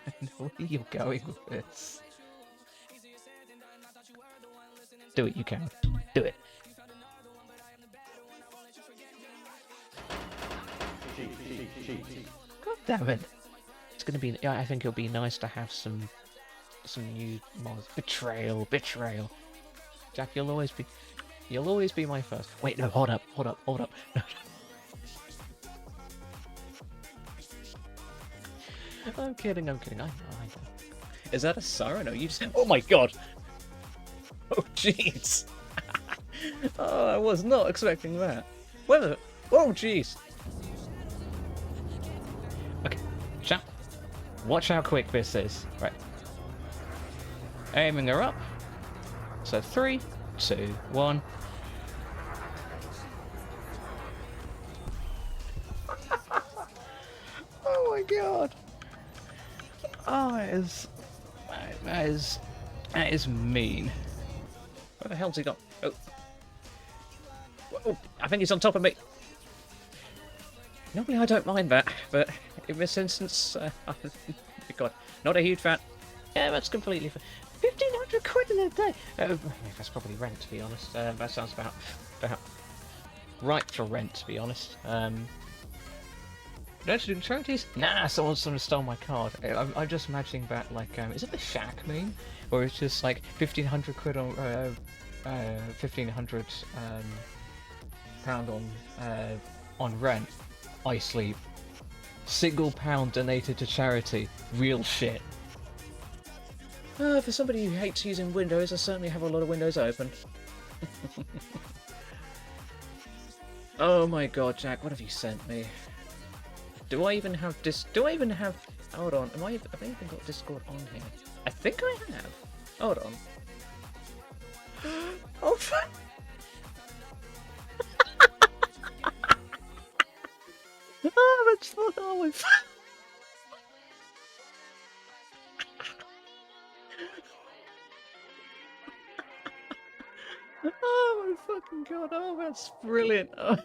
I know where you're going with this. Do it, you can. Do it. God damn it. It's gonna be. I think it'll be nice to have some new mods. Betrayal. Jack, you'll always be my first. Wait, no, hold up. No. I'm kidding. I know. Is that a siren? Or you just? Oh my god! Oh jeez! Oh, I was not expecting that. Whether. Oh jeez! Okay, chat. Watch how quick this is. Right. Aiming her up. So 3, 2, 1. Oh my god! Oh, that is mean. Where the hell's he gone? Oh. Oh, I think he's on top of me. Normally I don't mind that, but in this instance, oh god, not a huge fan. Yeah, that's completely fair. 1,500 quid in a day. That's probably rent, to be honest. That sounds about right for rent, to be honest. Don't you do charities? Nah, someone stole my card. I'm just imagining that, like, is it the Shack meme? Or it's just like 1,500 quid on, 1,500 pound on rent. I sleep. £1 donated to charity. Real shit. For somebody who hates using Windows, I certainly have a lot of windows open. Oh my god, Jack, what have you sent me? Do I even have hold on, have I even got Discord on here? I think I have. Hold on. Oh fuck! Oh, that's not always. Oh my fucking god! Oh, that's brilliant. Oh.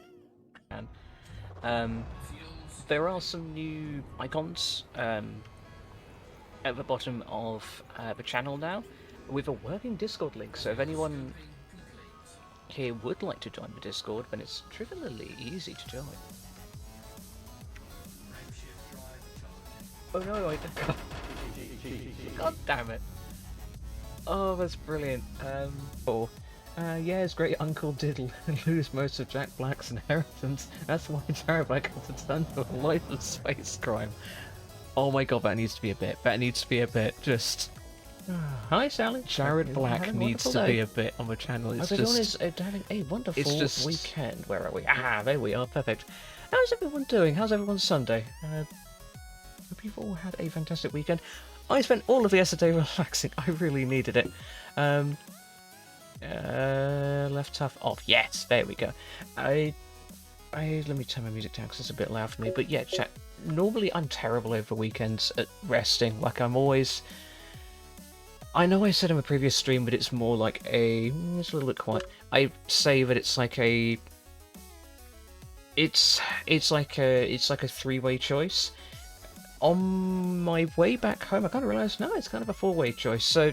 There are some new icons at the bottom of the channel now, with a working Discord link. So if anyone here would like to join the Discord, then it's trivially easy to join. Oh no, I didn't. God damn it. Oh, that's brilliant. Yeah, his great uncle did lose most of Jack Black's inheritance. That's why Jared Black got to turn to a life of space crime. Oh my god, that needs to be a bit. That needs to be a bit. Just. Hi, Sally. Jared Black needs to be a bit on the channel. It's everyone just. is having a wonderful weekend. Where are we? Ah, there we are. Perfect. How's everyone doing? How's everyone's Sunday? Hope you've all had a fantastic weekend. I spent all of yesterday relaxing. I really needed it. Left tough off. Yes, there we go. Let me turn my music down because it's a bit loud for me. But yeah, chat. Normally I'm terrible over weekends at resting. Like I'm always. I know I said in a previous stream, but it's more like a. It's a little bit quiet. I say that it's like a. It's like a three-way choice. On my way back home, I kind of realised no, it's kind of a four-way choice. So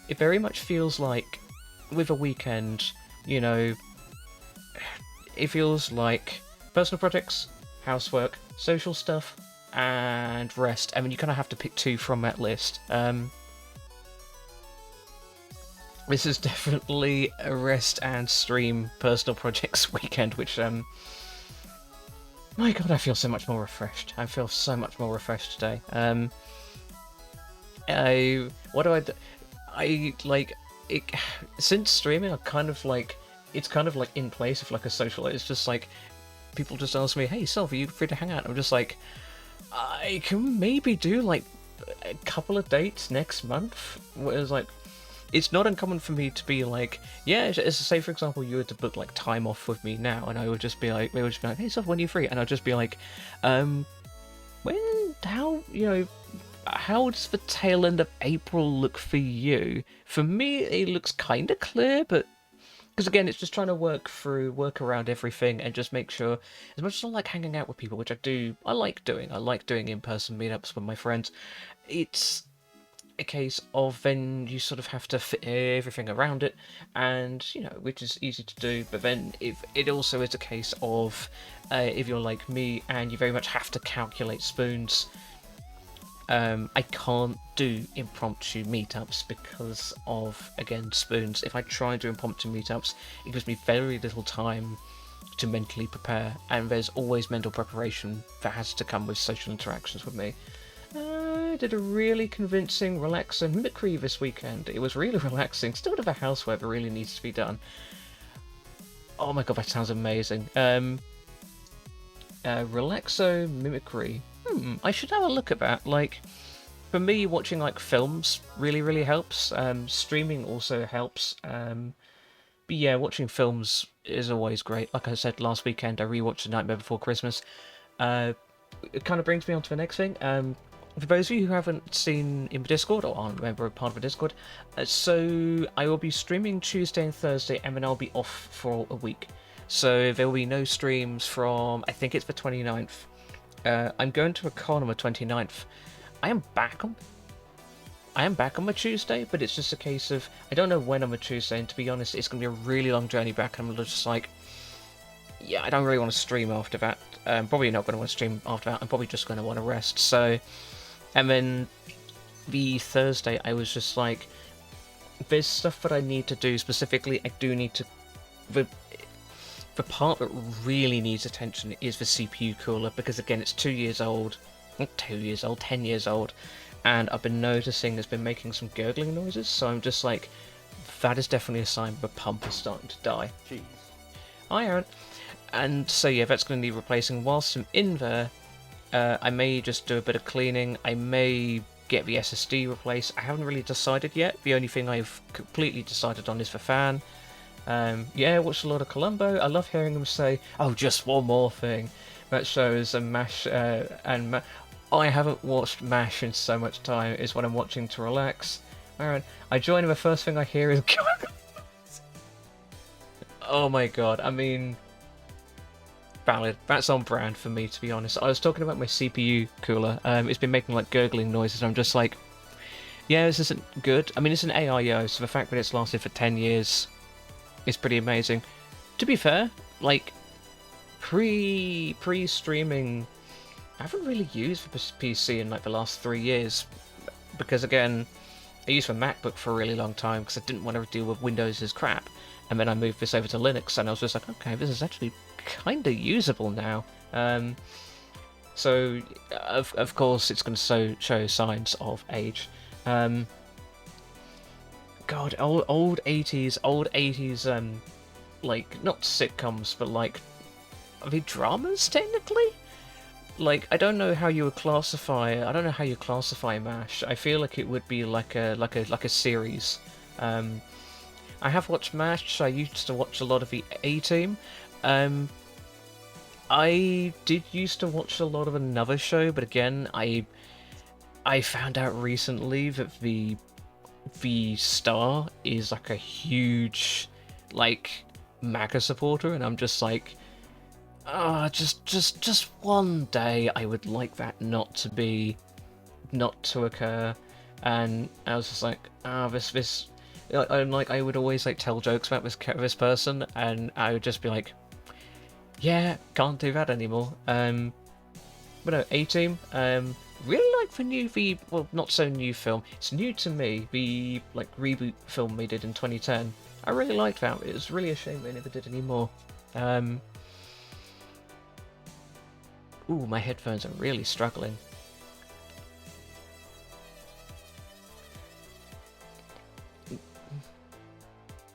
it very much feels like with a weekend, you know, it feels like personal projects, housework, social stuff, and rest. I mean, you kind of have to pick two from that list. This is definitely a rest and stream personal projects weekend, which my god, I feel so much more refreshed. I feel so much more refreshed today. What do I do? I like it, since streaming. I kind of like it's kind of like in place of like a social. It's just like people just ask me, "Hey, Self, are you free to hang out?" I'm just like, I can maybe do like a couple of dates next month. Whereas like, it's not uncommon for me to be like, yeah, say for example, you were to book like time off with me now, and I would just be like, they would just be like, hey, Self, when are you free? And I'd just be like, how does the tail end of April look for you? For me, it looks kind of clear, but Because again, it's just trying to work around everything, and just make sure, as much as I like hanging out with people, which I like doing. I like doing in-person meetups with my friends. It's a case of then you sort of have to fit everything around it, and which is easy to do. But then if it also is a case of if you're like me and you very much have to calculate spoons. I can't do impromptu meetups because of, again, spoons. If I try and do impromptu meetups, it gives me very little time to mentally prepare, and there's always mental preparation that has to come with social interactions with me. I did a really convincing relaxer mimicry this weekend. It was really relaxing. Still have a housework that really needs to be done. Oh my god, that sounds amazing. Relaxo mimicry. I should have a look at that. Like, for me, watching like films really helps. Streaming also helps. But yeah, watching films is always great. Like I said last weekend, I rewatched The Nightmare Before Christmas. It kind of brings me on to the next thing. For those of you who haven't seen in the Discord or aren't a member of part of the Discord, so I will be streaming Tuesday and Thursday, and then I'll be off for a week. So there will be no streams from, I think it's the 29th. I'm going to a con on the 29th. I am back on my Tuesday, but it's just a case of, I don't know when on a Tuesday, and to be honest, it's going to be a really long journey back, and I'm just like, yeah, I don't really want to stream after that. Probably not going to want to stream after that. I'm probably just going to want to rest. So, and then the Thursday, I was just like, there's stuff that I need to do. Specifically, I do need to... The part that really needs attention is the CPU cooler, because again, it's 2 years old. Not 2 years old, 10 years old. And I've been noticing it's been making some gurgling noises, so I'm just like, that is definitely a sign the pump is starting to die. Jeez. Hi, Aaron. And so yeah, that's going to need replacing. Whilst I'm in there, I may just do a bit of cleaning. I may get the SSD replaced. I haven't really decided yet. The only thing I've completely decided on is the fan. Yeah, I watched a lot of Columbo. I love hearing them say, "Oh, just one more thing." That shows MASH I haven't watched MASH in so much time. Is what I'm watching to relax. Aaron, I join and the first thing I hear is, oh my god! I mean, valid. That's on brand for me, to be honest. I was talking about my CPU cooler. It's been making like gurgling noises. I'm just like, yeah, this isn't good. I mean, it's an AIO, so the fact that it's lasted for 10 years. It's pretty amazing. To be fair, like, pre-streaming, I haven't really used the PC in like the last 3 years, because again, I used the MacBook for a really long time because I didn't want to deal with Windows' crap, and then I moved this over to Linux, and I was just like, okay, this is actually kind of usable now. So of course it's going to show signs of age. God, old 80s, like, not sitcoms, but like, are they dramas, technically? Like, I don't know how you would classify MASH. I feel like it would be like a series. I have watched MASH. I used to watch a lot of the A-Team. I did used to watch a lot of another show, but again, I found out recently that the Star is like a huge, like, MAGA supporter, and I'm just like, just one day I would like that not to occur. And I was just like, this I would always like tell jokes about this person, and I would just be like, yeah, can't do that anymore. But no, A-Team, really like well, not so new film. It's new to me, the like reboot film they did in 2010. I really liked that. It was really a shame they never did any more. Ooh, my headphones are really struggling.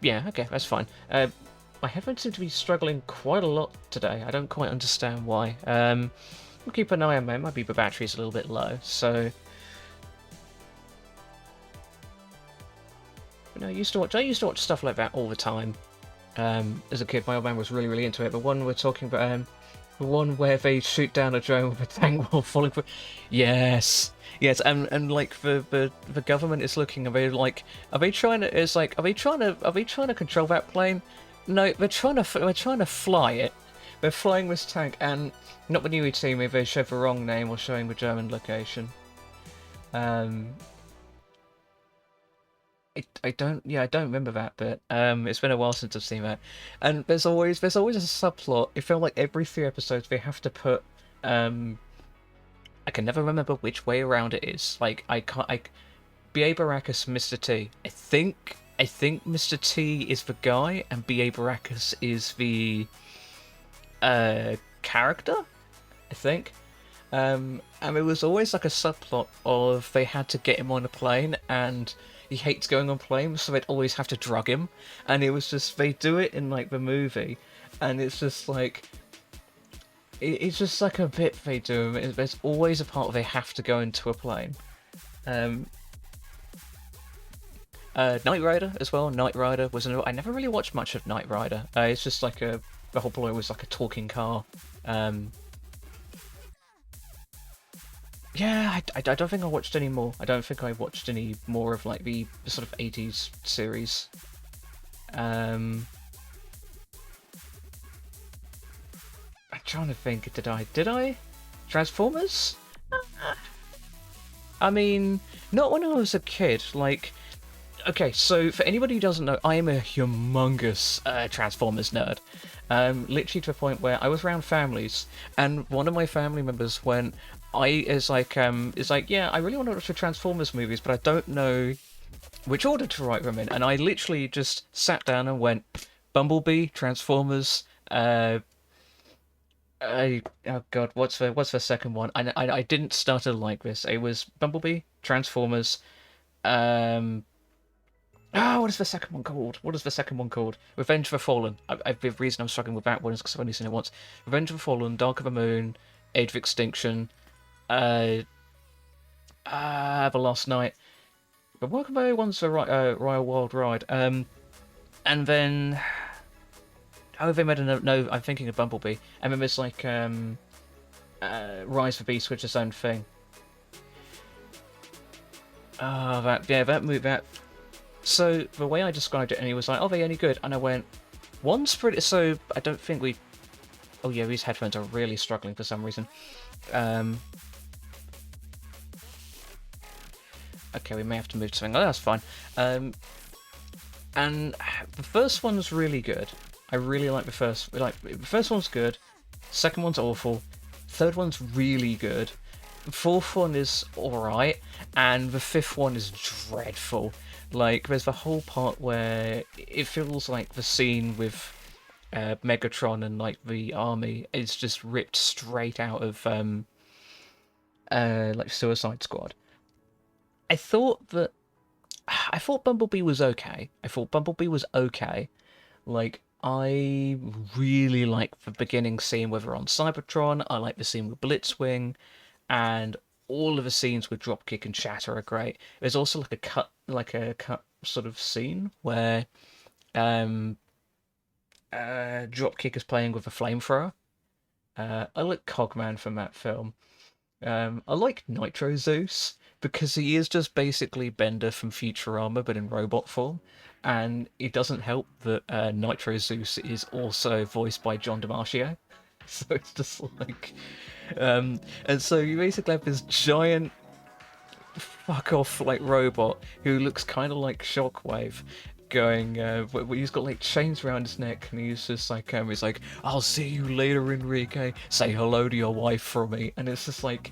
Yeah, okay, that's fine. My headphones seem to be struggling quite a lot today. I don't quite understand why. We'll keep an eye on them. Might be the battery's a little bit low, so... But no, I used to watch stuff like that all the time. As a kid, my old man was really into it. The one we're talking about, the one where they shoot down a drone with a tank while falling through. Yes, and like the government is looking. Are they trying to control that plane? No, we're trying to fly it. We're flying this tank, and not when you would see me, they show the wrong name or showing the German location. I don't remember that bit. It's been a while since I've seen that. And there's always a subplot. It felt like every 3 episodes they have to put I can never remember which way around it is. Like B.A. Baracus, Mr. T. I think Mr. T is the guy and B.A. Baracus is the character, I think. And it was always like a subplot of they had to get him on a plane and he hates going on planes, so they'd always have to drug him. And it was just, they do it in like the movie and it's just like, it's just like a bit they do. There's always a part where they have to go into a plane. Knight Rider as well. Knight Rider was I never really watched much of Knight Rider. It's just like the whole plot was like a talking car. Yeah, I don't think I watched any more. I don't think I watched any more of like the sort of 80s series. I'm trying to think, did I? Transformers? I mean, not when I was a kid, like... Okay, so for anybody who doesn't know, I am a humongous Transformers nerd. Literally to the point where I was around families, and one of my family members went, yeah, I really want to watch the Transformers movies, but I don't know which order to write them in. And I literally just sat down and went, Bumblebee, Transformers, oh god, what's the second one? I didn't start it like this. It was Bumblebee, Transformers, what is the second one called? Revenge of the Fallen. The reason I'm struggling with that one is because I've only seen it once. Revenge of the Fallen, Dark of the Moon, Age of Extinction, The Last Night. But what about one's the Royal Wild Ride? And then... Oh, they made no, I'm thinking of Bumblebee. And then there's like Rise of the Beast, which is its own thing. That movie, So the way I described it, and he was like, "Oh, they any good?" And I went, "One's pretty." So I don't think we. Oh yeah, these headphones are really struggling for some reason. Okay, we may have to move to something. Oh, that's fine. And the first one's really good. I really like the first. The first one's good. Second one's awful. Third one's really good. The fourth one is alright, and the fifth one is dreadful. Like, there's the whole part where it feels like the scene with Megatron and like the army is just ripped straight out of like Suicide Squad. I thought Bumblebee was okay. Like, I really like the beginning scene where they're on Cybertron. I like the scene with Blitzwing, and all of the scenes with Dropkick and Shatter are great. There's also like a cut sort of scene where Dropkick is playing with a flamethrower. I like Cogman from that film. I like Nitro Zeus because he is just basically Bender from Futurama but in robot form. And it doesn't help that Nitro Zeus is also voiced by John DiMaggio. So it's just like... and so you basically have this giant fuck off like robot who looks kind of like Shockwave going he's got like chains around his neck and he's just like he's like, "I'll see you later, Enrique, say hello to your wife for me." And it's just like,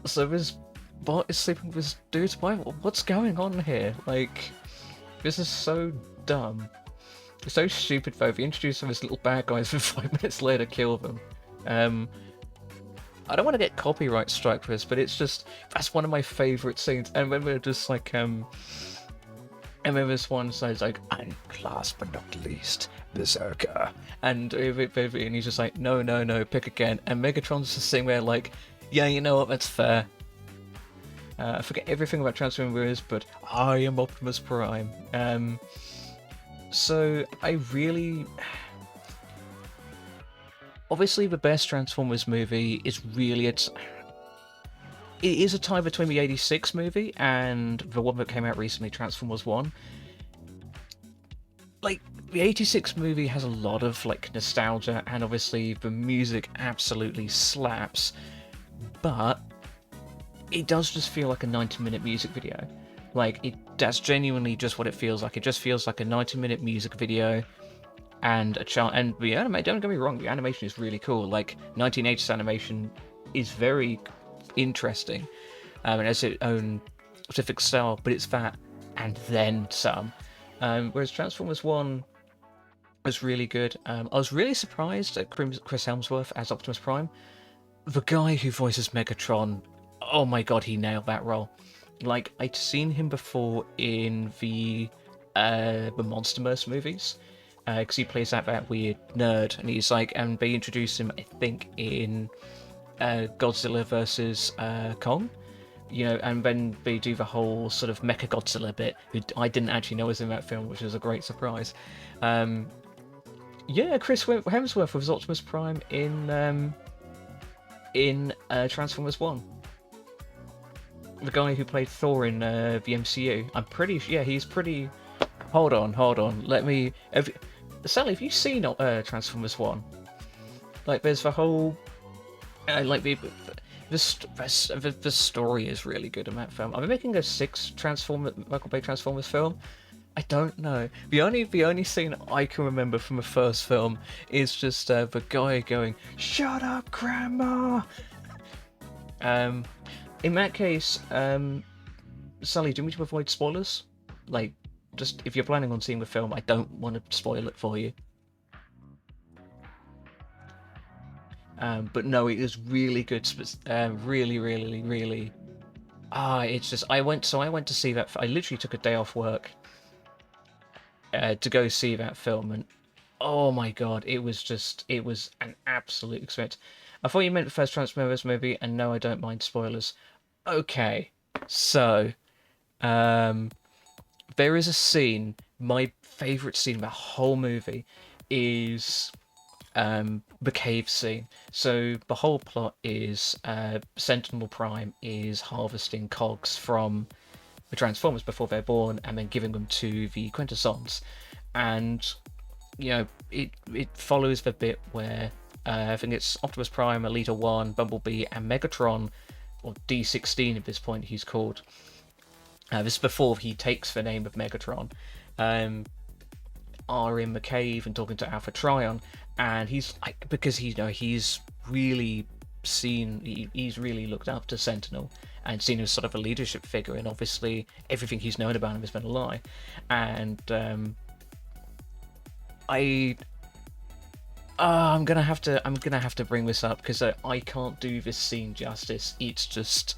so this bot is sleeping with this dude's wife. What's going on here? Like, this is so dumb. It's so stupid though. If you introduce some of these little bad guys and 5 minutes later kill them. I don't want to get copyright strike for this, but it's just, that's one of my favourite scenes. And when we're just like, and then this one says like, "And last but not least, Berserker." And he's just like, no, pick again. And Megatron's just sitting there like, "Yeah, you know what, that's fair. I forget everything about Transformers, but I am Optimus Prime." So I really... Obviously, the best Transformers movie is really... It is a tie between the 86 movie and the one that came out recently, Transformers 1. like the '86 movie has a lot of like nostalgia, and obviously the music absolutely slaps, but it does just feel like a 90-minute music video. Like that's genuinely just what it feels like. It just feels like a 90-minute music video and a child. And the anime, don't get me wrong, the animation is really cool. Like 1980s animation is very interesting, and has its own specific style, but it's that and then some. Whereas Transformers One was really good. I was really surprised at Chris Hemsworth as Optimus Prime. The guy who voices Megatron, oh my god, he nailed that role. Like I'd seen him before in the Monsterverse movies, because he plays that weird nerd, and he's like, and they introduced him, I think, in Godzilla versus Kong. You know, and then they do the whole sort of Mecha Godzilla bit, who I didn't actually know was in that film, which was a great surprise. Yeah, Chris Hemsworth was Optimus Prime in Transformers One. The guy who played Thor in the MCU. I'm pretty. Yeah, he's pretty. Hold on. Let me. Sally, have you seen Transformers One? Like, there's the whole. Like the story is really good in that film. Are they making a Michael Bay Transformers film? I don't know. The only scene I can remember from the first film is just the guy going, "Shut up, Grandma." In that case, Sally, do you want me to avoid spoilers? Like, just if you're planning on seeing the film, I don't want to spoil it for you. But no, it is really good. Really. It's just I went to see that. I literally took a day off work to go see that film, and oh my god, it was an absolute experience. I thought you meant the first Transformers movie, and no, I don't mind spoilers. Okay, so there is a scene. My favorite scene in the whole movie is the cave scene. So the whole plot is Sentinel Prime is harvesting cogs from the Transformers before they're born, and then giving them to the Quintessons. And you know, it follows the bit where I think it's Optimus Prime, Elita 1, Bumblebee, and Megatron, or D16 at this point he's called. This is before he takes the name of Megatron. Are in the cave and talking to Alpha Trion, and he's like, because he's really he's really looked up to Sentinel and seen him as sort of a leadership figure, and obviously everything he's known about him has been a lie. And I'm gonna have to bring this up because I can't do this scene justice. It's just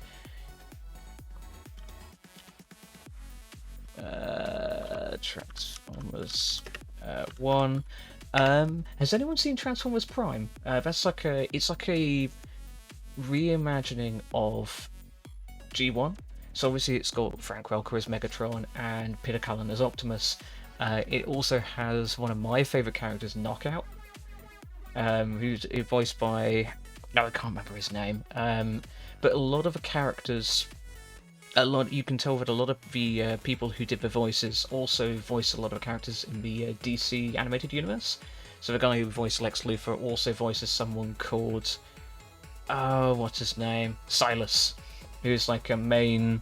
Transformers 1. Has anyone seen Transformers Prime? It's like a reimagining of G1. So obviously it's got Frank Welker as Megatron and Peter Cullen as Optimus. It also has one of my favourite characters, Knockout, who's voiced by... No, I can't remember his name. But a lot of the characters... you can tell that a lot of the people who did the voices also voiced a lot of the characters in the DC animated universe. So the guy who voiced Lex Luthor also voices someone called... what's his name? Silas, who's like the main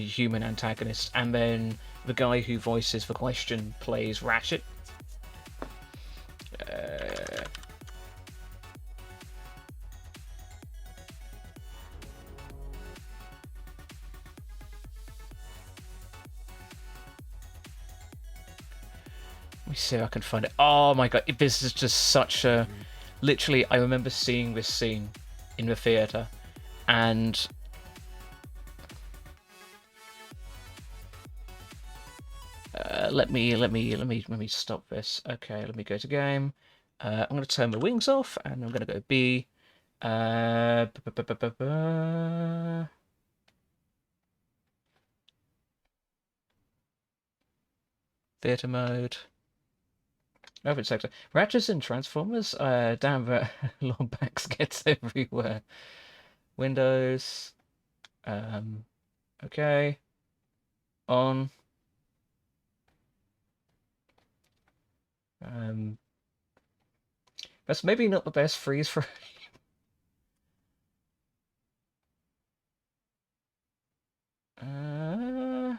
human antagonist. And then the guy who voices the Question plays Ratchet. Let me see if I can find it. Oh my god, this is just such a... Literally, I remember seeing this scene in the theatre, and... let me stop this. Okay, let me go to game. I'm going to turn my wings off, and I'm going to go B. Theatre mode. Open sector. Ratchets and Transformers. Damn, Lombax gets everywhere. Windows. Okay. On. That's maybe not the best freeze for. I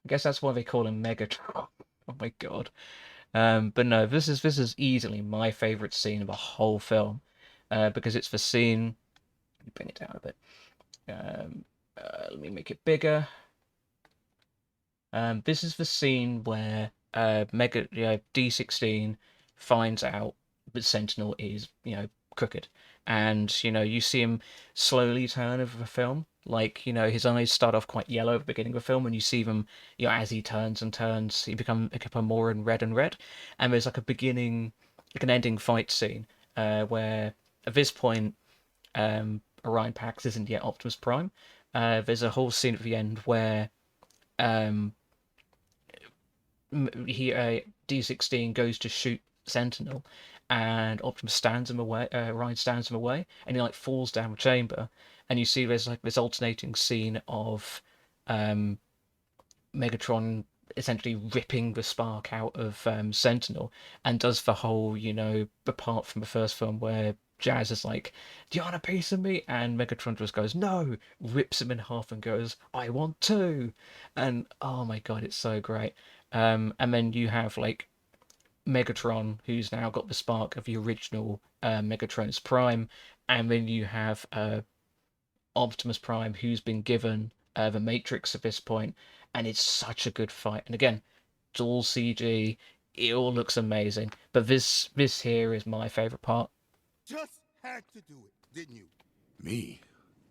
guess that's why they call him Megatron. Oh my god. But no, this is easily my favorite scene of the whole film, because it's the scene. Let me bring it down a bit. Let me make it bigger. This is the scene where D16 finds out that Sentinel is, crooked, and you see him slowly turn over the film. Like, his eyes start off quite yellow at the beginning of the film, and you see them, as he turns and turns, he become more and red and red. And there's like a beginning, like an ending fight scene, where at this point, Orion Pax isn't yet Optimus Prime. There's a whole scene at the end where um, D16 goes to shoot Sentinel, and Optimus stands him away. Ryan stands him away, and he like falls down the chamber. And you see there's like this alternating scene of Megatron essentially ripping the spark out of Sentinel, and does the whole, apart from the first film where Jazz is like, "Do you want a piece of me?" And Megatron just goes, "No," rips him in half and goes, "I want two." And oh my god, it's so great. And then you have like Megatron, who's now got the spark of the original Megatron's Prime, and then you have Optimus Prime, who's been given the Matrix at this point, and it's such a good fight. And again, it's all CG, it all looks amazing. But this here is my favorite part. Just had to do it, didn't you? Me?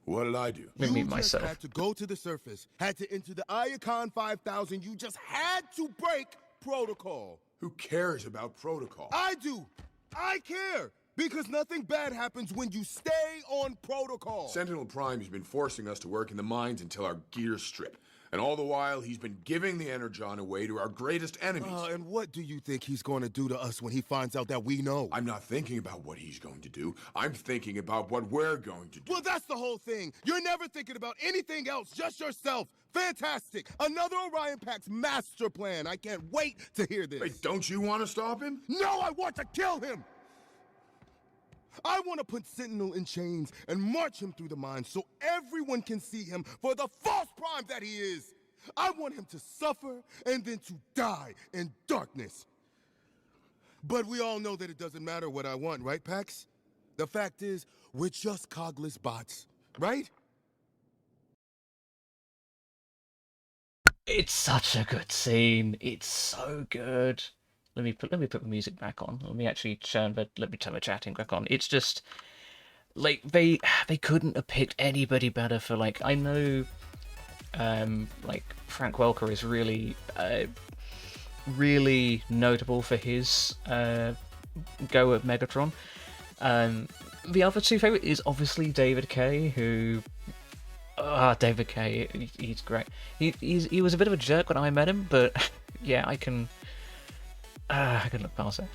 What did I do? You just myself. had to go to the surface, had to enter the Iacon 5000. You just had to break protocol. Who cares about protocol? I do. I care. Because nothing bad happens when you stay on protocol. Sentinel Prime has been forcing us to work in the mines until our gears strip. And all the while, he's been giving the Energon away to our greatest enemies. And what do you think he's going to do to us when he finds out that we know? I'm not thinking about what he's going to do. I'm thinking about what we're going to do. Well, that's the whole thing. You're never thinking about anything else, just yourself. Fantastic. Another Orion Pax master plan. I can't wait to hear this. Wait, don't you want to stop him? No, I want to kill him. I want to put Sentinel in chains and march him through the mines so everyone can see him for the false prime that he is. I want him to suffer and then to die in darkness. But we all know that it doesn't matter what I want, right, Pax? The fact is, we're just cogless bots, right? It's such a good scene. It's so good. Let me put the music back on. Let me turn the chatting back on. It's just like they couldn't have picked anybody better for, like, I know like Frank Welker is really really notable for his go at Megatron. The other two favorite is obviously David Kaye, who David Kaye, he's great. He was a bit of a jerk when I met him, but yeah, I can look past it.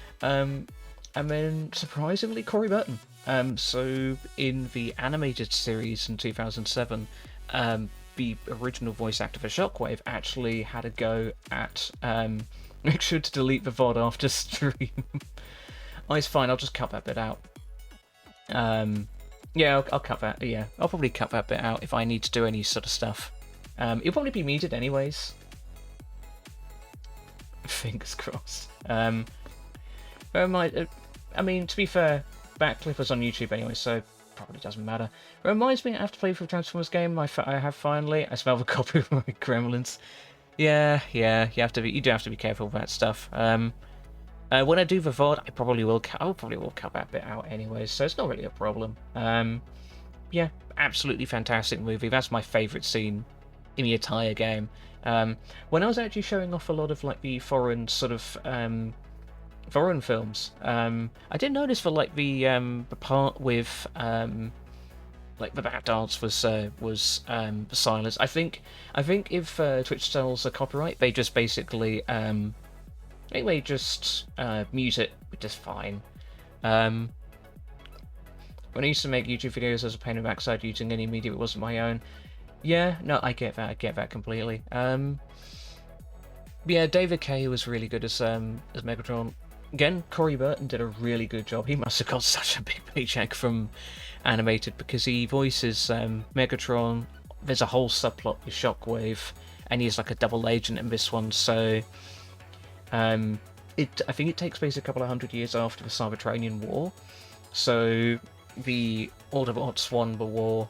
And then surprisingly, Corey Burton. So in the animated series in 2007, the original voice actor for Shockwave actually had a go at make sure to delete the VOD after stream. Oh, it's fine. I'll just cut that bit out. Yeah, I'll cut that. Yeah, I'll probably cut that bit out if I need to do any sort of stuff. It'll probably be muted anyways. Fingers crossed. I mean, to be fair, that clip was on YouTube anyway, so probably doesn't matter. It reminds me, I have to play for a Transformers game. I have finally. I smell the copy of my Gremlins. Yeah, you do have to be careful with that stuff. When I do the VOD, I probably will cut that bit out anyway, so it's not really a problem. Yeah, absolutely fantastic movie. That's my favourite scene in the entire game. When I was actually showing off a lot of like the foreign sort of foreign films, I did notice for like the part with like the back dance was silenced. I think if Twitch sells a copyright, they just basically mute it, which is fine. When I used to make YouTube videos, I was a pain in the backside using any media that wasn't my own. Yeah, no, I get that completely. Yeah, David Kaye was really good as Megatron. Again, Corey Burton did a really good job. He must have got such a big paycheck from animated because he voices Megatron. There's a whole subplot with Shockwave, and he's like a double agent in this one. So, I think it takes place a couple of hundred years after the Cybertronian War. So the Autobots won the war,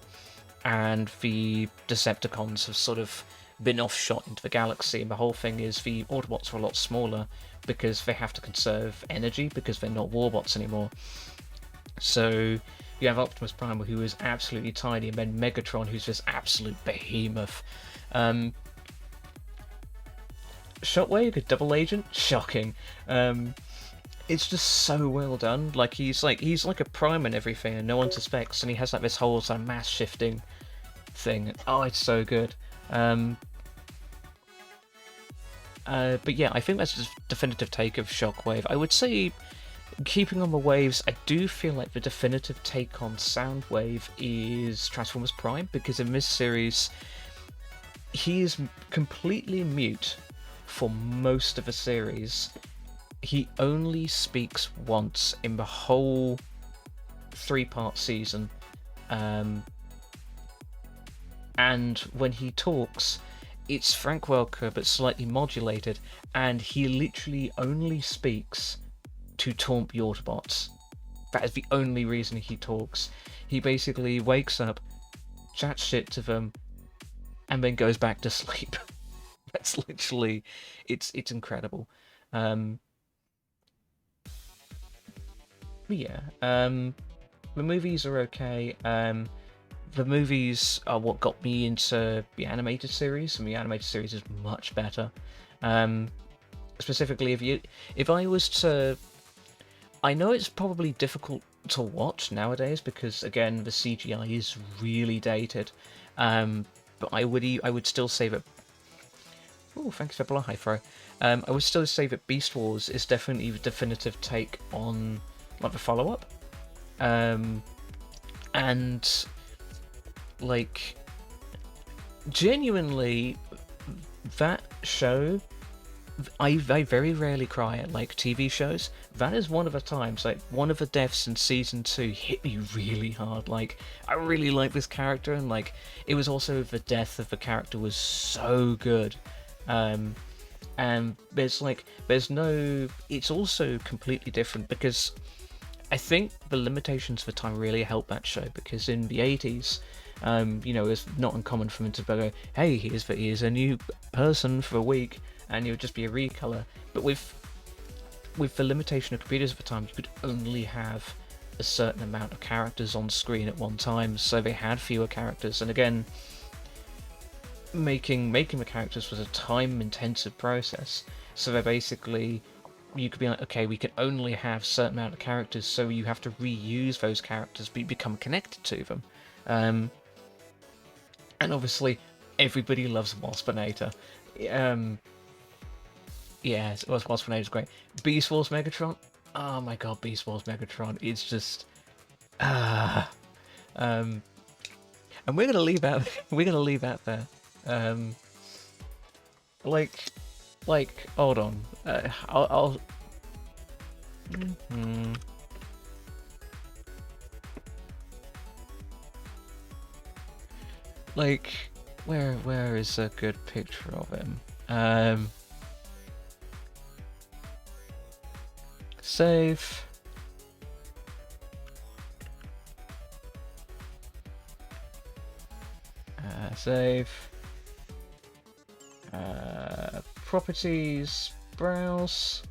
and the Decepticons have sort of been offshot into the galaxy, and the whole thing is the Autobots are a lot smaller because they have to conserve energy because they're not warbots anymore. So you have Optimus Prime, who is absolutely tiny, and then Megatron, who's this absolute behemoth. Shockwave, a double agent, shocking. It's just so well done. Like he's like a prime and everything, and no one suspects. And he has like this whole sort of mass shifting thing. Oh, it's so good. But yeah, I think that's a definitive take of Shockwave. I would say, keeping on the waves, I do feel like the definitive take on Soundwave is Transformers Prime, because in this series, he is completely mute for most of the series. He only speaks once in the whole 3-part season. And when he talks, it's Frank Welker but slightly modulated, and he literally only speaks to taunt the Autobots. That is the only reason he talks. He basically wakes up, chats shit to them, and then goes back to sleep. That's literally, it's incredible. Yeah, the movies are okay. The movies are what got me into the animated series, and the animated series is much better. Specifically, if I was to, I know it's probably difficult to watch nowadays because again the CGI is really dated, but I would still say that. Oh, thanks for Blah Throw. I would still say that Beast Wars is definitely the definitive take on like the follow-up, and like genuinely that show, I very rarely cry at like TV shows. That is one of the times, like one of the deaths in season 2 hit me really hard. Like I really like this character, and like it was also the death of the character was so good. And there's no, it's also completely different because I think the limitations of the time really helped that show, because in the 80s, it's not uncommon for him to go, hey, here's a new person for a week, and it would just be a recolor. But with the limitation of computers at the time, you could only have a certain amount of characters on screen at one time, so they had fewer characters. And again, making the characters was a time-intensive process. So they basically, you could be like, okay, we can only have a certain amount of characters, so you have to reuse those characters, but you become connected to them. And obviously, everybody loves Waspinator. Yeah, Waspinator's great. Beast Wars Megatron. Oh my god, Beast Wars Megatron. It's just, and we're gonna leave that. We're gonna leave that there. Hold on. I'll. Like, where is a good picture of him? Save. Save. Properties. Browse.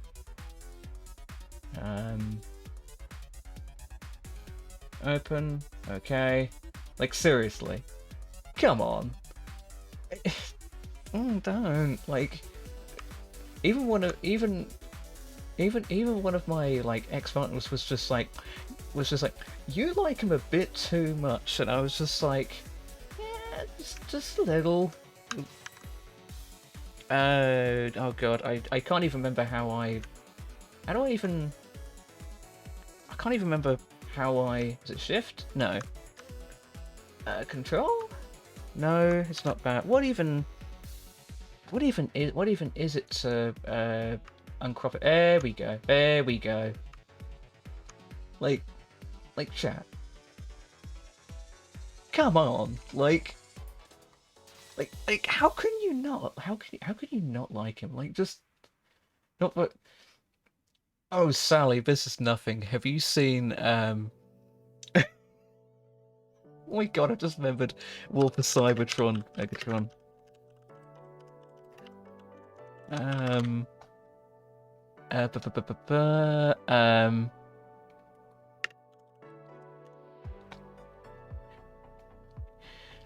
Open. Okay. Like, seriously. Come on. Don't. Like, even one of my like ex-partners was just like, you like him a bit too much, and I was just like, yeah, just a little. Oh god, I can't even remember I can't even remember how I, is it shift? No. Control? No, it's not bad. What even is it to uncrop it? There we go. There we go. Like chat. Come on, how can you not? How can you not like him? Like, just not. But oh, Sally, this is nothing. Have you seen? Oh my god, I just remembered Wolf of Cybertron, Megatron.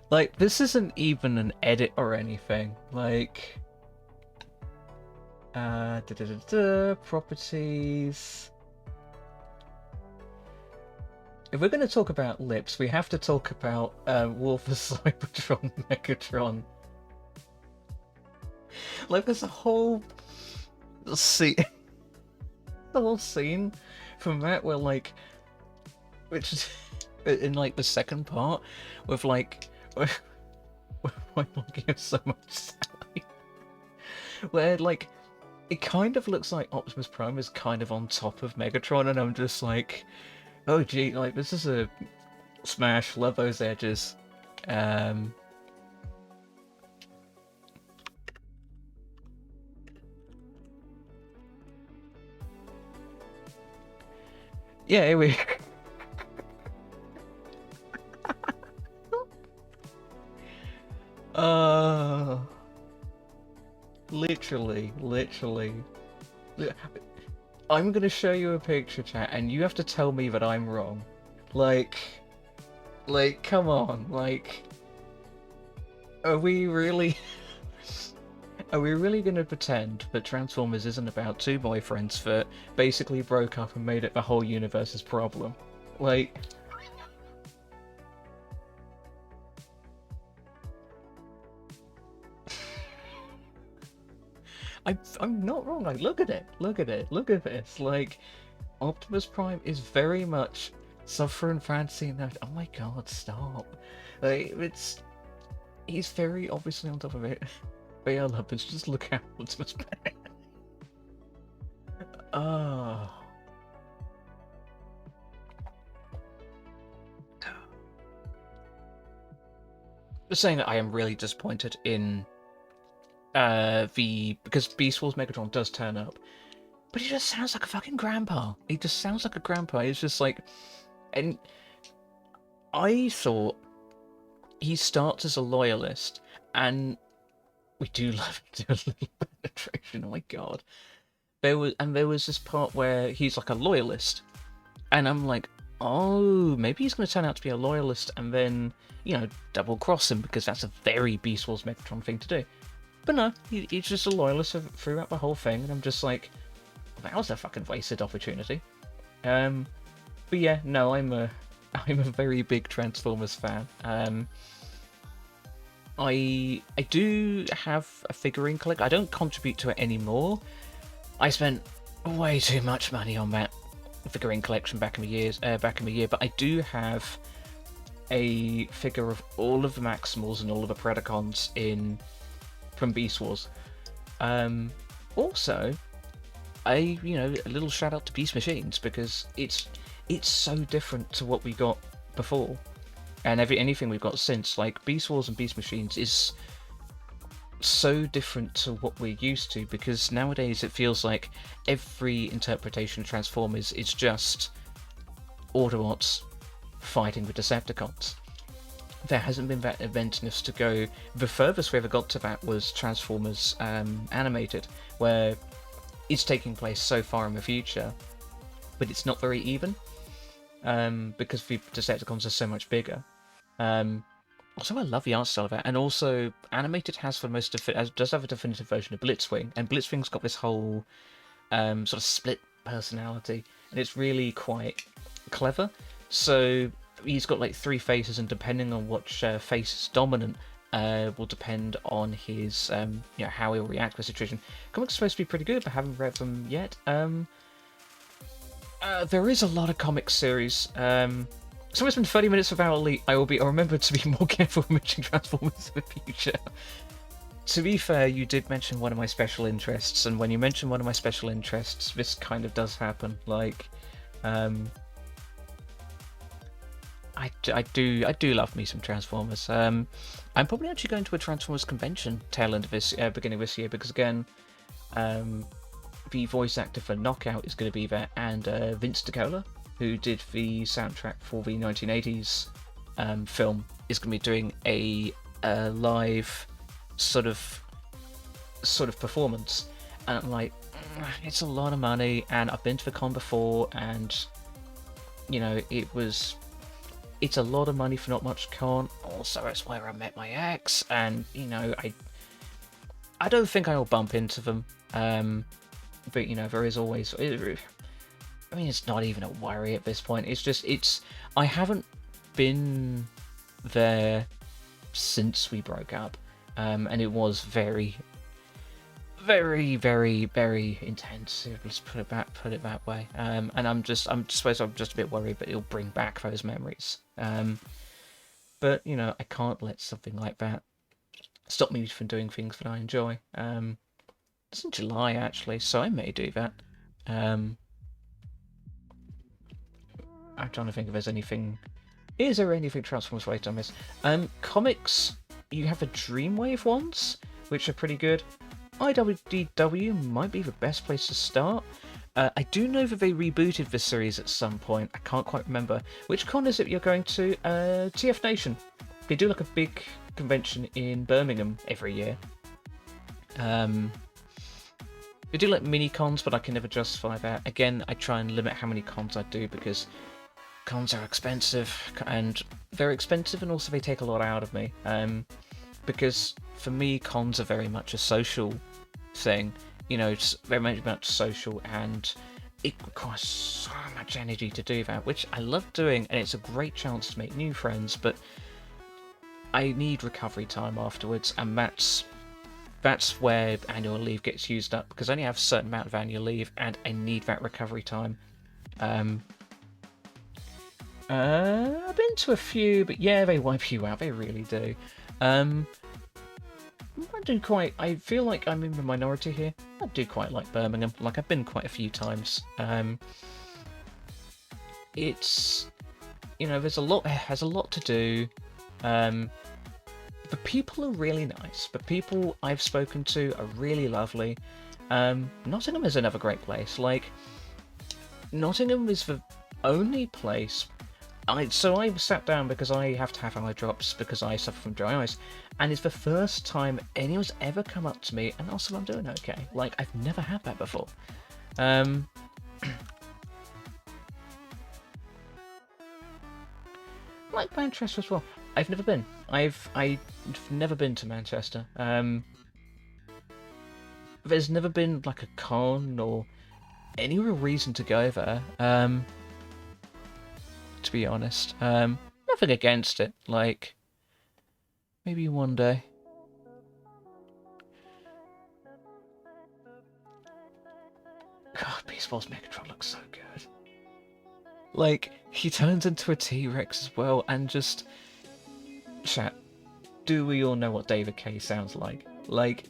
Like, this isn't even an edit or anything. Like, properties. If we're going to talk about lips, we have to talk about Wolf of Cybertron, Megatron. Like, there's a whole scene, the whole scene from that where, like, which is in like the second part, with like, I'm looking at so much Sally, where like it kind of looks like Optimus Prime is kind of on top of Megatron, and I'm just like, oh gee, like this is a smash. Love those edges. Yeah, here we. Literally. I'm gonna show you a picture, chat, and you have to tell me that I'm wrong. Like, come on, like, are we really gonna pretend that Transformers isn't about two boyfriends that basically broke up and made it the whole universe's problem? Like, I'm not wrong. Like, look at it. Look at this. Like, Optimus Prime is very much suffering fancy in that. Oh my god, stop. Like, he's very obviously on top of it. But yeah, love, it's just look at Optimus Prime. Oh. Just saying that I am really disappointed in because Beast Wars Megatron does turn up, but he just sounds like a fucking grandpa. He just sounds like a grandpa. It's just like, and I thought he starts as a loyalist, and we do love him to a little penetration. Oh my god, there was this part where he's like a loyalist, and I'm like, oh, maybe he's going to turn out to be a loyalist, and then double cross him, because that's a very Beast Wars Megatron thing to do. But no, he's just a loyalist throughout the whole thing, and I'm just like, that was a fucking wasted opportunity. But yeah, no, I'm a very big Transformers fan. I do have a figurine collection. I don't contribute to it anymore. I spent way too much money on that figurine collection back in the year, but I do have a figure of all of the Maximals and all of the Predacons from Beast Wars. Also, a little shout out to Beast Machines, because it's so different to what we got before, and anything we've got since. Like, Beast Wars and Beast Machines is so different to what we're used to, because nowadays it feels like every interpretation of Transformers is just Autobots fighting with Decepticons. There hasn't been that inventiveness to go. The furthest we ever got to that was Transformers Animated, where it's taking place so far in the future, but it's not very even, because the Decepticons are so much bigger. Also, I love the art style of that, and also Animated has does have a definitive version of Blitzwing, and Blitzwing's got this whole sort of split personality, and it's really quite clever. So he's got like 3 faces, and depending on which face is dominant, will depend on his how he'll react to the situation. Comics are supposed to be pretty good, but I haven't read them yet. There is a lot of comic series So it's been 30 minutes of our lead. I'll remember to be more careful when mentioning Transformers in the future. To be fair, you did mention one of my special interests, and when you mention one of my special interests, this kind of does happen. Like, I do love me some Transformers. I'm probably actually going to a Transformers convention tail end of this beginning of this year because again, the voice actor for Knockout is going to be there, and Vince DiCola, who did the soundtrack for the 1980s film, is going to be doing a live sort of performance. And I'm like, it's a lot of money, and I've been to the con before, and you know, it's a lot of money for not much con. Also, it's where I met my ex, and you know, I don't think I'll bump into them. But you know, there is always. I mean, it's not even a worry at this point. It's just I haven't been there since we broke up, and it was very, very, very, very intense. Let's put it that way. And I suppose I'm just a bit worried that it'll bring back those memories. But you know, I can't let something like that stop me from doing things that I enjoy. It's in July actually, so I may do that. I'm trying to think if there's anything. Is there anything Transformers related on this? Comics, you have the Dreamwave ones, which are pretty good. IWDW might be the best place to start. I do know that they rebooted the series at some point. I can't quite remember. Which con is it you're going to? TF Nation. They do like a big convention in Birmingham every year. They do like mini cons, but I can never justify that. Again, I try and limit how many cons I do because cons are expensive, and they're expensive, and also they take a lot out of me. Because for me, cons are very much a social thing. You know, it's very much social, and it requires so much energy to do that, which I love doing, and it's a great chance to make new friends. But I need recovery time afterwards, and that's where annual leave gets used up, because I only have a certain amount of annual leave, and I need that recovery time. I've been to a few, but yeah, they wipe you out. They really do. I feel like I'm in the minority here. I do quite like Birmingham. Like, I've been quite a few times. It's, you know, has a lot to do. The people are really nice. The people I've spoken to are really lovely. Nottingham is another great place. Like, Nottingham is the only place. I sat down because I have to have eye drops because I suffer from dry eyes, and it's the first time anyone's ever come up to me and asked if I'm doing okay. Like, I've never had that before. Like Manchester as well. I've never been. I've never been to Manchester. There's never been like a con or any real reason to go there. To be honest, nothing against it. Like, maybe one day. God, Beast Wars Megatron looks so good. Like, he turns into a T-Rex as well, and just... Chat, do we all know what David K sounds like? Like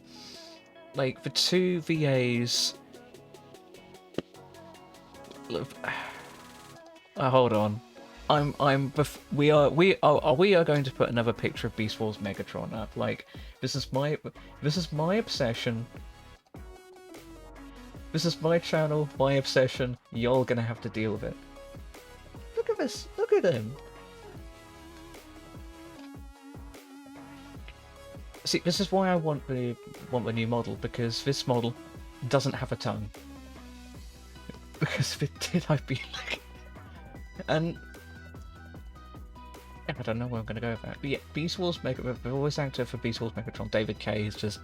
the two VAs... hold on. We are going to put another picture of Beast Wars Megatron up. Like, this is my obsession. This is my channel, my obsession. You're gonna have to deal with it. Look at this. Look at him. See, this is why I want the new model, because this model doesn't have a tongue. Because if it did, I'd be like, and I don't know where I'm going to go with that. But yeah, Beast Wars Megatron, the voice actor for Beast Wars Megatron, David K, is just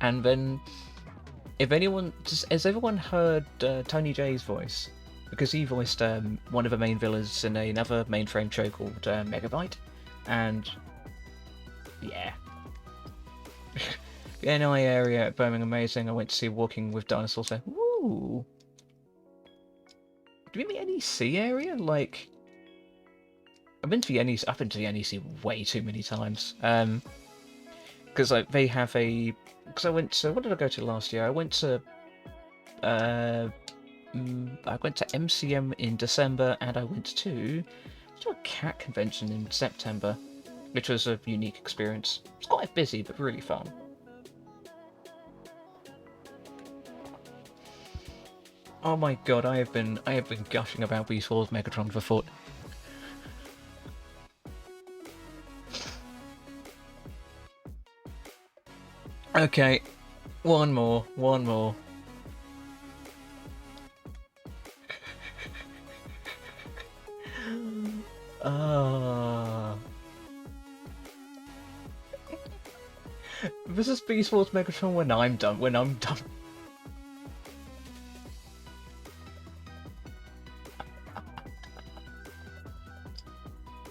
and then if anyone, has everyone heard Tony J's voice? Because he voiced one of the main villains in another mainframe show called Megabyte, and yeah. The NI area at Birmingham, amazing. I went to see Walking with Dinosaurs there. Woo! Do you mean the NEC area? Like, I've been to the NEC way too many times. Because they have a. Because I went to. What did I go to last year? I went to MCM in December, and I went to a cat convention in September, which was a unique experience. It's quite busy, but really fun. Oh my god, I have been gushing about Beast Wars Megatron for Okay, one more. This is Beast Wars Megatron when I'm done.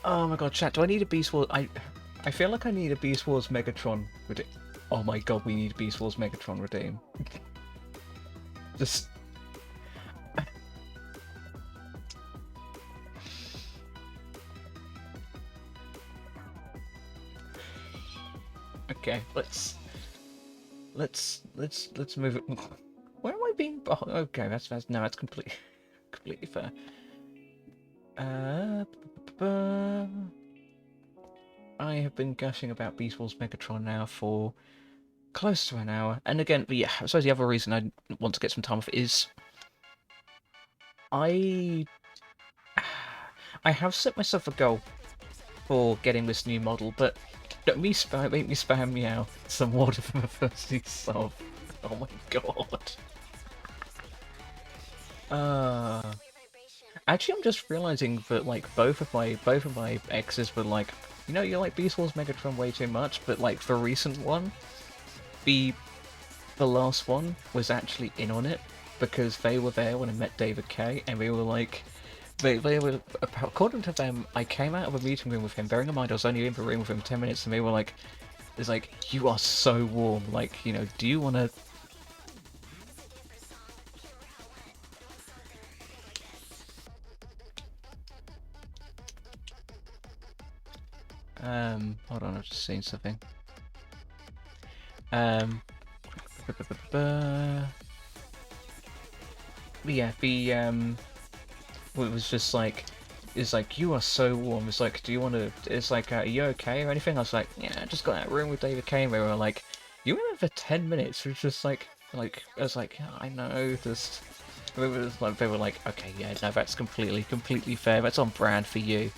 Oh my god, chat, do I need a Beast Wars? I feel like I need a Beast Wars Megatron redeem. Oh my god, we need Beast Wars Megatron redeem. Just... Okay, let's move it. Where am I being? Oh, okay, that's completely fair. I have been gushing about Beast Wars Megatron now for close to an hour, and again, yeah, I suppose the other reason I want to get some time off is I have set myself a goal for getting this new model, but don't make me spam meow some water from the first sob. Oh my god. Actually, I'm just realizing that like both of my exes were like, you know, you like Beast Wars Megatron way too much, but like the recent one, the last one was actually in on it because they were there when I met David K, and they were like, they were, according to them, I came out of a meeting room with him, bearing in mind I was only in the room with him 10 minutes, and they were like, it's like, you are so warm, like, you know, do you want to... hold on, I've just seen something. Yeah, it was just like, it's like, you are so warm. It's like, do you want to, it's like, are you okay or anything? I was like, yeah, I just got out of room with David K, and they were like, you were there for 10 minutes. It was just like, I was like, yeah, I know, just, they were like, okay, yeah, no, that's completely fair. That's on brand for you.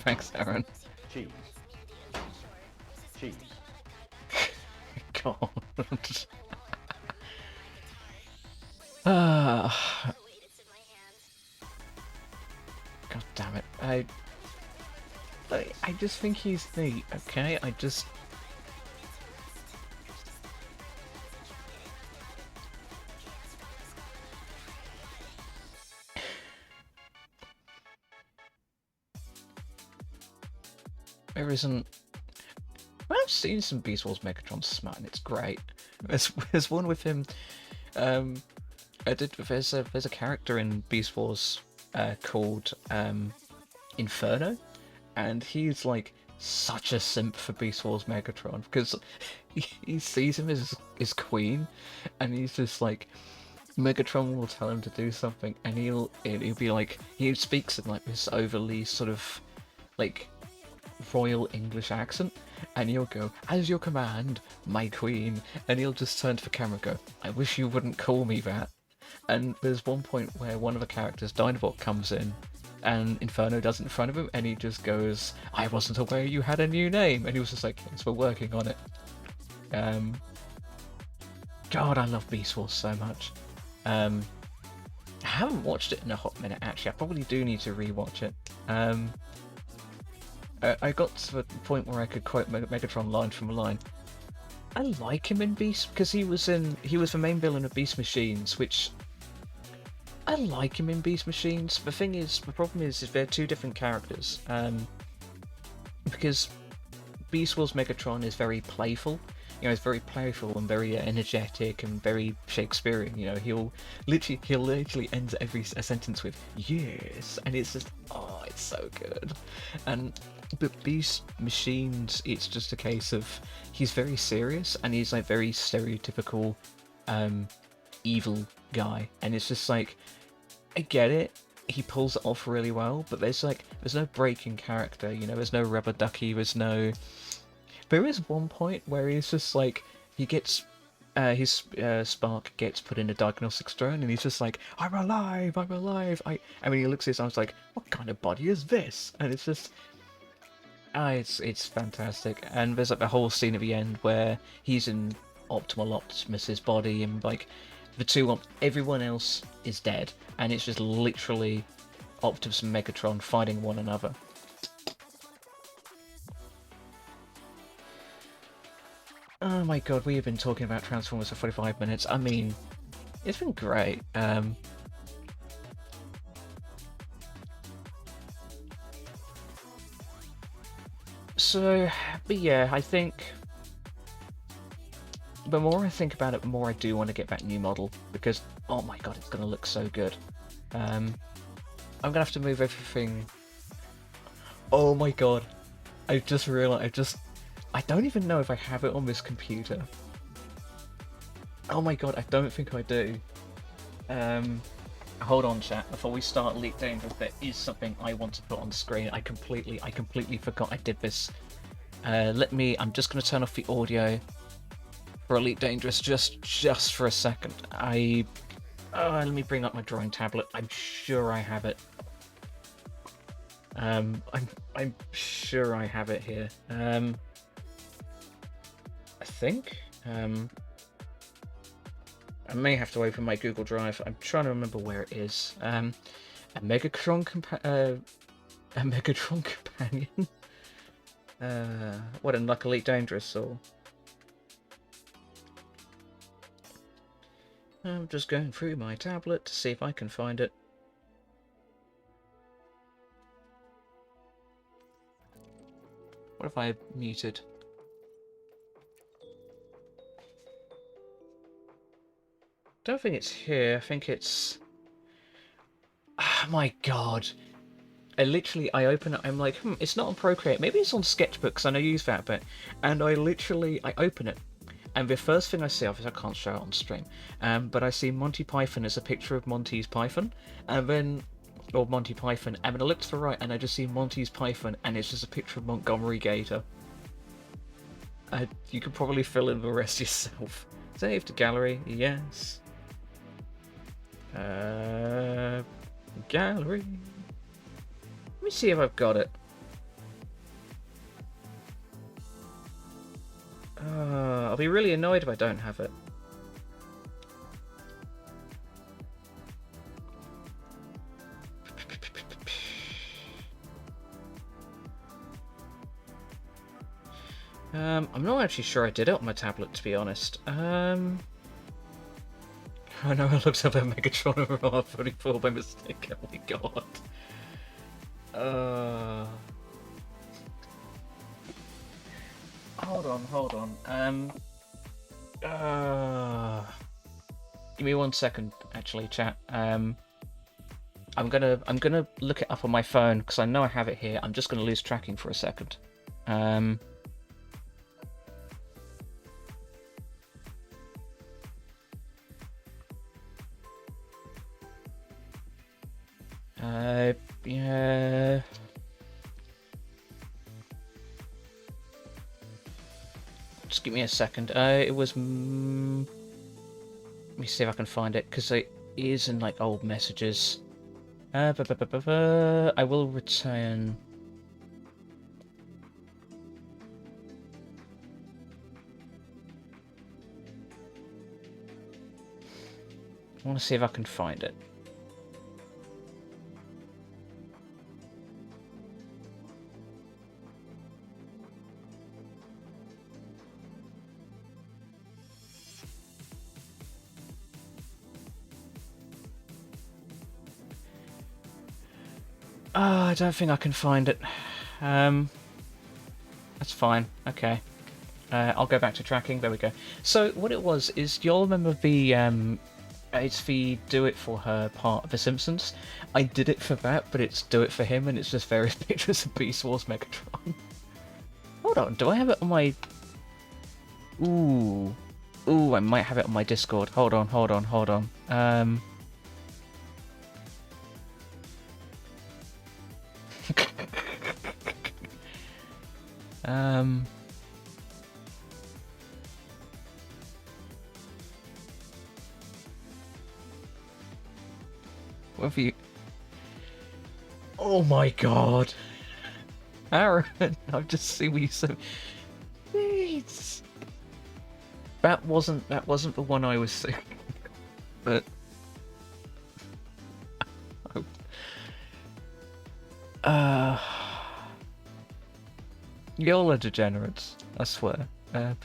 Thanks, Aaron. Cheese. God. God damn it. I just think he's neat, okay? There isn't... I've seen some Beast Wars Megatron smut, and it's great. There's one with him. There's a character in Beast Wars called Inferno, and he's like such a simp for Beast Wars Megatron because he sees him as his queen, and he's just like, Megatron will tell him to do something, and he'll be like, he speaks in like this overly sort of like royal English accent, and he'll go, as your command, my queen, and he'll just turn to the camera and go, I wish you wouldn't call me that. And there's one point where one of the characters, Dinobot, comes in, and Inferno does it in front of him, and he just goes, I wasn't aware you had a new name, and he was just like, yes, we're working on it. God, I love Beast Wars so much. I haven't watched it in a hot minute, actually. I probably do need to rewatch it. I got to the point where I could quote Megatron line from a line. I like him in Beast because he was the main villain of Beast Machines, which I like him in Beast Machines. The problem is they're two different characters. Because Beast Wars Megatron is very playful, he's very playful and very energetic and very Shakespearean. He'll literally end every a sentence with yes, and it's just it's so good. But these machines, it's just a case of he's very serious and he's like very stereotypical evil guy, and it's just like, I get it, he pulls it off really well, but there's no break in character, there's no rubber ducky, there is one point where he's just like, he gets his spark gets put in a diagnostics drone, and he's just like, I'm alive. And when he looks at his arms, like, what kind of body is this? And it's just, it's fantastic. And there's like the whole scene at the end where he's in Optimal Optimus's body, and like everyone else is dead, and it's just literally Optimus and Megatron fighting one another. Oh my god, we have been talking about Transformers for 45 minutes. I mean, it's been great. But yeah, I think the more I think about it, the more I do want to get that new model, because, oh my god, it's going to look so good. I'm going to have to move everything. Oh my god, I just realized, I don't even know if I have it on this computer. Oh my god, I don't think I do. Hold on, chat. Before we start Elite Dangerous, there is something I want to put on screen. I completely forgot I did this. I'm just going to turn off the audio for Elite Dangerous just for a second. Let me bring up my drawing tablet. I'm sure I have it. I'm sure I have it here. I think. I may have to open my Google Drive. I'm trying to remember where it is. A Megatron companion. What, a like Elite Dangerous, or? I'm just going through my tablet to see if I can find it. What have I muted? Don't think it's here. I think it's... Oh my god. I open it, I'm like, it's not on Procreate. Maybe it's on Sketchbook, because I know you use that bit. And I open it. And the first thing I see, obviously I can't show it on stream, but I see Monty Python as a picture of Monty's Python. Or Monty Python. And then I look to the right, and I just see Monty's Python, and it's just a picture of Montgomery Gator. You could probably fill in the rest yourself. Save to gallery, yes. Gallery. Let me see if I've got it. I'll be really annoyed if I don't have it. I'm not actually sure I did it on my tablet, to be honest. I know I looked up at Megatron over R44 by mistake. Oh my god. Hold on. Give me 1 second, actually, chat. I'm gonna look it up on my phone because I know I have it here. I'm just gonna lose tracking for a second. Yeah. Just give me a second. It was. Let me see if I can find it, because it is in like old messages. I will return. I want to see if I can find it. I don't think I can find it. That's fine. Okay. I'll go back to tracking. There we go. So what it was is, you'll remember the it's the do it for her part of The Simpsons. I did it for that, but it's do it for him, and it's just various pictures of Beast Wars Megatron. Hold on, do I have it on my... Ooh, I might have it on my Discord. Hold on. What have you... Oh my god! Aaron, I've just seen what you said. Please. That wasn't the one I was thinking, but... Y'all are degenerates, I swear. I'm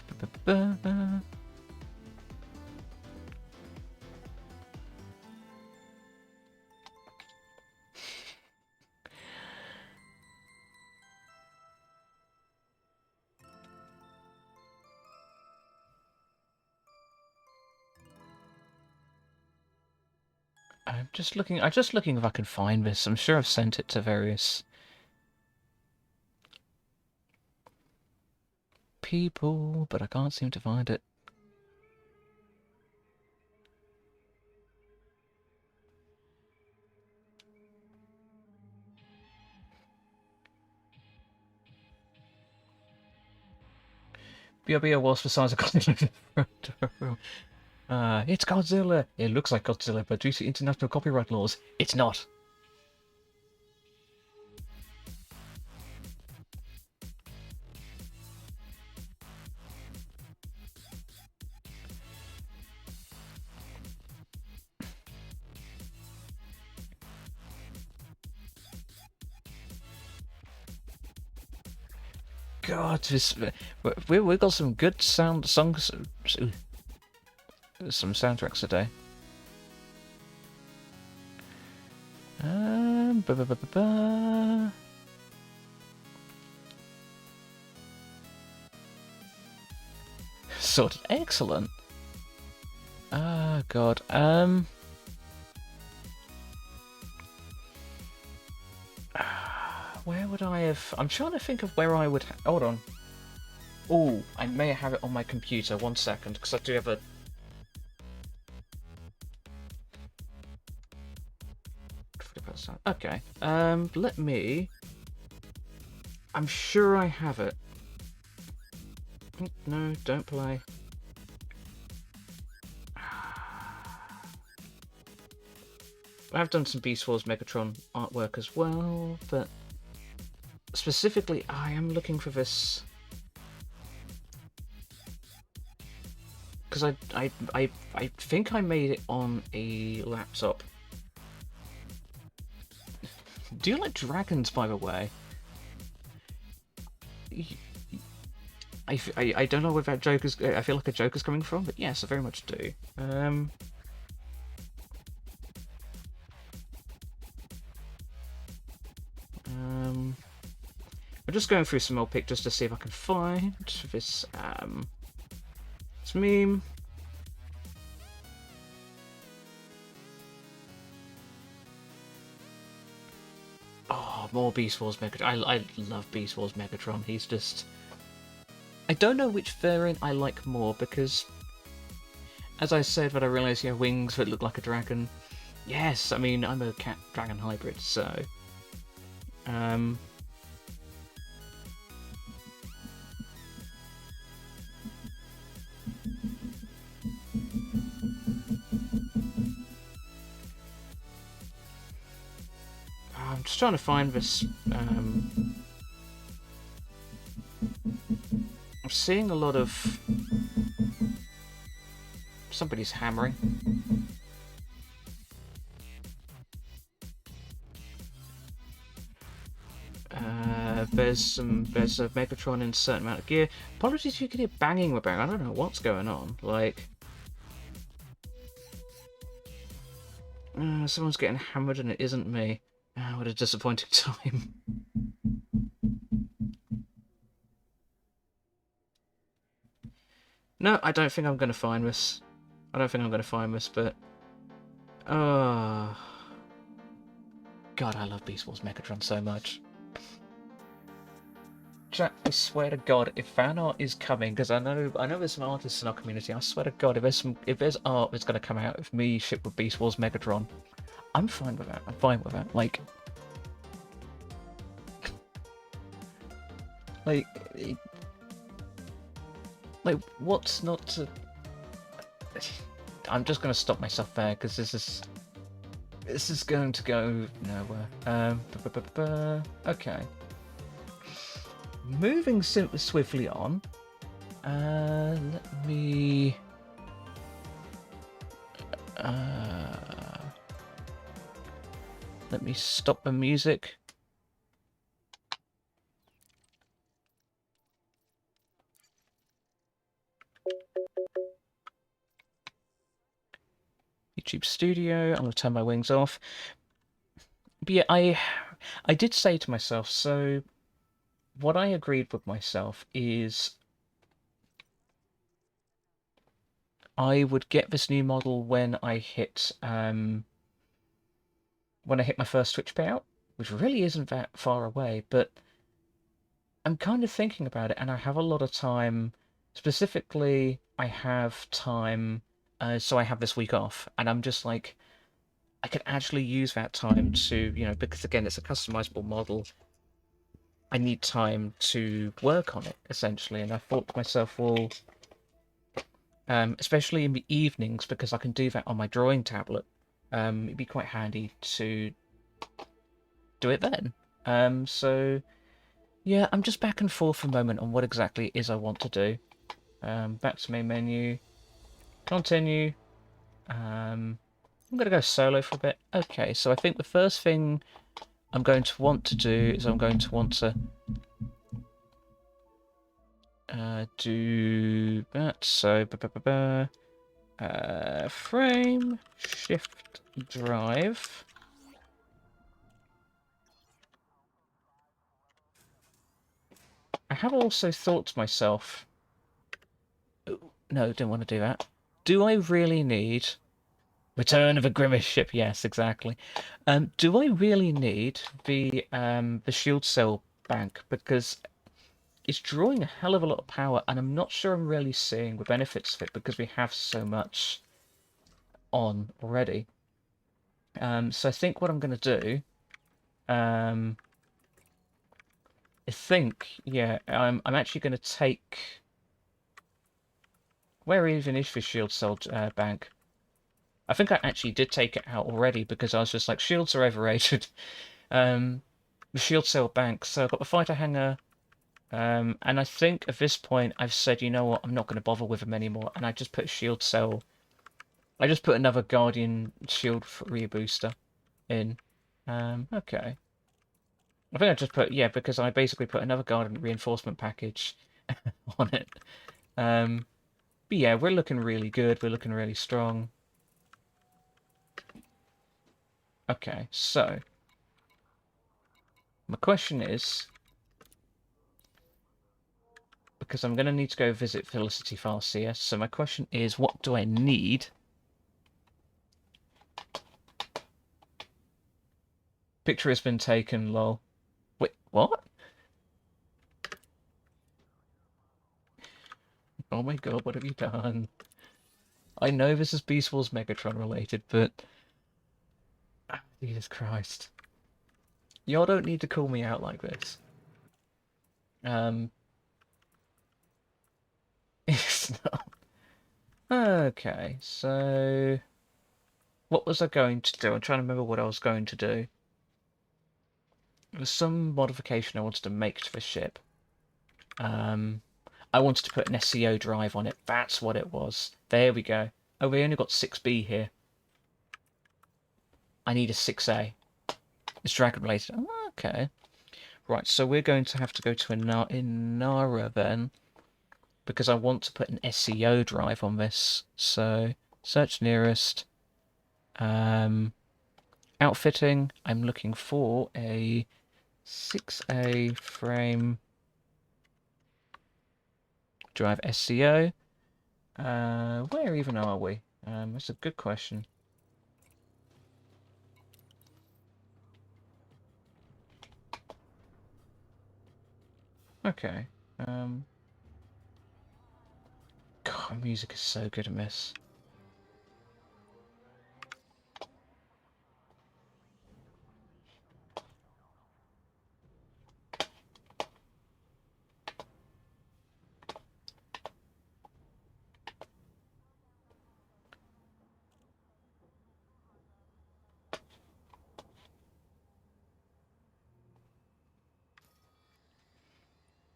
just looking if I can find this. I'm sure I've sent it to various people, but I can't seem to find it. BRB was for size of Godzilla. It's Godzilla. It looks like Godzilla, but due to international copyright laws, it's not. God, we've got some good songs, some soundtracks today. Sorted. Excellent. Ah, God. Where would I have... I'm trying to think of where I would... Hold on. Oh, I may have it on my computer. 1 second, because I do have a... Okay. Let me... I'm sure I have it. No, don't play. I've done some Beast Wars Megatron artwork as well, but... Specifically, I am looking for this because I think I made it on a laptop. Do you like dragons, by the way? I don't know where that joke is. I feel like a joke is coming from, but yes, I very much do. I'm just going through some old pictures to see if I can find this this meme. Oh, more Beast Wars Megatron. I love Beast Wars Megatron. He's just... I don't know which variant I like more, because as I said, that I realised he had wings that look like a dragon. Yes, I mean, I'm a cat-dragon hybrid, so... I'm just trying to find this. I'm seeing a lot of somebody's hammering. There's a Megatron in a certain amount of gear. Apologies if you can hear banging in the background. I don't know what's going on. Like, someone's getting hammered and it isn't me. What a disappointing time. No, I don't think I'm going to find this. I don't think I'm going to find this, but... God, I love Beast Wars Megatron so much. Chat, I swear to God, if fan art is coming, because I know there's some artists in our community. I swear to God, if there's art that's going to come out of me shipped with Beast Wars Megatron, I'm fine with that. I'm fine with that. Like, what's not to? I'm just going to stop myself there because this is going to go nowhere. Okay. Moving swiftly on, let me stop the music. YouTube Studio. I'm going to turn my wings off. But yeah, I did say to myself, so what I agreed with myself is I would get this new model when I hit my first Twitch payout, which really isn't that far away, but I'm kind of thinking about it, and I have a lot of time. Specifically, I have time, so I have this week off, and I'm just like, I could actually use that time to, because again, it's a customizable model. I need time to work on it, essentially, and I thought to myself, well, especially in the evenings, because I can do that on my drawing tablet, it'd be quite handy to do it then. So, yeah, I'm just back and forth for a moment on what exactly it is I want to do. Back to main menu, continue. I'm going to go solo for a bit. Okay, so I think the first thing I'm going to want to do is I'm going to want to do that. So, frame shift drive. I have also thought to myself, no, didn't want to do that. Do I really need Return of a Grimace ship? Yes, exactly. Do I really need the shield cell bank? Because it's drawing a hell of a lot of power, and I'm not sure I'm really seeing the benefits of it because we have so much on already. So I think what I'm going to do, I think, yeah, I'm actually going to take. Where even is the shield cell bank? I think I actually did take it out already because I was just like, shields are overrated. The shield cell bank. So I've got the fighter hangar. And I think at this point I've said, you know what, I'm not going to bother with them anymore. And I just put a shield cell. I just put another Guardian shield rear booster in. Okay. I think I just put, yeah, because I basically put another Guardian reinforcement package on it. But yeah, we're looking really good. We're looking really strong. Okay, so my question is, because I'm going to need to go visit Felicity Farseer, so my question is, what do I need? Picture has been taken, lol. Wait, what? Oh my god, what have you done? I know this is Beast Wars Megatron related, but... Jesus Christ. Y'all don't need to call me out like this. It's not... Okay, so... What was I going to do? I'm trying to remember what I was going to do. There was some modification I wanted to make to the ship. I wanted to put an SEO drive on it. That's what it was. There we go. Oh, we only got 6B here. I need a 6A. It's dragon related. Oh, okay. Right, so we're going to have to go to Inara then, because I want to put an SEO drive on this. So, search nearest. Outfitting. I'm looking for a 6A frame drive SEO. Where even are we? That's a good question. Okay. God, music is so good at this.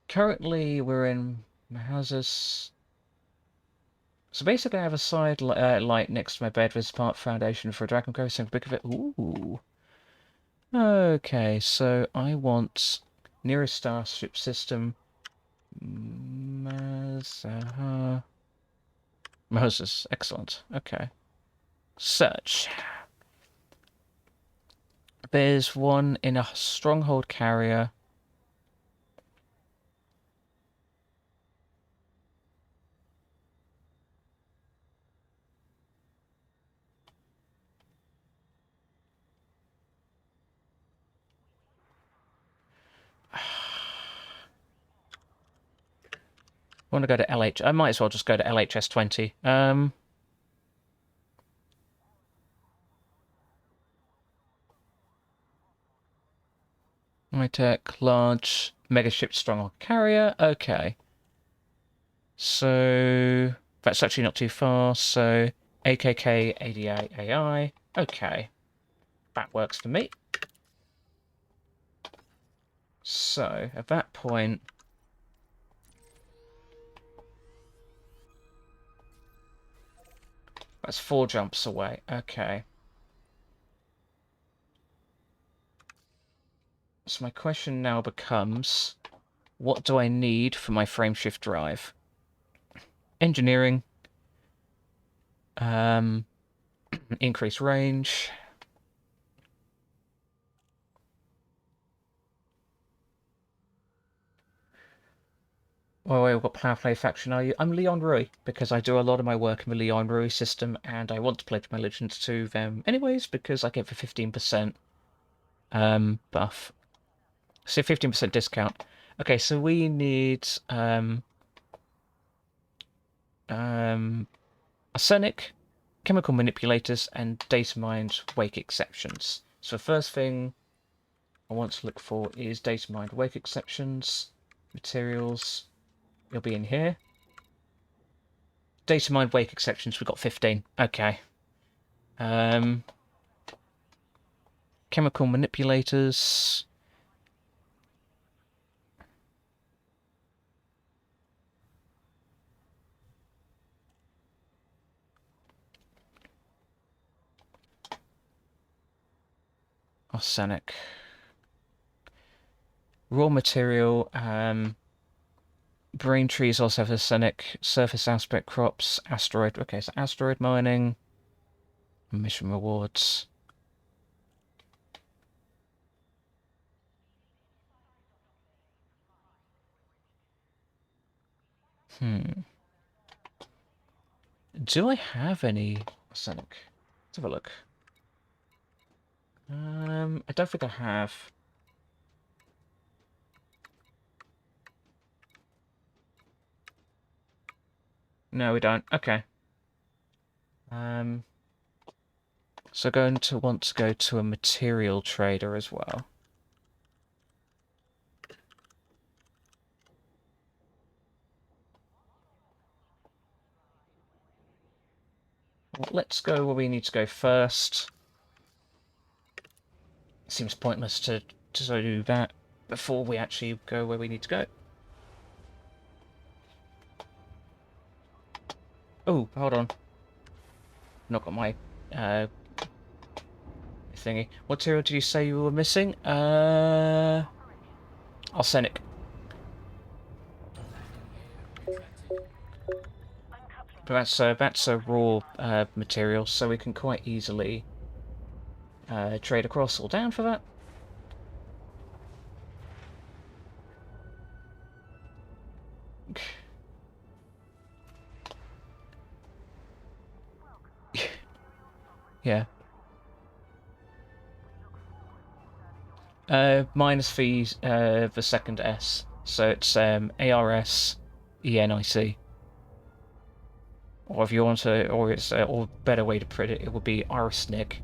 Currently, we're in houses. So basically, I have a side light next to my bed with part foundation for a Dragon Cove, so big of it. Ooh. Okay, so I want nearest starship system. Moses, excellent. Okay. Search. There's one in a stronghold carrier. I want to go to LH. I might as well just go to LHS 20. High-tech, large, megaship stronghold carrier. Okay. So that's actually not too far. So AKK 88 AI. Okay. That works for me. So at that point, that's 4 jumps away. Okay. So my question now becomes, what do I need for my frameshift drive? Engineering. Increase range. Oh, wait, what power play faction are you? I'm Leon Rui, because I do a lot of my work in the Leon Rui system, and I want to pledge my allegiance to them anyways, because I get the 15% buff. So 15% discount. Okay, so we need arsenic, chemical manipulators, and data mined wake exceptions. So the first thing I want to look for is data mined wake exceptions, materials. You'll be in here. Data mined wake exceptions, we've got 15. Okay. Chemical manipulators. Arsenic. Raw material. Brain trees also have arsenic. Surface aspect crops. Asteroid. Okay, so asteroid mining. Mission rewards. Do I have any arsenic? Let's have a look. I don't think I have. No, we don't. Okay. So going to want to go to a material trader as well. Let's go where we need to go first. Seems pointless to do that before we actually go where we need to go. Oh, hold on. Not got my thingy. What material did you say you were missing? Arsenic. But that's a raw material, so we can quite easily trade across or down for that. Yeah. Minus the second S. So it's ARSENIC. Or if you want to, or it's or a better way to put it, it would be arsenic.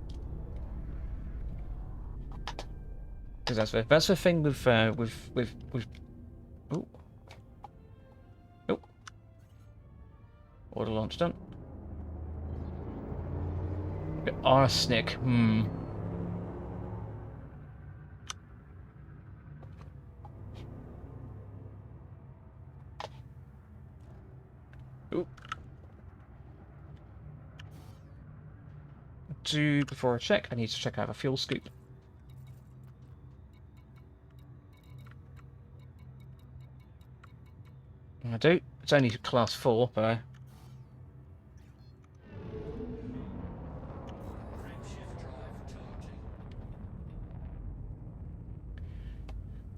Because that's the thing with ooh. Oh. Auto launch done. Arsenic, Ooh. Before I check, I need to check out a fuel scoop. I do. It's only class 4, but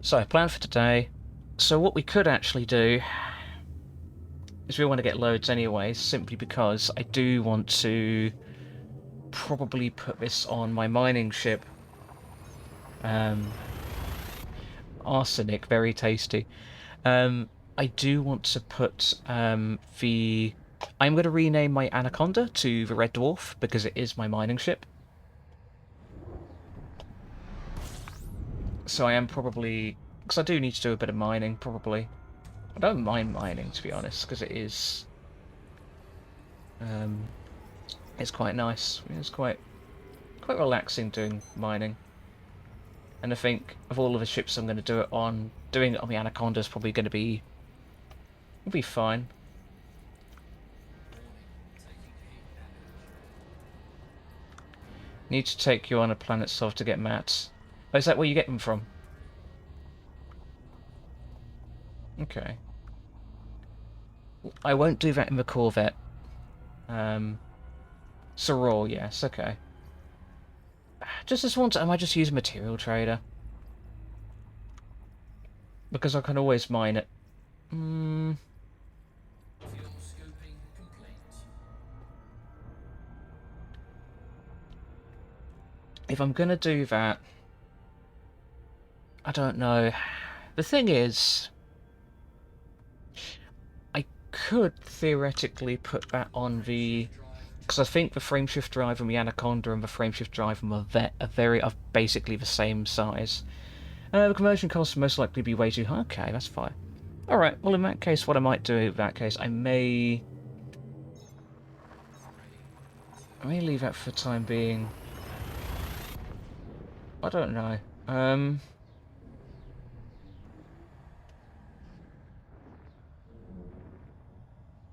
so, plan for today. So what we could actually do is we want to get loads anyway, simply because I do want to probably put this on my mining ship. Arsenic, very tasty. I do want to put I'm going to rename my Anaconda to the Red Dwarf, because it is my mining ship. So I am probably... because I do need to do a bit of mining, probably. I don't mind mining, to be honest, because it is... it's quite nice. It's quite relaxing doing mining. And I think of all of the ships I'm going to do it on, doing it on the Anaconda is probably going to be... it'll be fine. Need to take you on a planet solve to get mats. Oh, is that where you get them from? Okay. I won't do that in the Corvette. Soror, yes, okay. Just this once, I might just use a material trader. Because I can always mine it. If I'm gonna do that... I don't know. The thing is... I could theoretically put that on the... because I think the frameshift drive on the Anaconda and the frameshift drive on the Vet are basically the same size. The conversion costs will most likely be way too high. Okay, that's fine. Alright, well in that case, what I might do in that case, I may leave that for the time being. I don't know.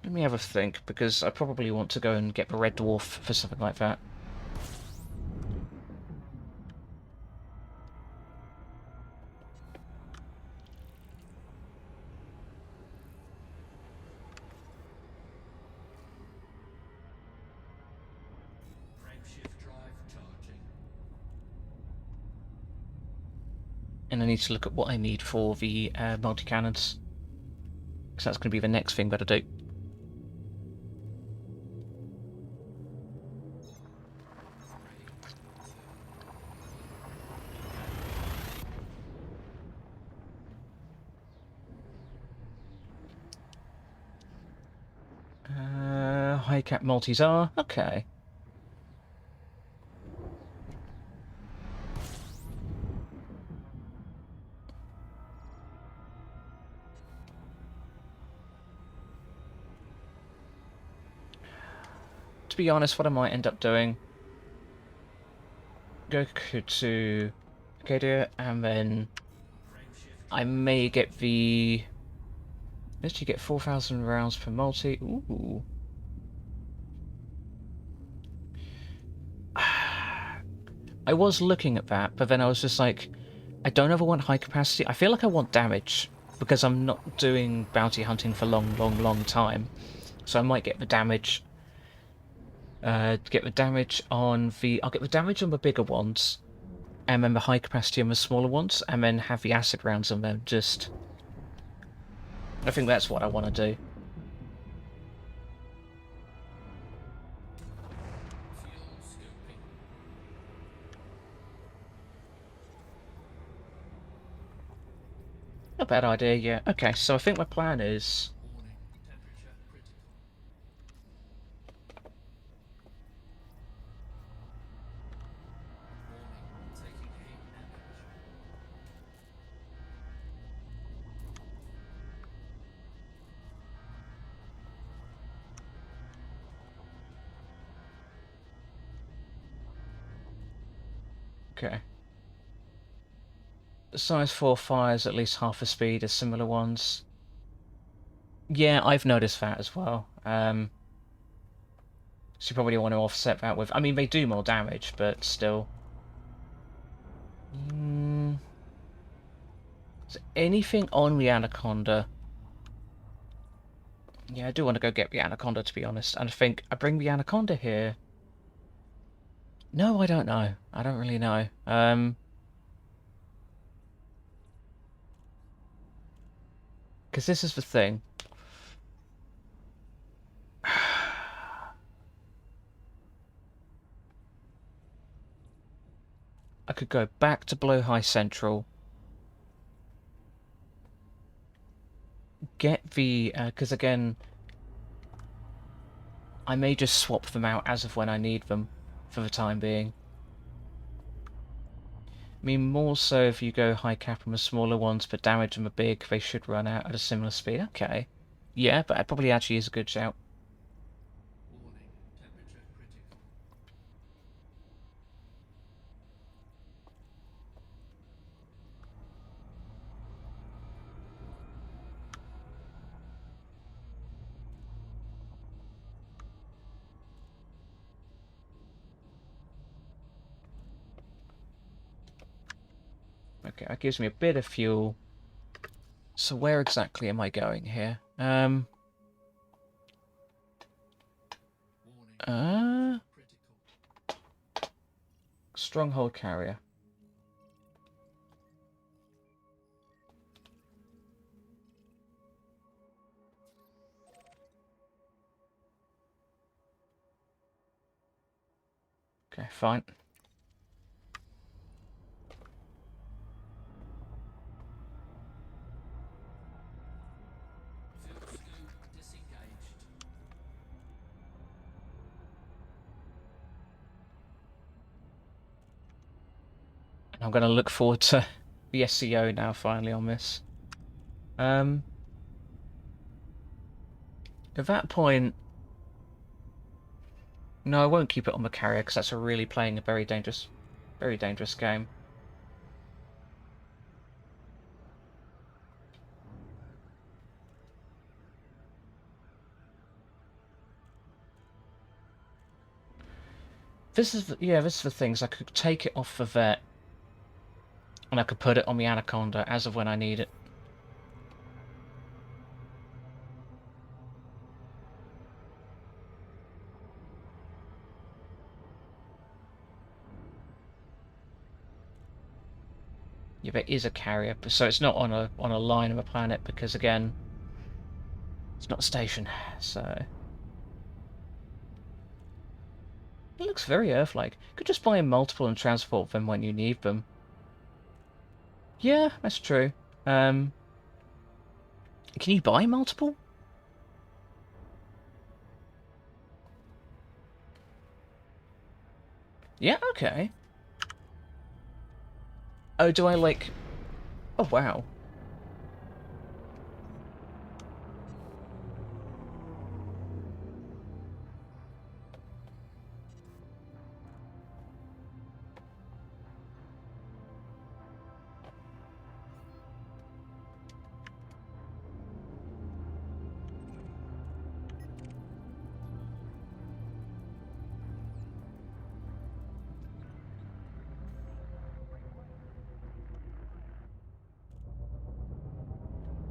Let me have a think, because I probably want to go and get the Red Dwarf for something like that. And I need to look at what I need for the multi-cannons. Because that's going to be the next thing that I do. High cap multis are okay. To be honest, what I might end up doing, go to Acadia, and then I may get the... Let's you get 4,000 rounds per multi. Ooh. I was looking at that, but then I was just like, I don't ever want high capacity. I feel like I want damage, because I'm not doing bounty hunting for long time. So I might get the damage. Get the damage on the... I'll get the damage on the bigger ones, and then the high capacity on the smaller ones, and then have the acid rounds on them. Just... I think that's what I want to do. Not a bad idea, yeah. Okay, so I think my plan is... Okay. The size 4 fires at least half the speed as similar ones. Yeah, I've noticed that as well. So you probably want to offset that with... I mean, they do more damage, but still. Is there anything on the Anaconda? Yeah, I do want to go get the Anaconda, to be honest. And I think I bring the Anaconda here. No, I don't know. I don't really know. Because this is the thing. I could go back to Blowhigh Central. Get the... because again... I may just swap them out as of when I need them. For the time being. I mean, more so if you go high cap on the smaller ones, but damage them are big, they should run out at a similar speed. Okay. Yeah, but it probably actually is a good shout. Okay, that gives me a bit of fuel. So where exactly am I going here? Stronghold carrier. Okay, fine. I'm going to look forward to the SEO now, finally, on this. At that point... No, I won't keep it on the carrier, because that's really playing a very dangerous game. This is the things. I could take it off the vet, and I could put it on the Anaconda as of when I need it. Yeah, there is a carrier, so it's not on a line of a planet because again, it's not a station. So it looks very Earth-like. Could just buy a multiple and transport them when you need them. Yeah, that's true. Can you buy multiple? Yeah, okay. Oh, do I like... Oh, wow.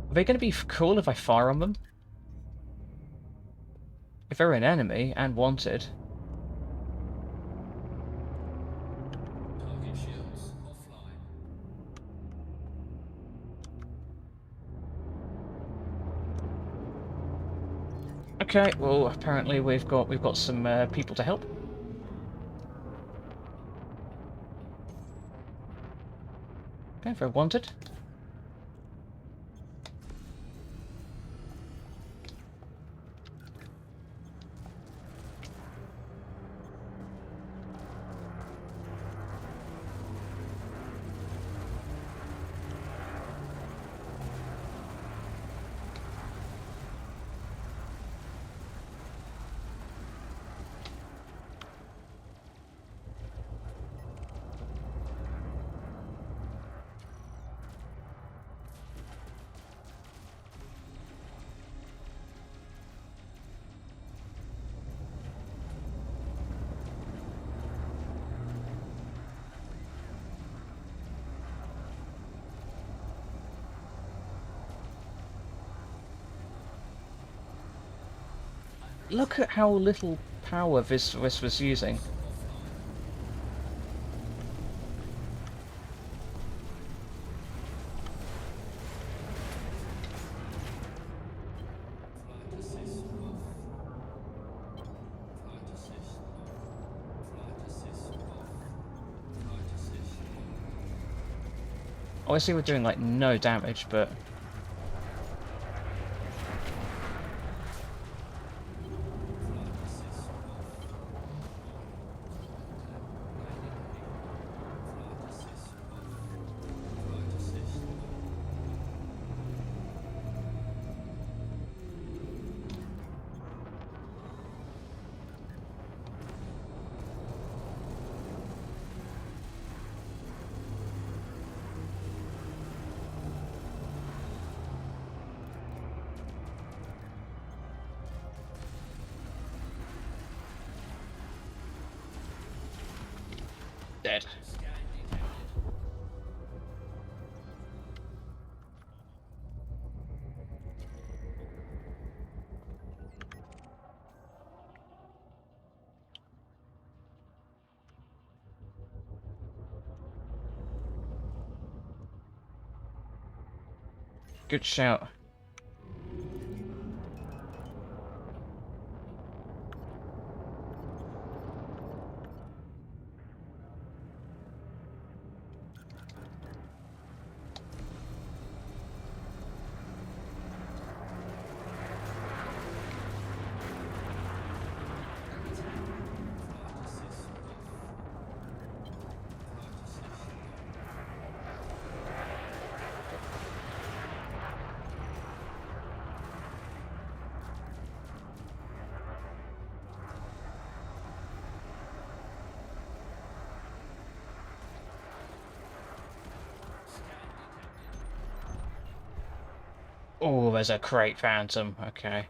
Are they going to be cool if I fire on them? If they're an enemy and wanted. Target shields offline. Okay, well apparently we've got some people to help. Okay, if they're wanted. Look at how little power this was using. Obviously we're doing like no damage, but dead. Good shout. Oh, there's a crate phantom. Okay.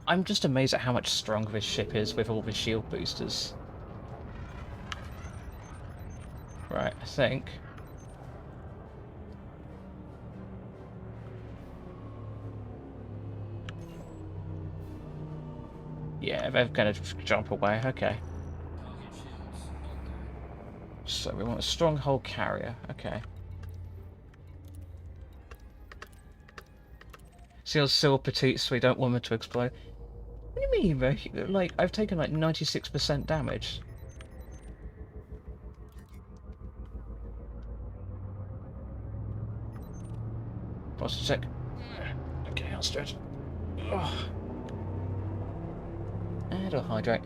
I'm just amazed at how much stronger this ship is with all the shield boosters. Right, I think. Yeah, they're gonna jump away, okay. So we want a stronghold carrier, okay. Seal's still petite, so we don't want them to explode. What do you mean, though? Like, I've taken like 96% damage. Pause a sec. Okay, I'll stretch. Oh. And I'll hydrate.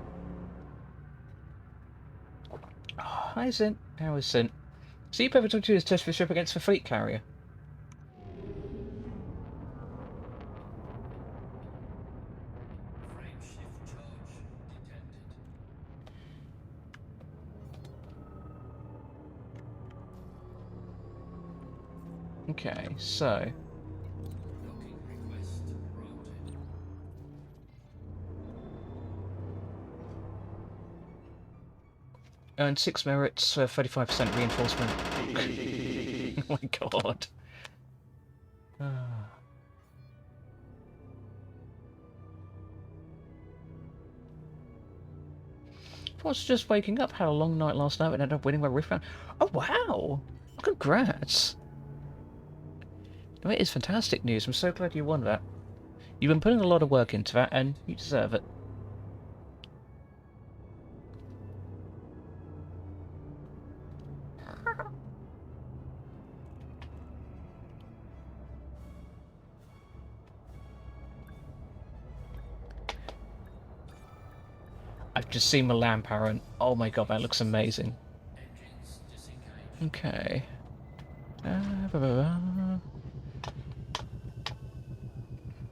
Oh, hi, Sin. How is Sin? See, Pivotal 2 is test the ship against the fleet carrier. Okay, so... Earned 6 merits, 35% reinforcement. Oh my god. I was just waking up, had a long night last night, and ended up winning my rift round. Oh wow! Congrats! No, it is fantastic news. I'm so glad you won that. You've been putting a lot of work into that, and you deserve it. I've just seen my lamp arrow, and oh my god, that looks amazing. Okay.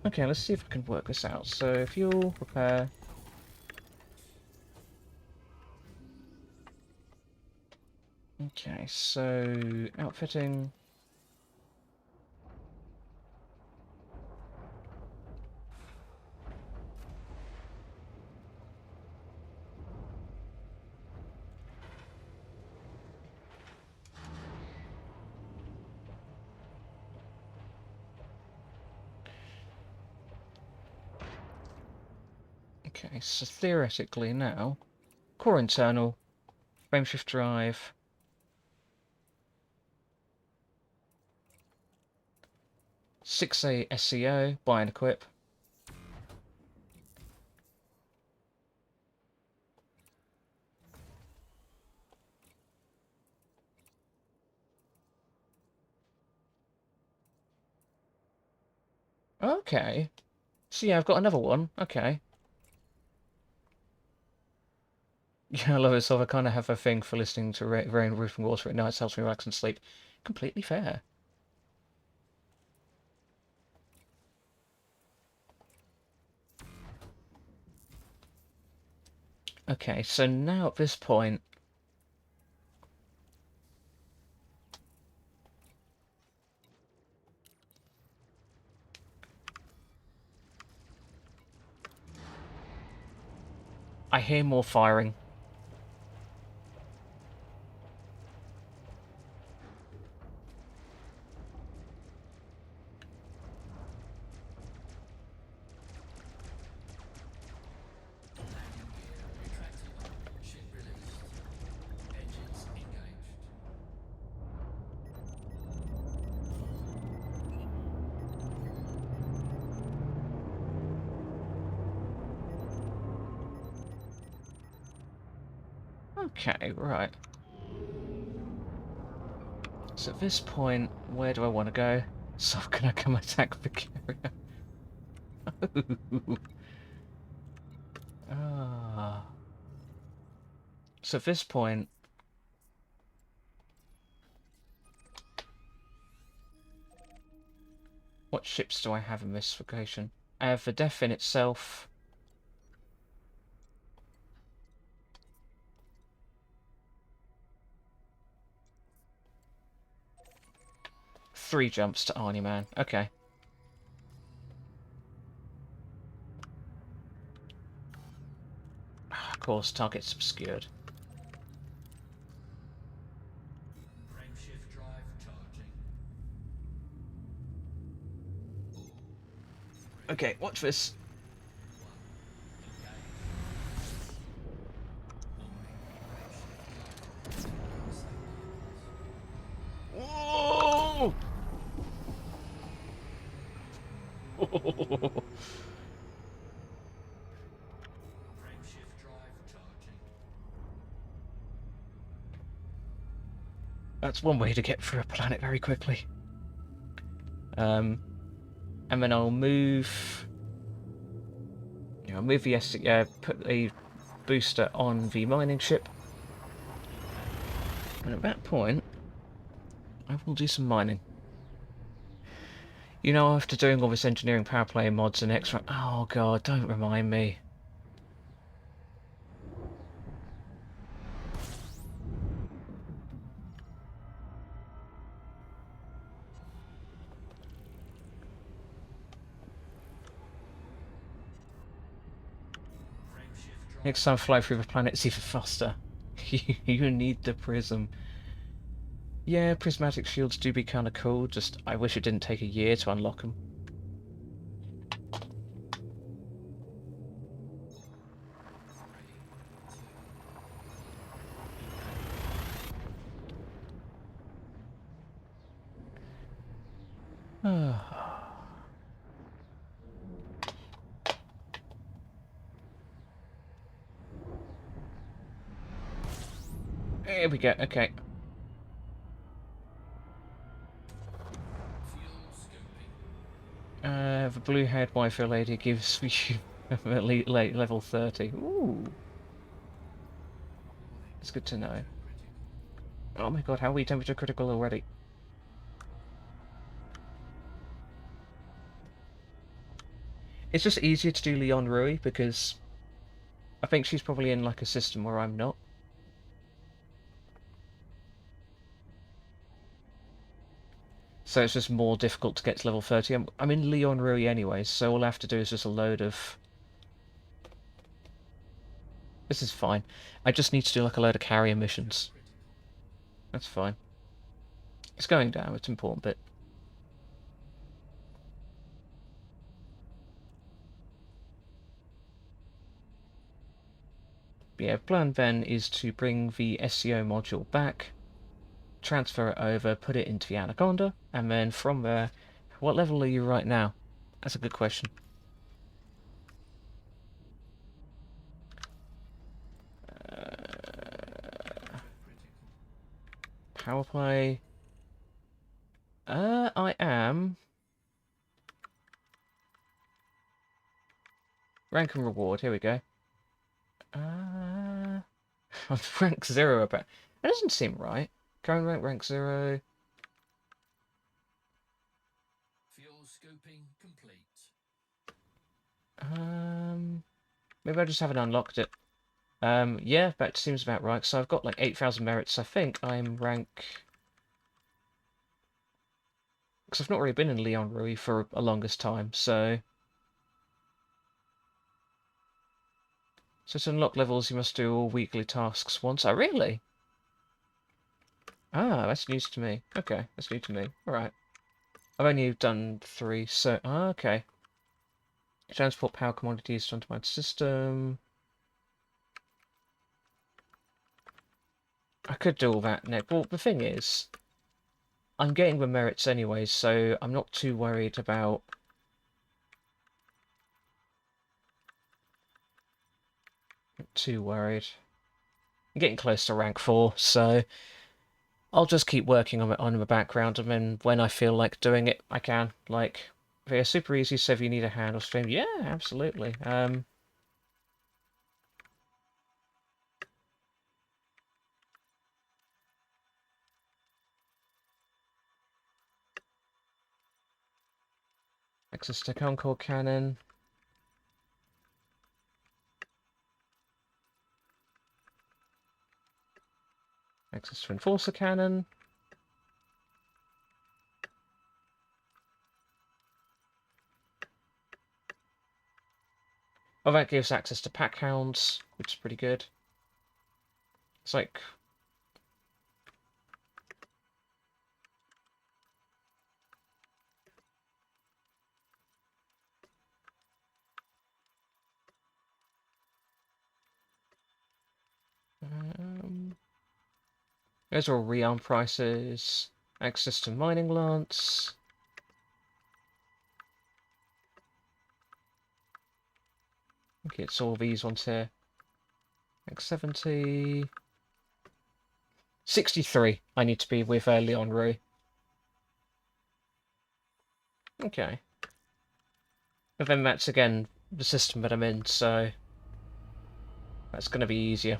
Okay, let's see if I can work this out. So, fuel, repair. Okay, so outfitting. Okay, so theoretically now, core internal, frameshift drive. (6A) SEO, buy and equip. Okay. So yeah, I've got another one. Okay. Yeah, I love it. So I kind of have a thing for listening to rain, roof, and water at night. Helps me relax and sleep. Completely fair. Okay, so now at this point, I hear more firing. Okay, right. So at this point, where do I want to go? So I'm gonna come attack Vicaria. Ah. So at this point, what ships do I have in this location? I have the Death in itself. Three jumps to Arnie Man. Okay. Of course, target's obscured. Frameshift drive charging. Okay, watch this. Whoa! Frameshift drive charging. That's one way to get through a planet very quickly. And then I'll move. Yeah, I'll move the put the booster on the mining ship, and at that point, I will do some mining. You know, after doing all this engineering, power play mods, and extra. Oh god, don't remind me. Next time fly through the planets even faster. You need the prism. Yeah, prismatic shields do be kind of cool, just I wish it didn't take a year to unlock them. Here we go, okay. The blue-haired Wi-Fi lady gives you elite level 30. Ooh. It's good to know. Oh my god, how are we temperature critical already? It's just easier to do Leon Rui because I think she's probably in like a system where I'm not. So it's just more difficult to get to level 30. I'm in Leon Rui anyway, so all I have to do is just a load of... This is fine. I just need to do like a load of carrier missions. That's fine. It's going down, it's an important bit. But yeah, plan then is to bring the SEO module back, transfer it over, put it into the Anaconda, and then from there... What level are you right now? That's a good question. Power play... I am... Rank and reward, here we go. I'm rank 0 about... That doesn't seem right. Current rank 0... Fuel scoping complete. Maybe I just haven't unlocked it. Yeah, that seems about right. So I've got like 8,000 merits. I think I'm rank... Because I've not really been in Leon Rui for a longest time, so... So to unlock levels, you must do all weekly tasks once. Oh, really? Ah, that's news to me. Okay, that's new to me. Alright. I've only done 3, so... Ah, okay. Transport power commodities to my system. I could do all that next. Well, the thing is, I'm getting the merits anyway, so I'm not too worried about... Not too worried. I'm getting close to rank 4, so... I'll just keep working on it on the background, and then when I feel like doing it, I can. Like, they're super easy, so if you need a hand or stream, yeah, absolutely. Access to Concord Cannon. Access to Enforcer Cannon. Oh, that gives access to Pack Hounds, which is pretty good. It's like... Those are all rearm prices. Access to Mining Lance. Okay, it's all these ones here. X70. 63 I need to be with Leon Rui. Okay. But then that's again the system that I'm in, so that's going to be easier.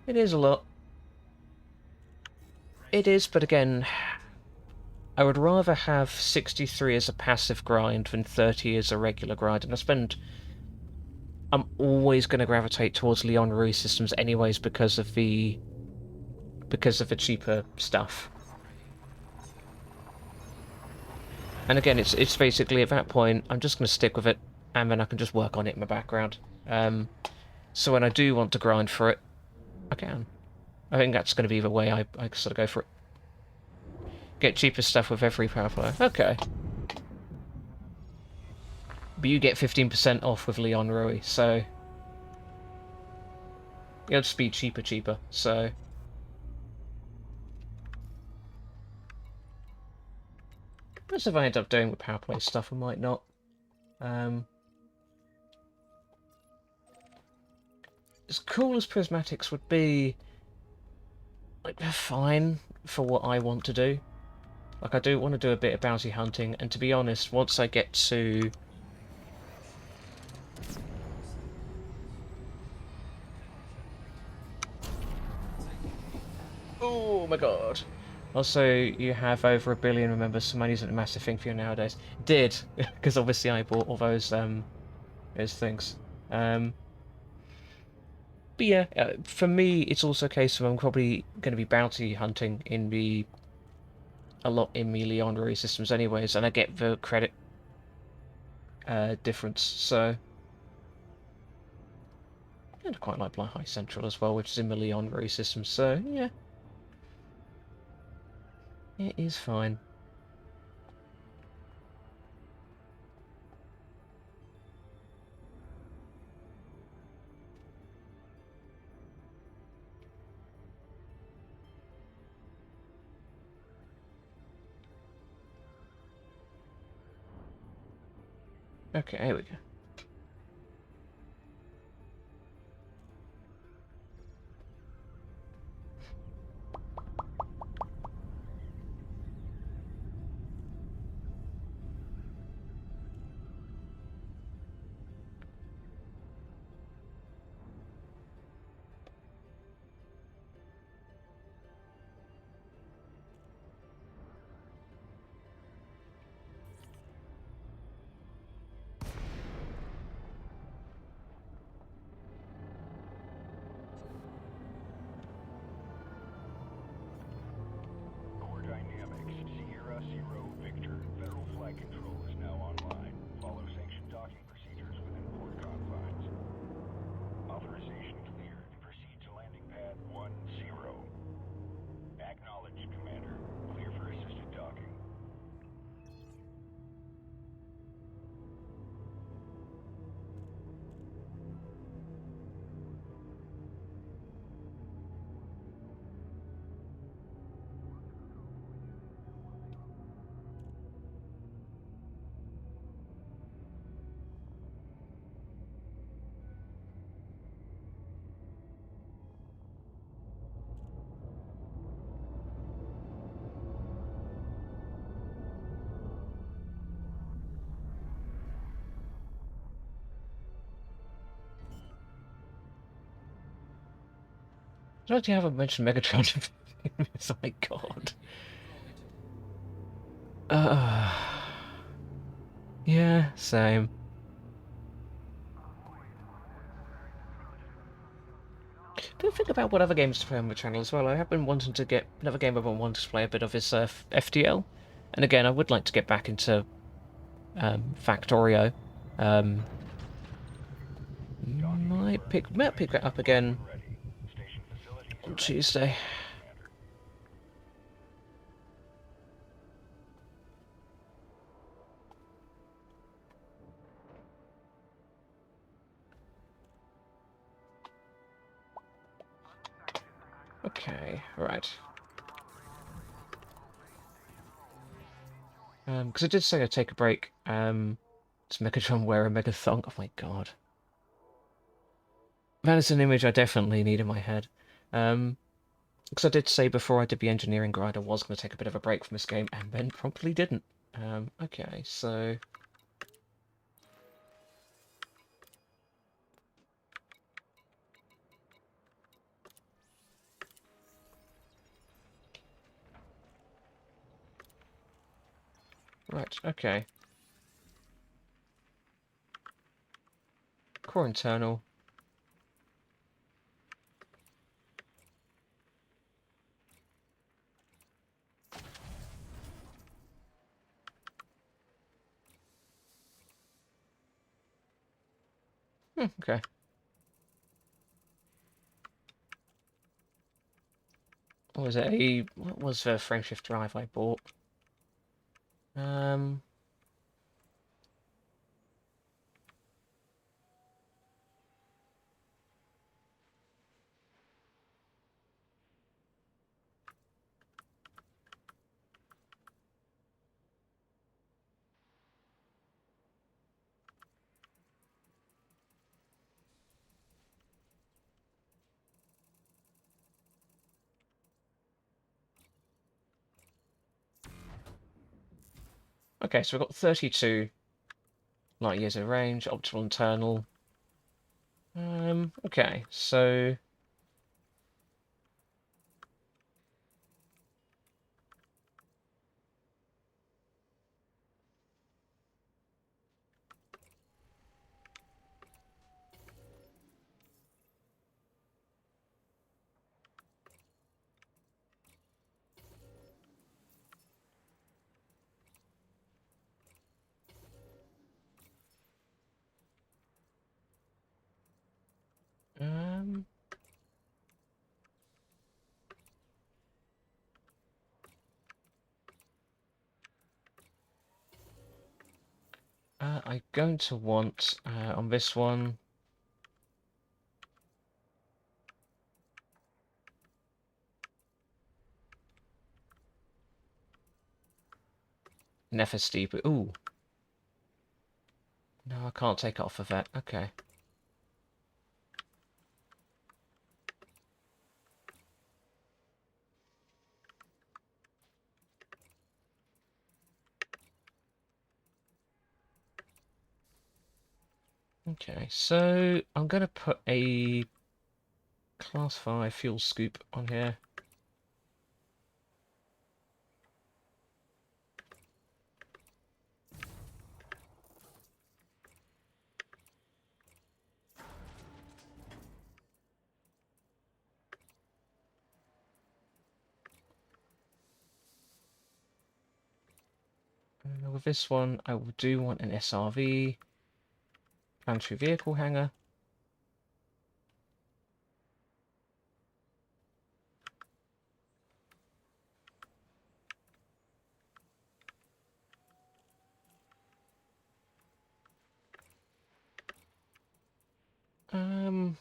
It is a lot. It is, but again, I would rather have 63 as a passive grind than 30 as a regular grind, and I'm always going to gravitate towards Leon Rui systems anyways because of the cheaper stuff. And again, it's basically at that point, I'm just going to stick with it, and then I can just work on it in the background. So when I do want to grind for it, I can. I think that's going to be the way I sort of go for it. Get cheaper stuff with every power player. Okay. But you get 15% off with Leon Rui, so... It'll just be cheaper, so... That's if I end up doing with power play stuff, I might not. As cool as prismatics would be, like, they're fine for what I want to do. Like, I do want to do a bit of bounty hunting, and to be honest, once I get to... Oh my god. Also, you have over 1 billion, remember, some money isn't a massive thing for you nowadays. Did, because obviously I bought all those things. But yeah, for me, it's also a case of I'm probably going to be bounty hunting a lot in the Leon Rui systems anyways, and I get the credit difference, so... And I quite like High Central as well, which is in the Leon Rui system, so yeah. It is fine. Okay, here we go. I don't haven't mentioned Megatron. Oh my god. Yeah, same. Don't think about what other games to play on the channel as well. I have been wanting to get another game I've been wanting to play a bit of is FTL, and again I would like to get back into Factorio. Might pick that up again on Tuesday. Okay, right. Because I did say I'd take a break. Does Megatron wear a Megathon? Oh my god. That is an image I definitely need in my head. Because I did say before I did the engineering grind I was going to take a bit of a break from this game, and then promptly didn't. Okay, so... Right, okay. Core internal. Okay. What was it? What was the frameshift drive I bought? Um. Okay, so we've got 32 light years of range, optimal internal. Okay, so um, I'm going to want on this one. An FSD, but ooh, no, I can't take it off of that. Okay. Okay, so I'm gonna put a Class 5 fuel scoop on here. With this one, I do want an SRV, planetary vehicle hangar. Because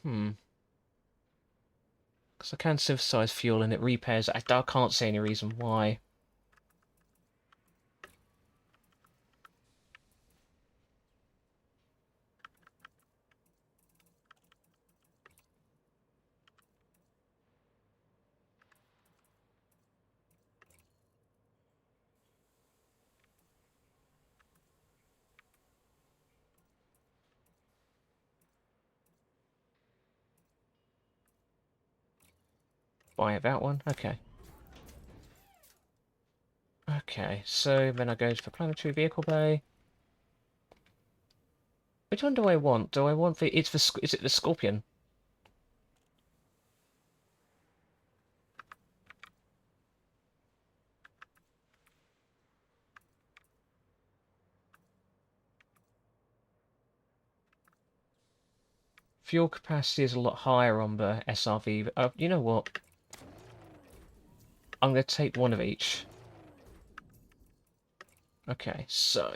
I can synthesize fuel and it repairs. I can't see any reason why. Buy that one. Okay. Okay, so then I go to the planetary vehicle bay. Which one do I want? Do I want the? It's the. Is it the Scorpion? Fuel capacity is a lot higher on the SRV. You know what? I'm going to take one of each. Okay, so...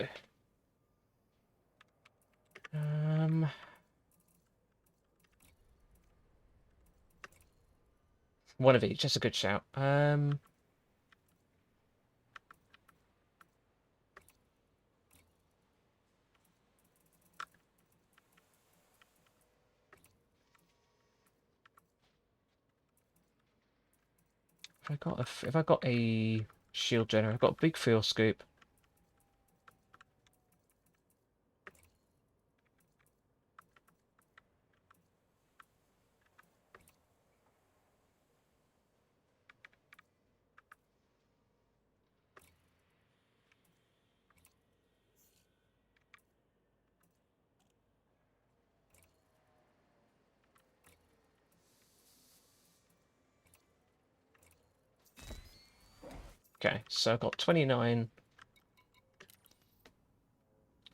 one of each, that's a good shout. If I got a shield generator, I've got a big fuel scoop. Okay, so I've got 29.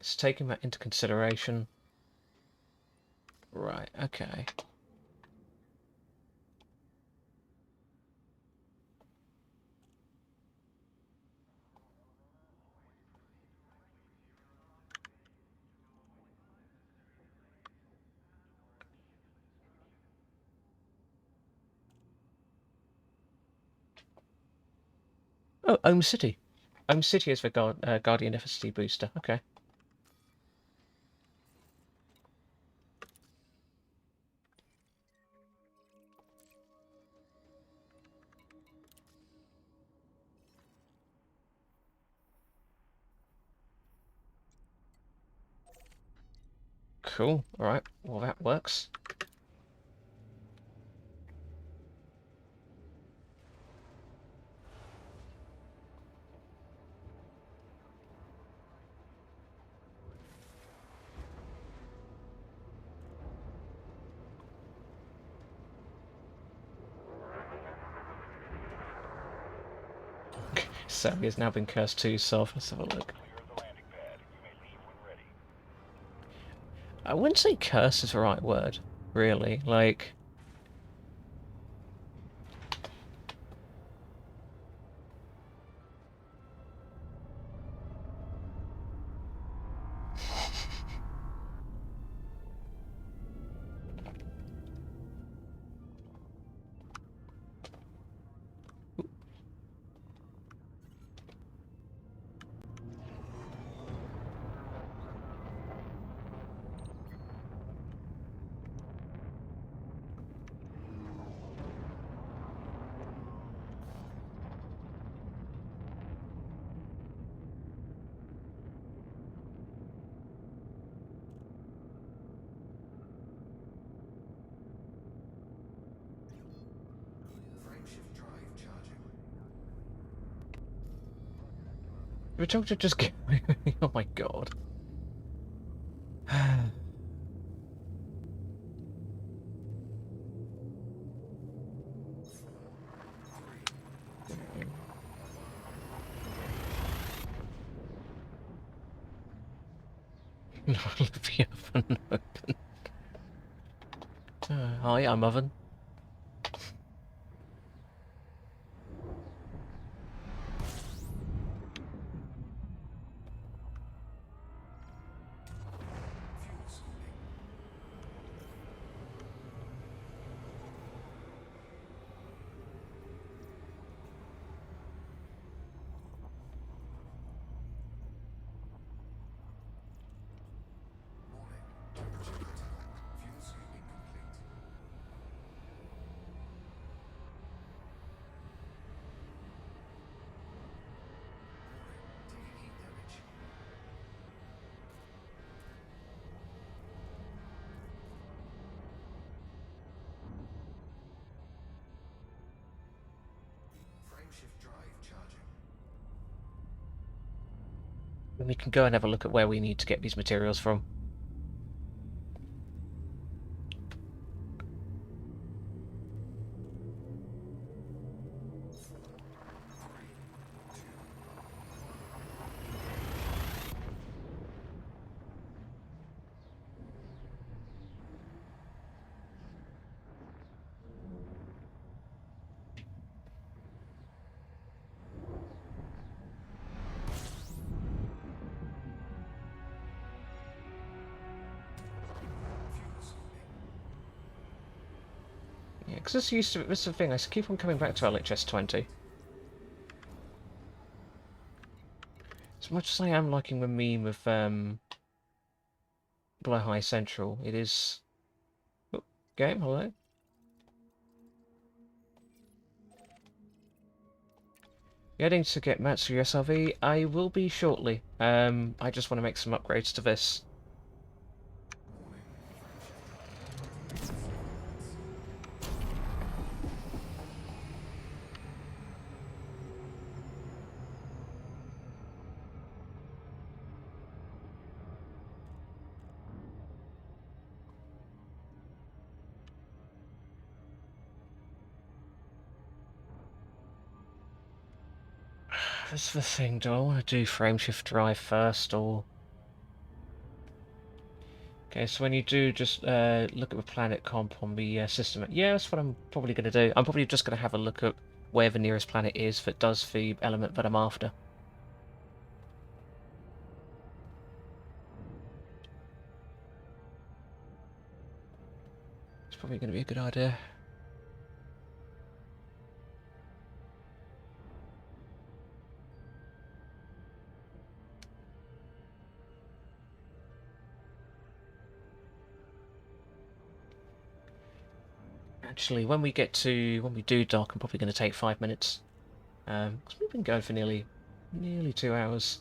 It's taking that into consideration. Right, okay. Oh, Ohm City. Ohm City is the Guardian FSD booster. Okay. Cool. Alright, well that works. Sammy has now been cursed too, so let's have a look. I wouldn't say curse is the right word, really. Like... Frameshift drive charging. The doctor just get... Oh my god. Leave the oven open. Hi, I'm Oven. Fuel scooping. Warning. Temperature critical. Fuel scooping complete. Warning. Taking heat damage. Frameshift drive charging. And we can go and have a look at where we need to get these materials from. Fuel scooping. Yeah, because this used to... This is the thing, I keep on coming back to LHS-20. As much as I am liking the meme of, Blow High Central, it is... Oh, game, hello? Getting to get Matsu SRV, I will be shortly. I just want to make some upgrades to this. That's the thing, do I want to do frameshift drive first, or... Okay, so when you do, just look at the planet comp on the system. Yeah, that's what I'm probably going to do. I'm probably just going to have a look at where the nearest planet is that does the element that I'm after. It's probably going to be a good idea. Actually, when we do dock, I'm probably going to take 5 minutes. 'Cause we've been going for nearly 2 hours.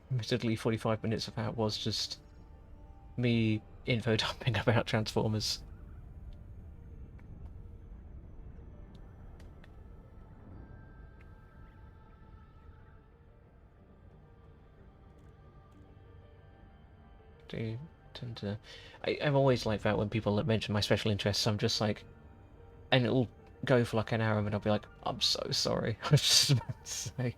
Admittedly, 45 minutes of that was just me info dumping about Transformers. Do tend to... I'm always like that when people mention my special interests. I'm just like... And it'll go for like an hour and I'll be like, I'm so sorry. I was just about to say.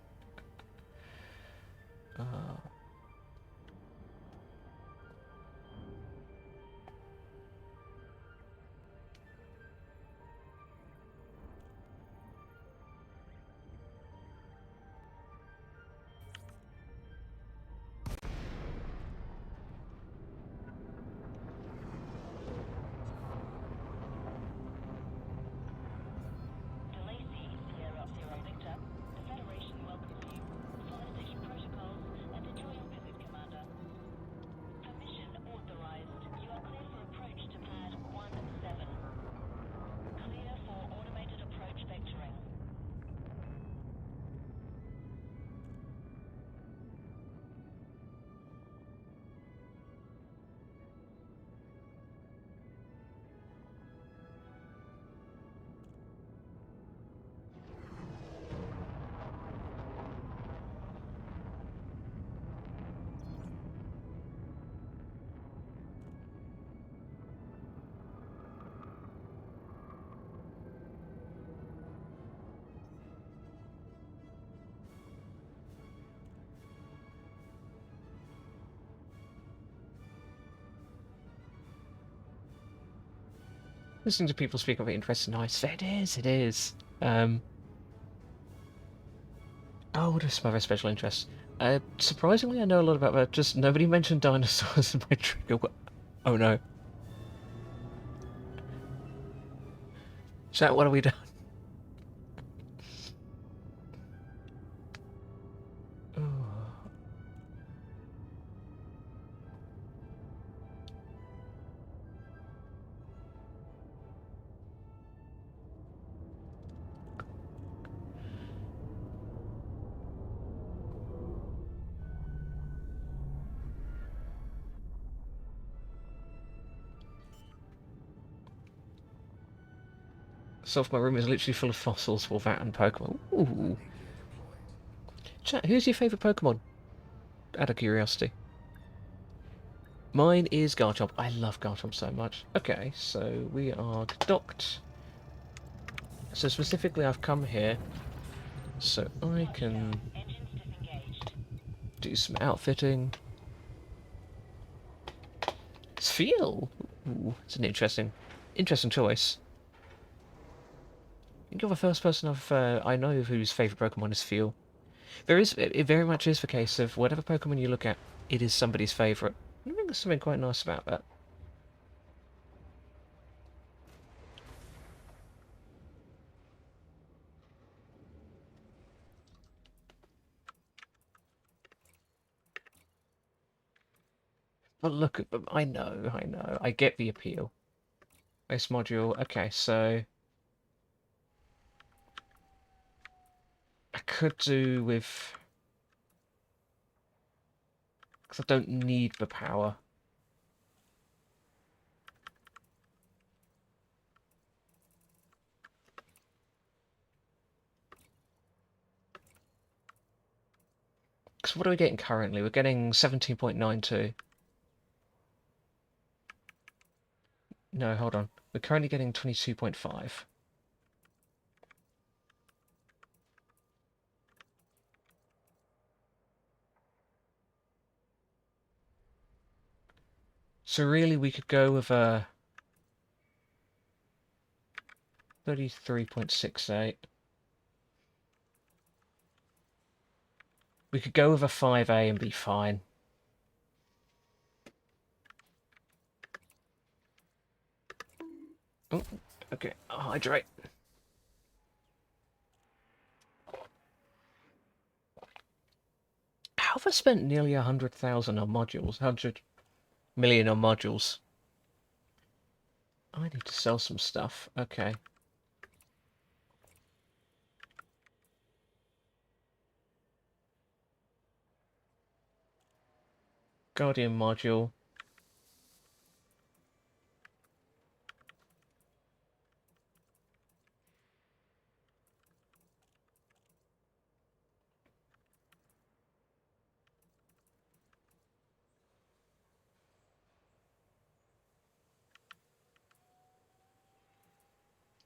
Listening to people speak of it interests nice. It is, it is. Oh, what are some other special interests? Surprisingly, I know a lot about that. Just nobody mentioned dinosaurs in my trigger. Oh no. Chat, what have we done? Self, my room is literally full of fossils for that and Pokemon. Ooh. Chat, who's your favourite Pokemon? Out of curiosity. Mine is Garchomp. I love Garchomp so much. Okay, so we are docked. So specifically I've come here so I can do some outfitting. Feel. Ooh, it's an interesting choice. I think you're the first person I know whose favourite Pokemon is Feel. It very much is the case of whatever Pokemon you look at, it is somebody's favourite. I think there's something quite nice about that. But look, I know, I get the appeal. Base module, okay, so... I could do with... Because I don't need the power. Because what are we getting currently? We're getting 17.92. No, hold on. We're currently getting 22.5. So really, we could go with a 33.68. We could go with a 5A and be fine. Oh, okay, I'll hydrate. How have I spent nearly 100,000 on modules? 100 million on modules. I need to sell some stuff. Okay. Guardian module.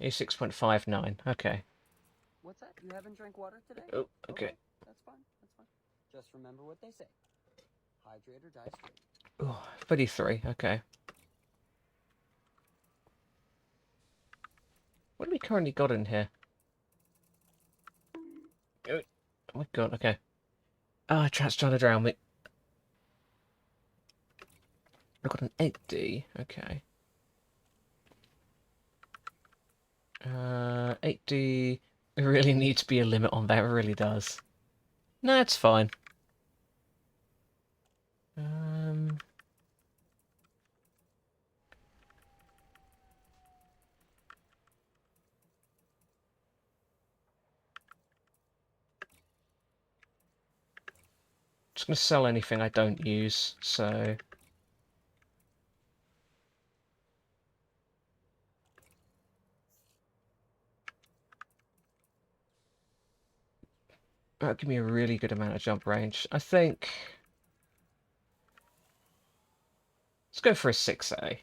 A6.59. Okay. What's that? You haven't drank water today? Oh, okay. That's fine. That's fine. Just remember what they say. Hydrate or die straight. Oh, 33. Okay. What do we currently got in here? Oh my god, okay. Ah, Chat's trying to drown me. I've got an 8D. Okay. 8D. There really needs to be a limit on that. It really does. No, it's fine. Just gonna sell anything I don't use, so... That'll give me a really good amount of jump range. I think... Let's go for a 6A.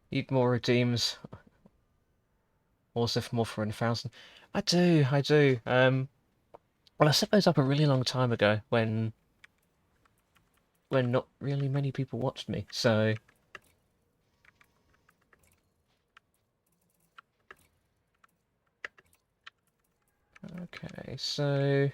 Need more redeems. Also for more for 1,000. I do. Well, I set those up a really long time ago when not really many people watched me, so... Okay, so...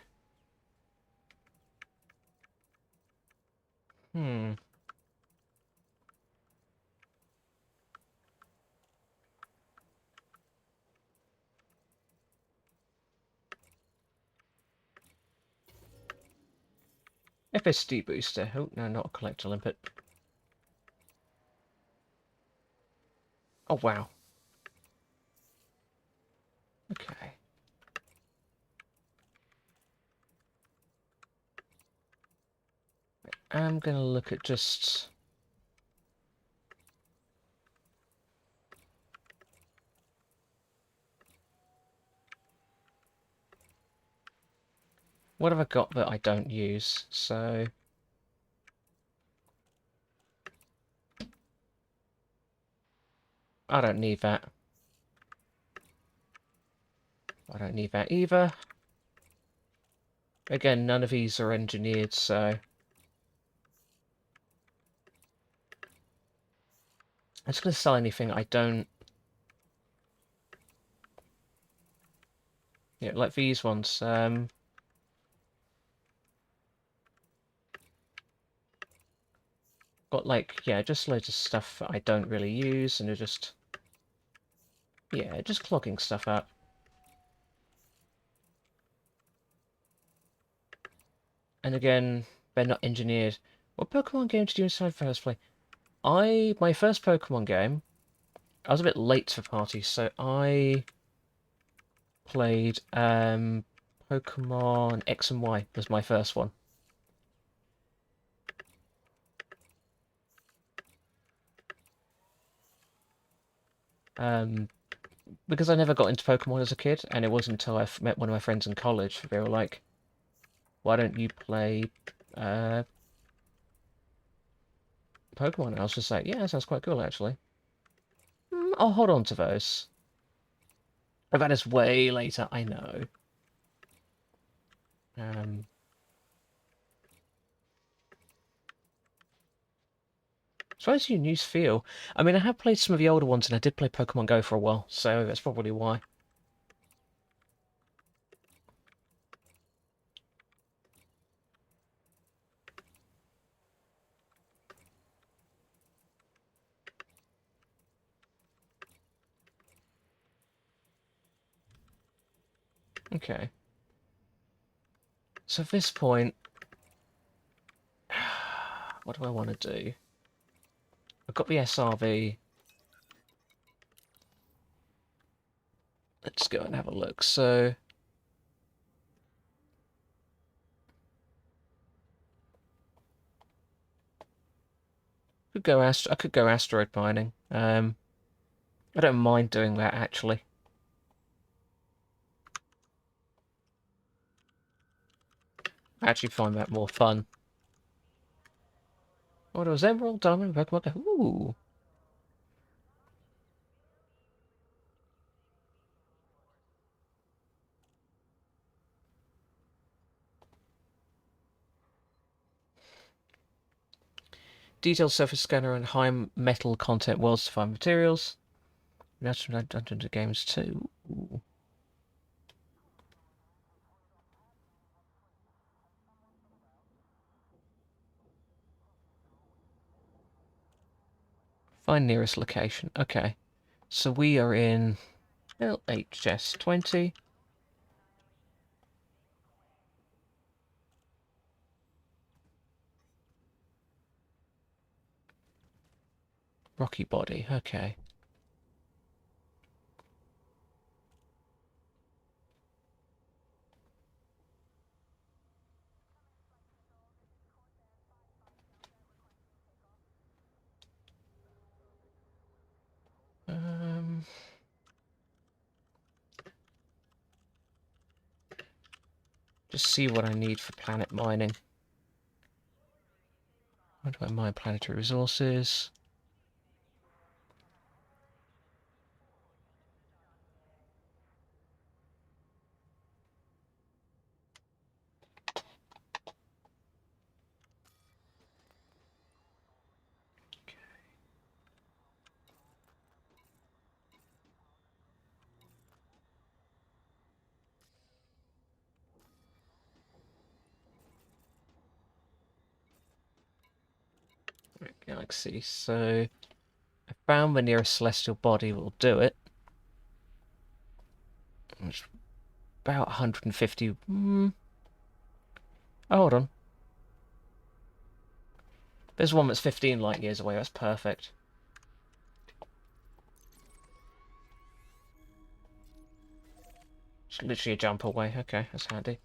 FSD booster. Oh, no, not a collector limpet. Oh, wow. Okay. I'm gonna look at just... What have I got that I don't use? So... I don't need that. I don't need that either. Again, none of these are engineered, so... I'm just going to sell anything I don't... Yeah, like these ones. Got like, yeah, just loads of stuff that I don't really use, and they're just... Yeah, just clogging stuff up. And again, they're not engineered. What Pokemon game did you decide first play? My first Pokemon game, I was a bit late to the party, so I played Pokemon X and Y was my first one. Because I never got into Pokemon as a kid, and it wasn't until I met one of my friends in college, they were like, why don't you play Pokemon? And I was just like, yeah, that sounds quite cool, actually. I'll hold on to those. But that is way later, I know. Suppose you use feel. I mean, I have played some of the older ones, and I did play Pokemon Go for a while, so that's probably why. Okay. So at this point, what do I want to do? I've got the SRV. Let's go and have a look. So, I could go asteroid mining. I don't mind doing that actually. I actually find that more fun. Oh, there was Emerald, Diamond, Pokemon Go. Ooh. Detailed surface scanner and high metal content worlds to find materials. Natural Dungeons games too. Ooh. Find nearest location. Okay. So we are in LHS 20. Rocky body. Okay. Just see what I need for planet mining. How do I mine planetary resources? Right, galaxy. So I found the nearest celestial body will do it. It's about 150. Oh, hold on. There's one that's 15 light years away. That's perfect. It's literally a jump away. Okay, that's handy.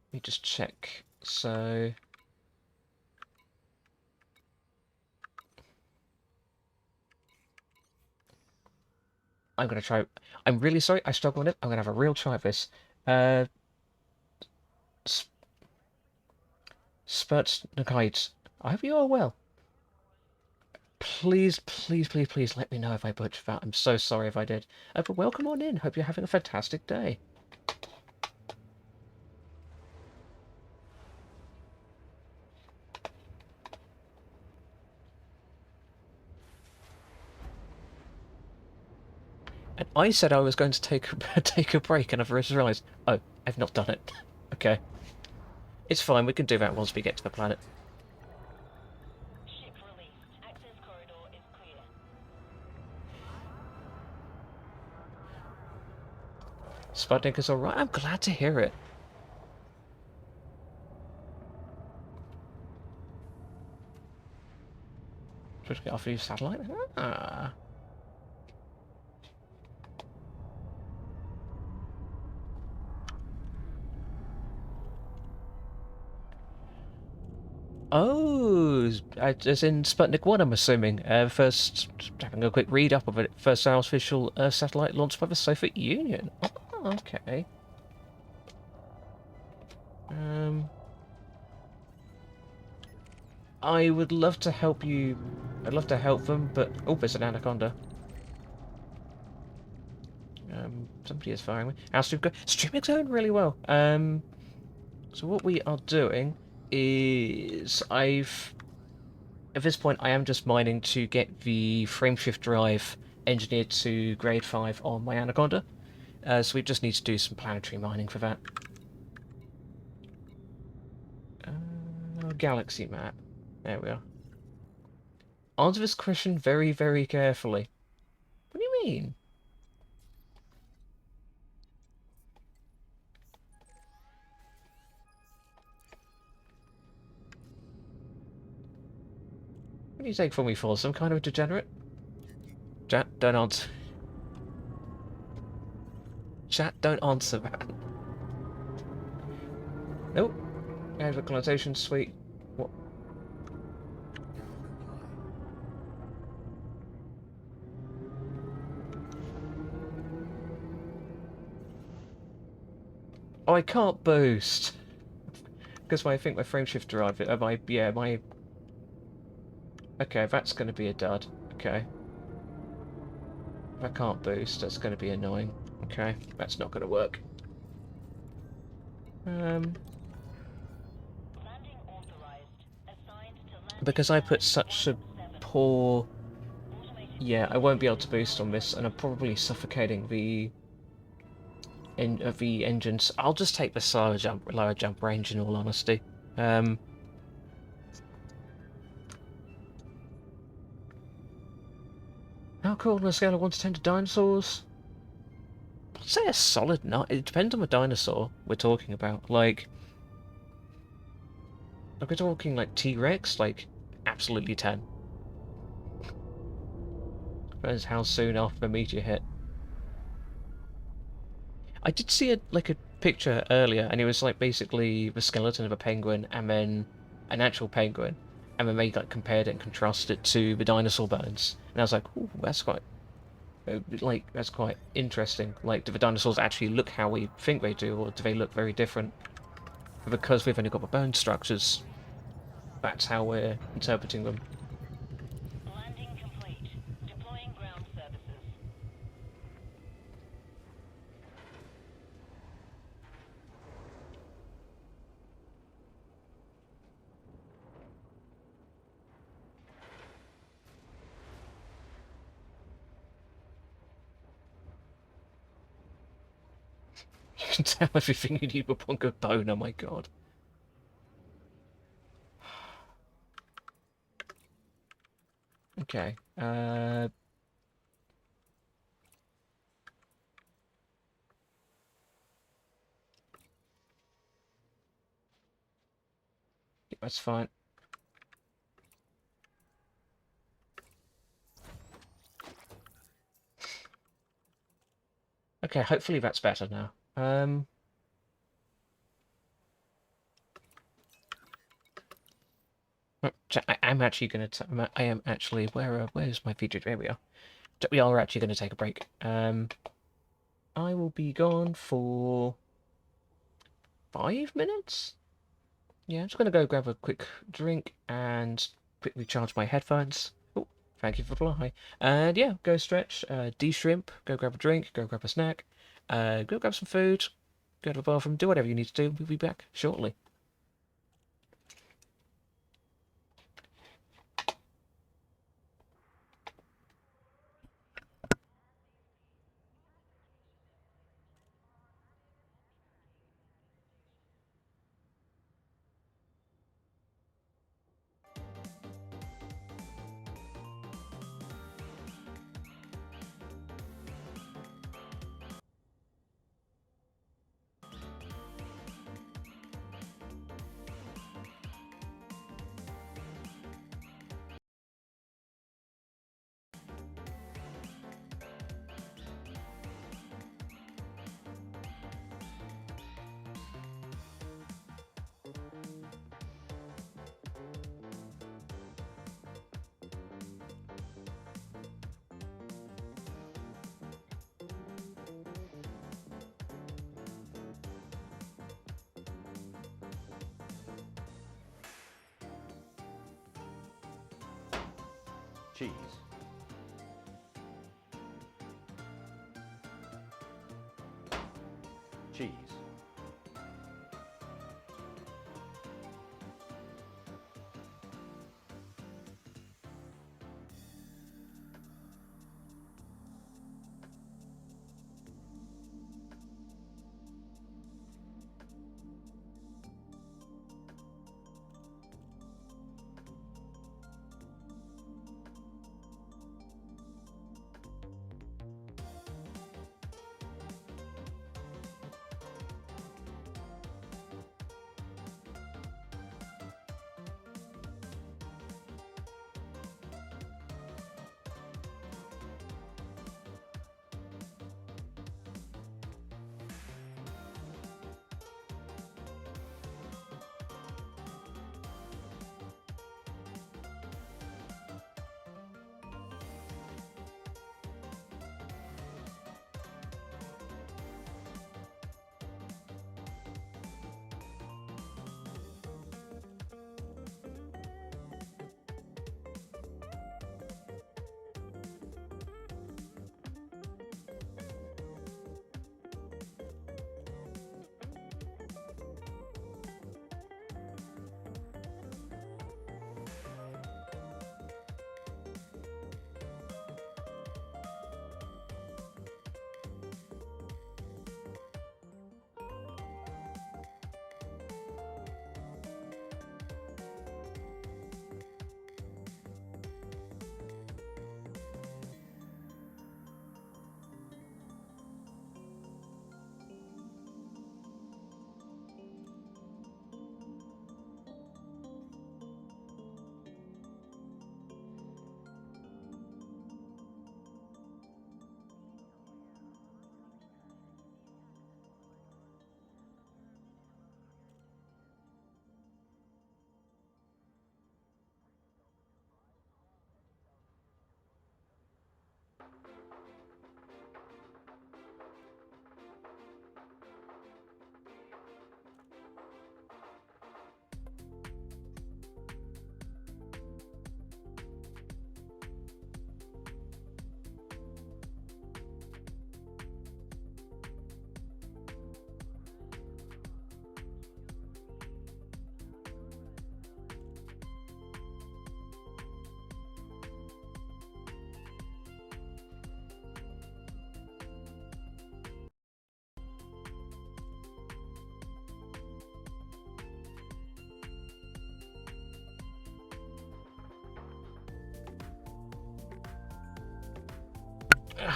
Let me just check. So I'm gonna try. I'm really sorry. I struggle with it. I'm gonna have a real try at this. Spurts Nakaites. I hope you are well. Please, please, please, please let me know if I butchered that. I'm so sorry if I did. But welcome on in. Hope you're having a fantastic day. And I said I was going to take a break, and I've realised, oh, I've not done it. Okay. It's fine, we can do that once we get to the planet. Ship released. Access corridor is clear. Sputnik is alright. I'm glad to hear it. Should we get off of your satellite? Ah. Oh, as in Sputnik 1, I'm assuming. First, having a quick read up of it. First artificial satellite launched by the Soviet Union. Oh, okay. I would love to help you. I'd love to help them, but oh, there's an anaconda. Somebody is firing me. How's streaming going? Streaming's going really well. So what we are doing is at this point I am just mining to get the frameshift drive engineered to grade 5 on my Anaconda. So we just need to do some planetary mining for that. Galaxy map. There we are. Answer this question very, very carefully. What do you mean? What do you take for me for? Some kind of degenerate? Chat, don't answer. Chat, don't answer that. Nope. There's a connotation, sweet. What? Oh, I can't boost. Because I think my frameshift drive, my... Okay, that's going to be a dud. Okay. If I can't boost, that's going to be annoying. Okay, that's not going to work. Because I put such a poor... Yeah, I won't be able to boost on this, and I'm probably suffocating the engines. I'll just take the lower jump range, in all honesty. How cool on a scale of 1 to 10 to dinosaurs? I'd say a solid 9. It depends on the dinosaur we're talking about. Like we're talking like T-Rex, like absolutely 10. Depends how soon after the meteor hit. I did see a picture earlier, and it was like basically the skeleton of a penguin and then an actual penguin, and then they like compared it and contrasted it to the dinosaur bones, and I was like, ooh, that's quite interesting. Like, do the dinosaurs actually look how we think they do, or do they look very different? But because we've only got the bone structures, that's how we're interpreting them. Landing complete. Deploying ground services. You can tell everything you need with one good bone, oh my god. Okay, that's fine. Okay, hopefully that's better now. I am actually going to... I am actually... where's my feature? There we are. We are actually going to take a break. I will be gone for 5 minutes? Yeah, I'm just going to go grab a quick drink and quickly charge my headphones. Oh, thank you for the lie. And yeah, go stretch, de-shrimp, go grab a drink, go grab a snack, go grab some food, go to the bathroom, do whatever you need to do. We'll be back shortly. Cheese. Cheese.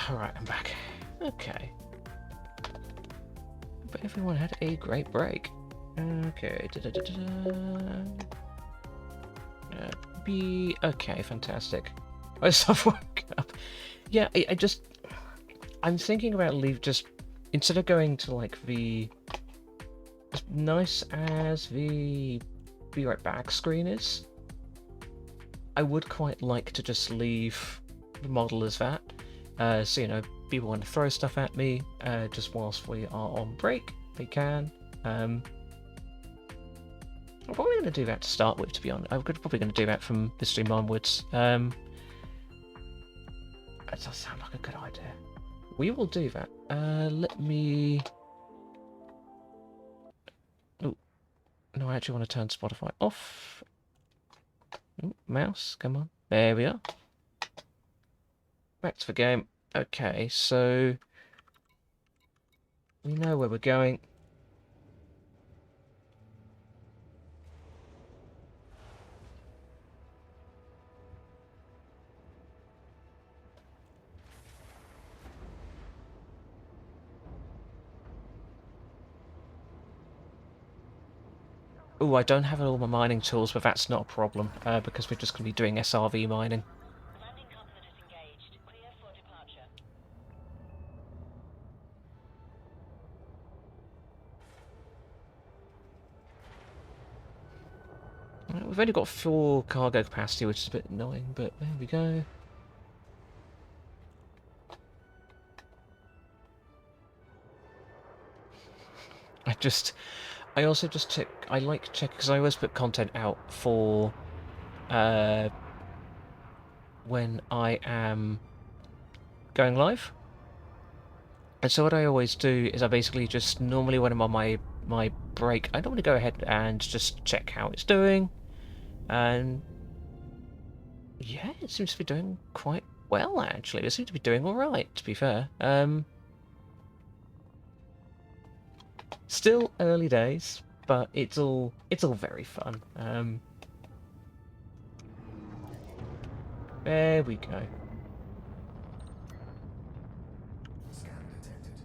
Alright, I'm back. Okay. But everyone had a great break. Okay. Okay, fantastic. I just woke up. Yeah, I'm thinking about instead of going to like as nice as the Be Right Back screen is, I would quite like to just leave the model as that. So, you know, people want to throw stuff at me just whilst we are on break, they can. I'm probably going to do that to start with, to be honest. I'm probably going to do that from this stream onwards. That does sound like a good idea. We will do that. Let me... Oh, no, I actually want to turn Spotify off. Ooh, mouse, come on. There we are. Back to the game. Okay, so... we know where we're going. Oh, I don't have all my mining tools, but that's not a problem, because we're just going to be doing SRV mining. Landing cockpit is engaged. Clear for departure. We've only got 4 cargo capacity, which is a bit annoying, but there we go. I also just check, I like check, because I always put content out for, when I am going live. And so what I always do is I basically just, normally when I'm on my break, I normally go ahead and just check how it's doing. And yeah, it seems to be doing quite well, actually. It seems to be doing alright, to be fair. Still early days, but it's all very fun. There we go. Scan detected.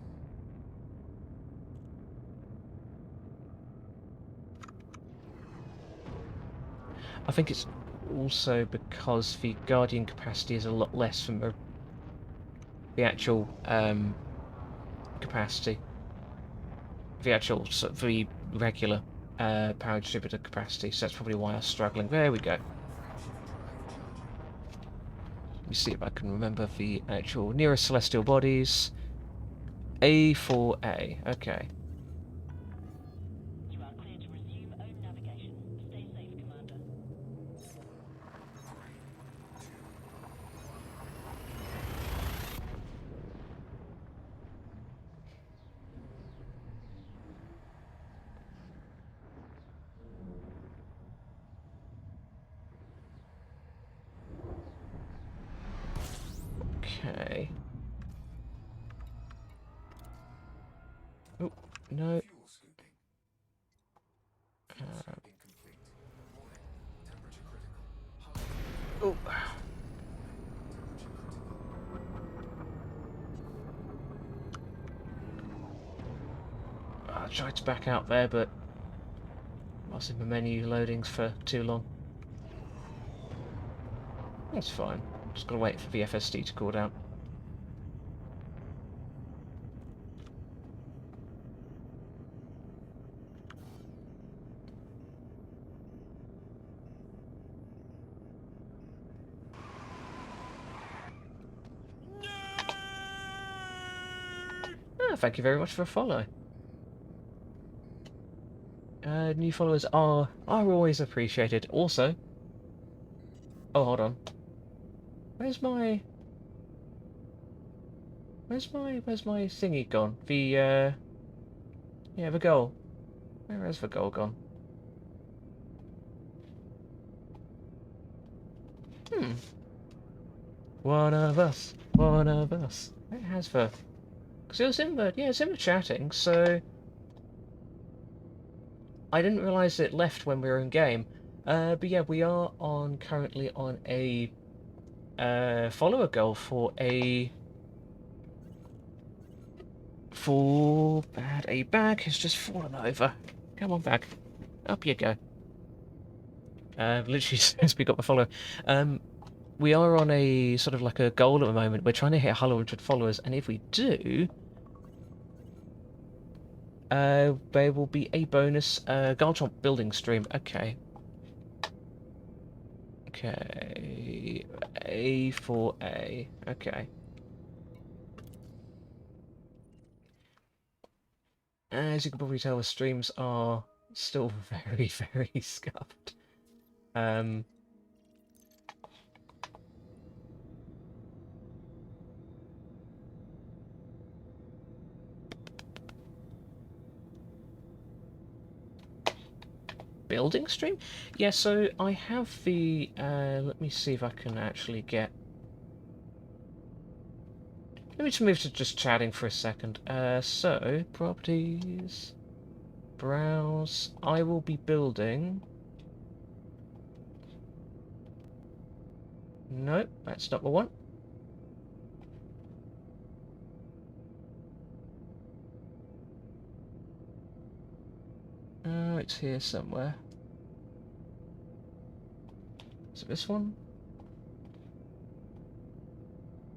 I think it's also because the Guardian capacity is a lot less than the actual capacity. The actual, the regular power distributor capacity, so that's probably why I was struggling. There we go. Let me see if I can remember the actual nearest celestial bodies. A4A, okay. You are clear to resume own navigation. Stay safe, Commander. Okay. Oh, no. Fuel scooping. Fuel scooping complete. Warning. Temperature critical. Oh. Temperature critical. I tried to back out there, but I was in the menu loadings for too long. That's fine. Just gotta wait for the FSD to cool down. Thank you very much for a follow. New followers are always appreciated. Also, oh, hold on. Where's my thingy gone? The yeah, the goal. Where is the goal gone? One of us. One of us. Where has the? Because it was in the it's in the chatting. So I didn't realise it left when we were in game. But yeah, we are currently on a follower goal for a for bad. A bag has just fallen over. Come on, bag. Up you go. Literally since we got the follow. We are on a sort of like a goal at the moment. We're trying to hit 100 followers, and if we do, there will be a bonus Garchomp building stream. Okay. Okay. A for A. Okay. As you can probably tell, the streams are still very, very scuffed. Building stream? Yeah, so I have the... let me see if I can actually get... Let me just move to just chatting for a second. So, properties... Browse... I will be building... Nope, that's not the one. Oh, it's here somewhere. Is it this one?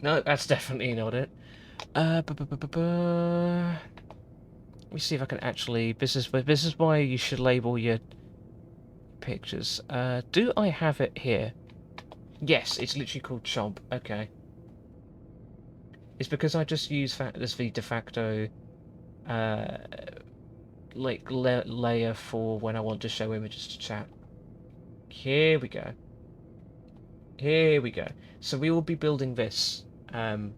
No, that's definitely not it. Let me see if I can actually... This is why you should label your pictures. Do I have it here? Yes, it's literally called Chomp. Okay. It's because I just use that as the de facto like layer for when I want to show images to chat. Here we go. Here we go. So we will be building this on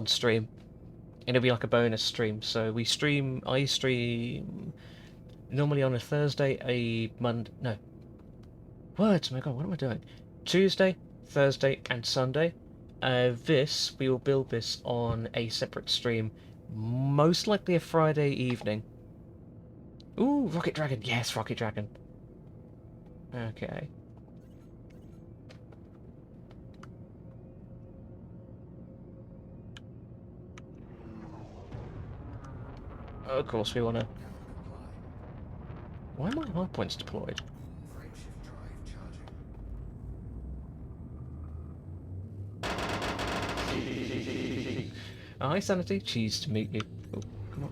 stream. It'll be like a bonus stream. So I stream normally on a Thursday, a Monday. No. Words, my God, what am I doing? Tuesday, Thursday, and Sunday. We will build this on a separate stream, most likely a Friday evening. Ooh, Rocket Dragon. Yes, Rocket Dragon. Okay. Of course, we want to... Why are my hard points deployed? Hi, Sanity. Cheese to meet you. Oh, come on.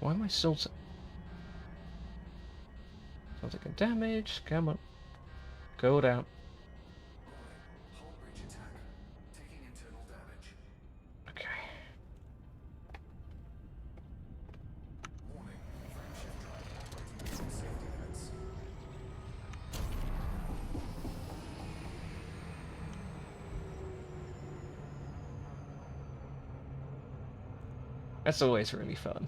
Why am I still... Still taking damage. Come on. Go down. Okay. That's always really fun.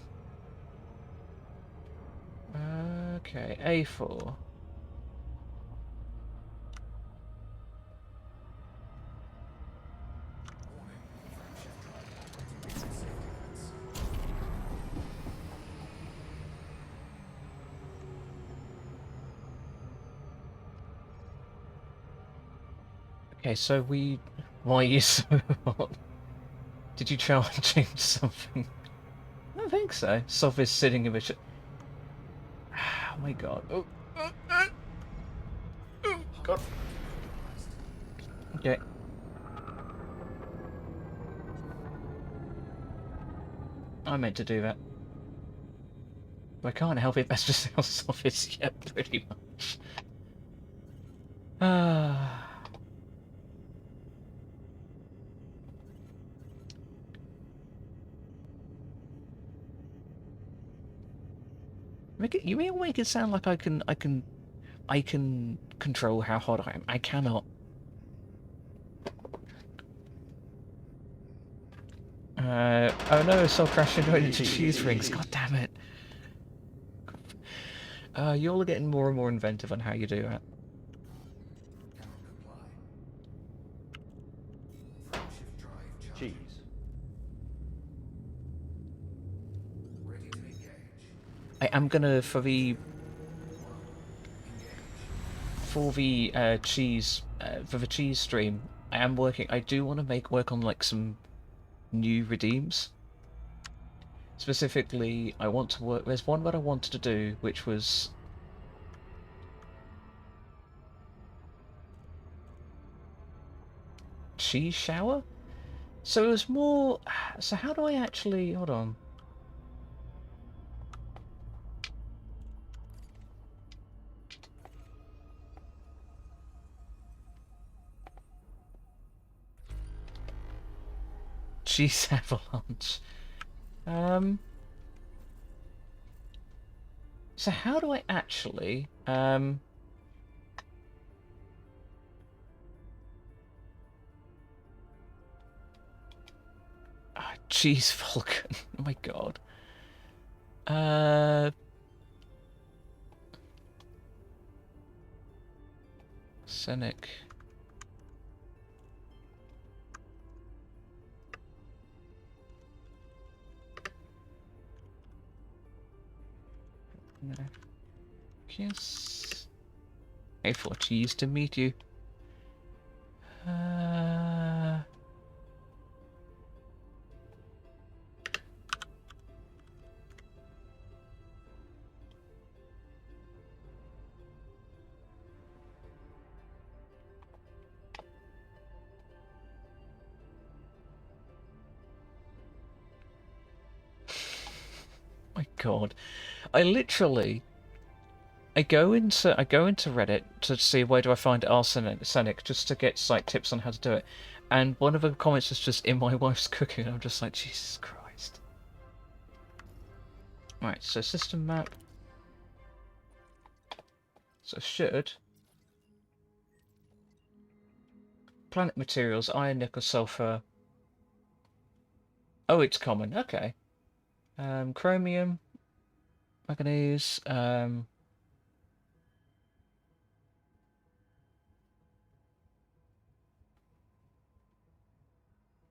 Okay, A4. Okay, so we... Why are you so hot? Did you try and change something? I don't think so. Soph is sitting in the... Oh my God. Oh God. Okay. I meant to do that. But I can't help it, that's just how Soph is, yeah, pretty much. You may make it sound like I can control how hot I am. I cannot. Oh no, Soul Crash into cheese rings. God damn it. You all are getting more and more inventive on how you do that. Cheese. I am gonna for the cheese stream. I am working. I do want to work on like some new redeems. Specifically, I want to work. There's one that I wanted to do, which was cheese shower. So it was more. So how do I actually? Hold on. Cheese avalanche. So how do I actually cheese Vulcan. Oh my god. Scenic. No. Yes. Hey, for cheese to meet you. My god. I go into Reddit to see where do I find arsenic just to get like tips on how to do it. And one of the comments is just in my wife's cooking. I'm just like, Jesus Christ. Right, so system map. So should planet materials, iron, nickel, sulfur. Oh, it's common. Okay. Chromium, manganese,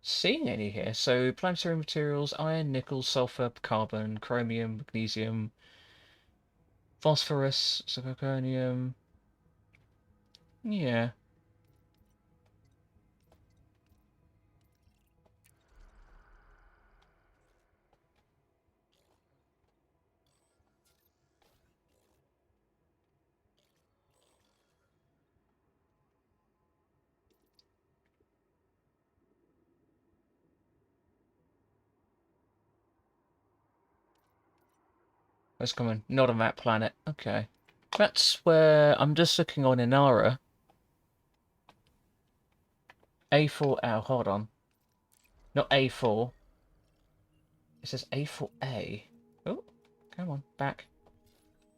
seeing any here. So planetary materials, iron, nickel, sulfur, carbon, chromium, magnesium, phosphorus, zirconium. Yeah. That's coming. Not on that planet. Okay. That's where I'm just looking on Inara. A4. Oh, hold on. Not A4. It says A4A. Oh, come on, back.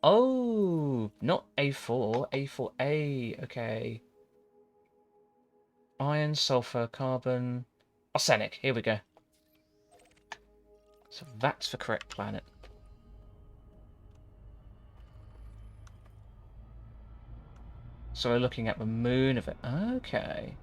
Oh, not A4. A4A. Okay. Iron, sulfur, carbon, arsenic. Here we go. So that's the correct planet. So we're looking at the moon of it. Okay.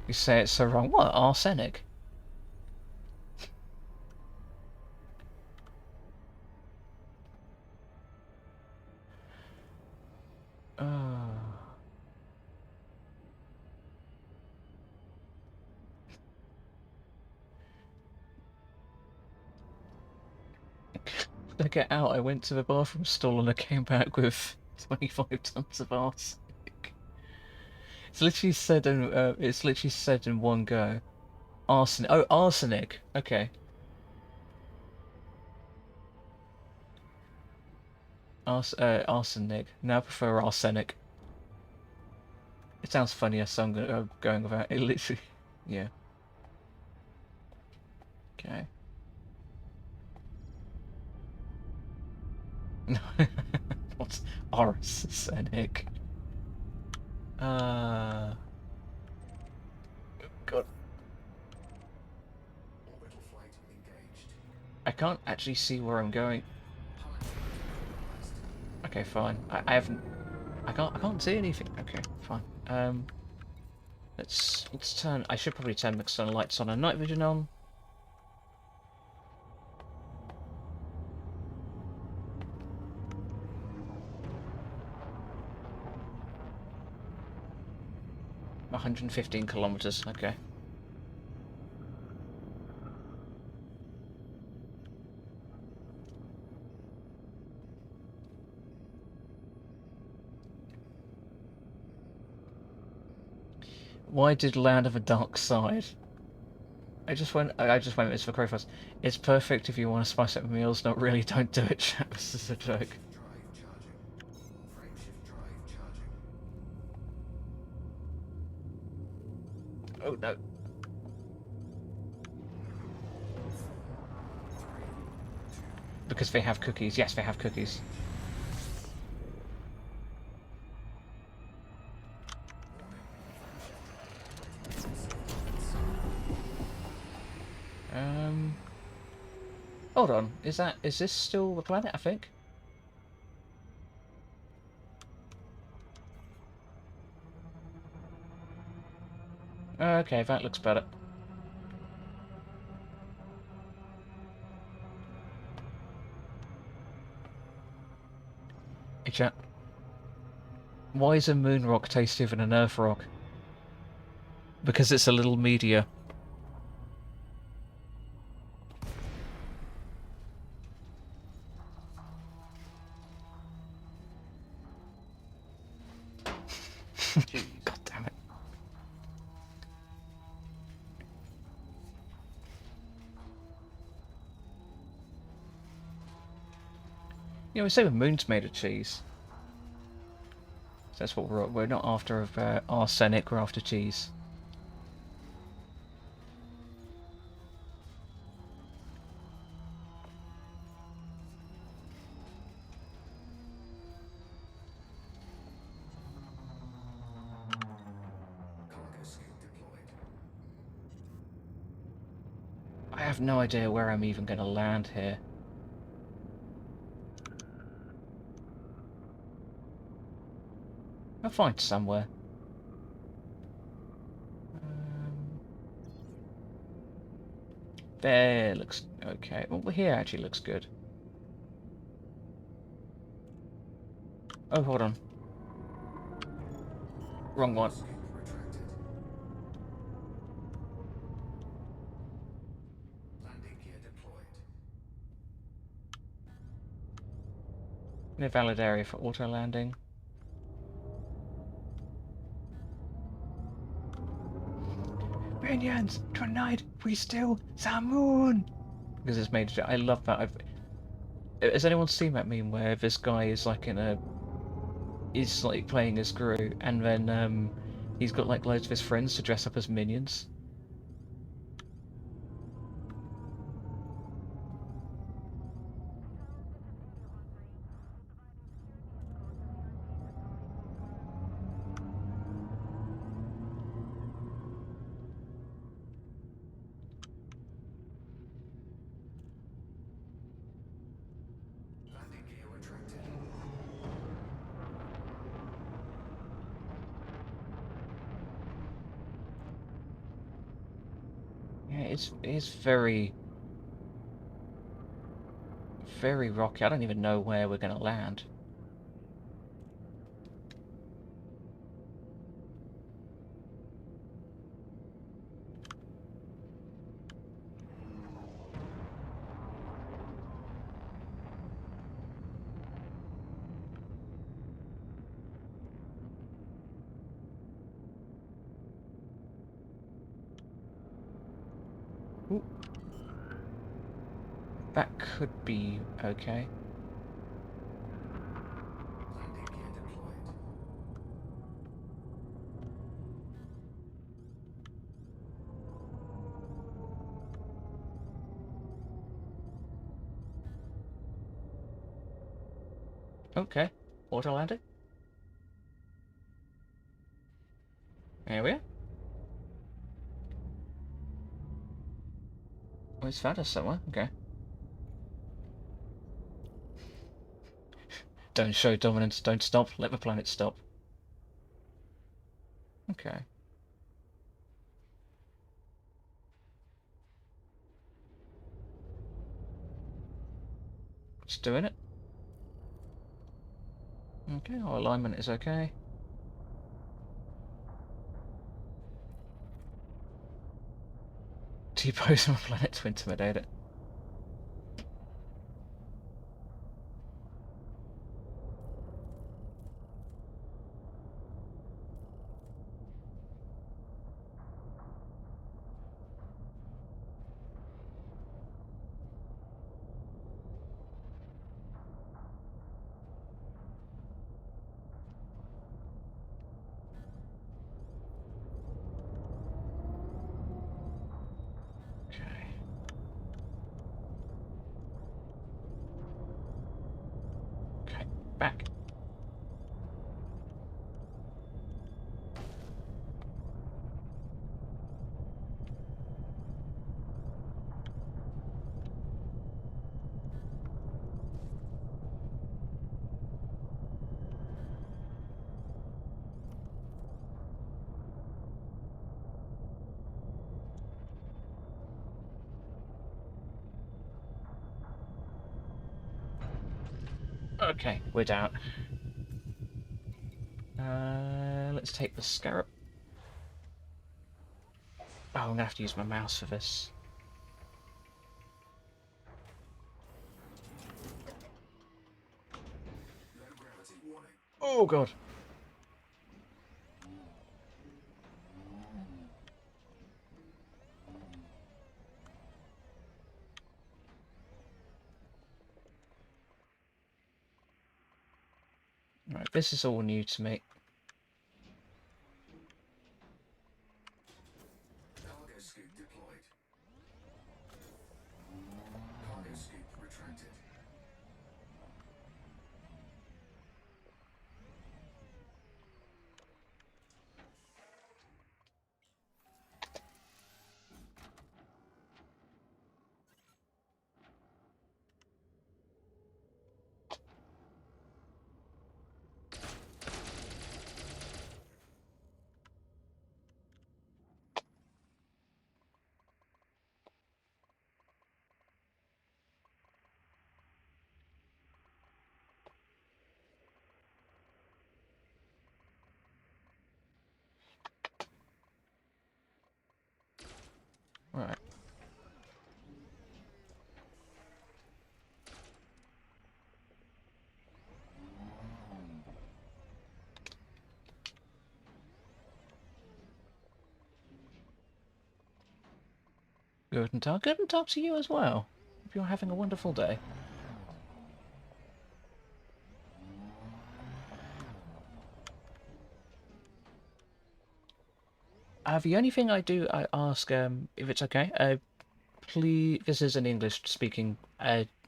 You say it's so wrong. What? Arsenic? Oh. To get out, I went to the bathroom stall and I came back with 25 tons of arsenic. It's literally said in one go. Arsenic. Oh, arsenic. Okay. Arsenic. Now I prefer arsenic. It sounds funnier, so I'm going with that. It literally. Yeah. Okay. What's arsenic? God. Orbital flight engaged. I can't actually see where I'm going. Pilot compromised. Okay, fine. I haven't. I can't see anything. Okay, fine. Let's turn. I should probably turn external lights on and night vision on. $115 kilometers. Okay. Why did Land of a Dark Side? I just went this for Crowfest. It's perfect if you want to spice up meals. Not really, don't do it, chat. This is a joke. Drive charging. Frameshift drive charging. Oh no. Because they have cookies. Yes, they have cookies. Hold on. Is this still the planet? I think. Okay, that looks better. Hey chat. Why is a moon rock tastier than an earth rock? Because it's a little meteor. God damn it. You know, we say the moon's made of cheese. So that's what we're not after arsenic, we're after cheese. Cargo scope deployed. I have no idea where I'm even going to land here. I'll find somewhere. There looks okay. Well, here actually looks good. Oh, hold on. Wrong one. Scope retracted. Landing gear deployed. No valid area for auto landing. Minions, tonight we steal the moon. Because it's made. I love that. Has anyone seen that meme where this guy is like is like playing as Gru, and then he's got like loads of his friends to dress up as minions? Landing gear retracted. Yeah, it's very rocky. I don't even know where we're gonna land. Ooh. That could be okay. Landing gear deployed. Okay. Auto landing. There we are. Oh, it's found us somewhere. Okay. Don't show dominance, don't stop, let the planet stop. Okay. Just doing it. Okay, our alignment is okay. T-pose on a planet to intimidate it. Okay. Okay, back. Okay, we're down. Let's take the scarab. Oh, I'm gonna have to use my mouse for this. Low gravity warning. Oh god. Right, this is all new to me. Cargo scoop deployed. Cargo scoop retracted. Right. Guten Tag. Guten Tag to you as well. Hope you're having a wonderful day. The only thing I do, I ask, if it's okay, please, this is an English-speaking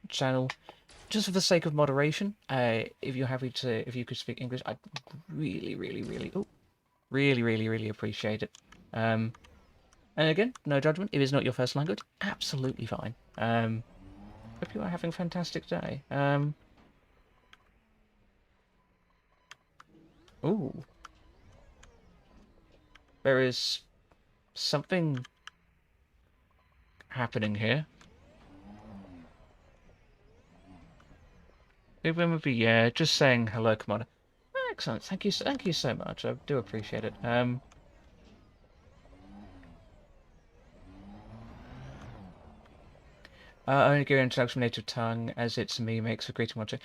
channel. Just for the sake of moderation, if you're happy to, if you could speak English, I'd really, really, really, really appreciate it. And again, no judgment. If it's not your first language, absolutely fine. Hope you are having a fantastic day. Ooh. There is something happening here. Maybe, yeah, just saying hello, Commander. Excellent, thank you so much. I do appreciate it. Only give introduction native tongue, as it's me makes for greeting watching.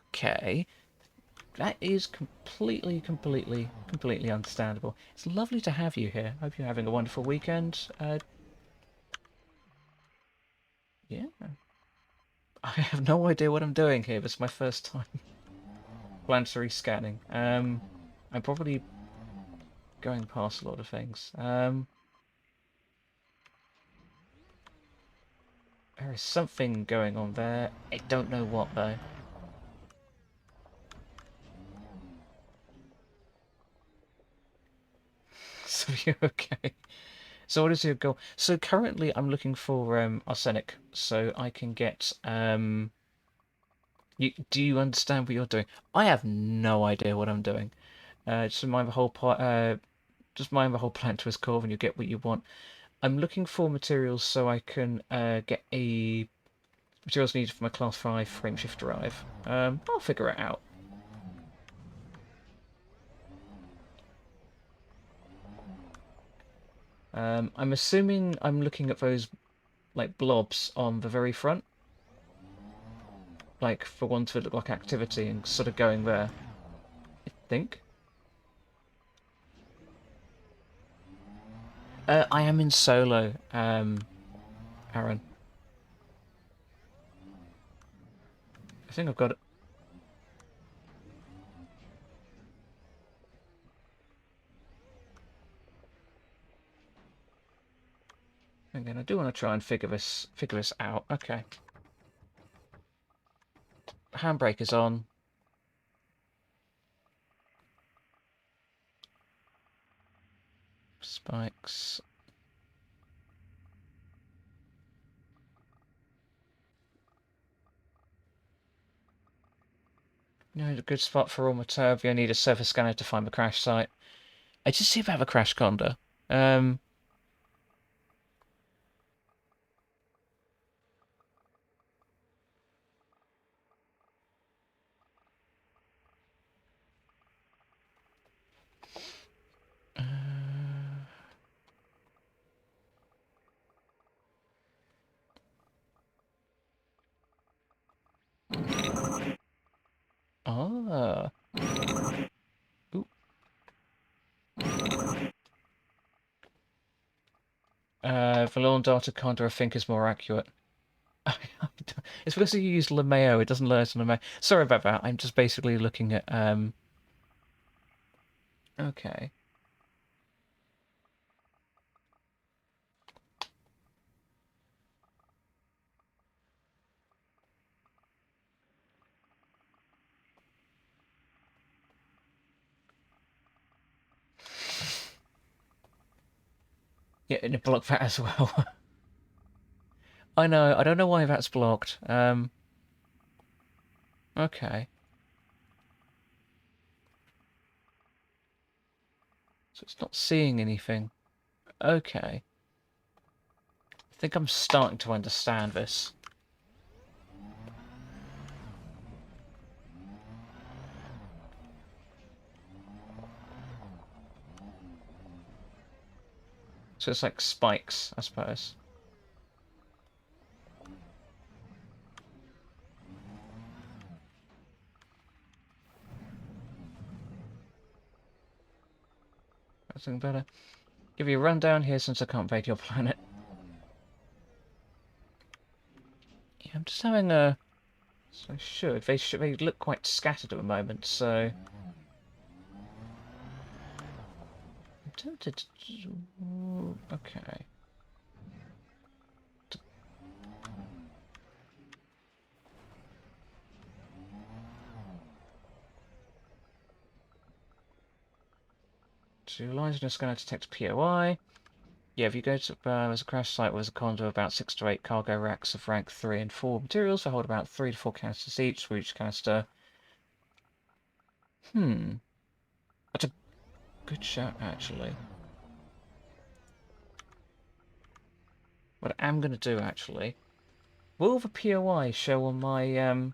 Okay, that is completely understandable. It's lovely to have you here. Hope you're having a wonderful weekend. Yeah. I have no idea what I'm doing here. This is my first time planetary scanning. I'm probably going past a lot of things. There is something going on there. I don't know what, though. So you're okay. So what is your goal? So currently I'm looking for arsenic, so I can get Do you understand what you're doing? I have no idea what I'm doing. Just mind the whole just mind the whole plan to his core, and you get what you want. I'm looking for materials so I can get a materials needed for my Class 5 frameshift drive. I'll figure it out. I'm assuming I'm looking at those like blobs on the very front, like for one to look like activity and sort of going there. I think. I am in solo, Aaron. I think I've got it. Again, I do want to try and figure this out. Okay. Handbrake is on. Spikes. No, a good spot for raw material. I need a surface scanner to find the crash site. I just see if I have a crash conda. Ah. Ooh. The lawn data conda I think is more accurate. It's because you use LeMayo, it doesn't learn to LeMayo. Sorry about that. I'm just basically looking at okay. Yeah, and it blocked that as well. I know, I don't know why that's blocked. Okay. So it's not seeing anything. Okay. I think I'm starting to understand this. So it's like spikes, I suppose. That's something better. Give you a rundown here since I can't invade your planet. Yeah, I'm just having a... So they look quite scattered at the moment, so... I'm tempted to... Okay. So lines are going to detect POI. Yeah, if you go to there's a crash site with a conda of about 6 to 8 cargo racks of rank 3 and 4 materials that hold about 3 to 4 canisters each for each canister. That's a good shot, actually. What I am going to do, actually... Will the POI show on my,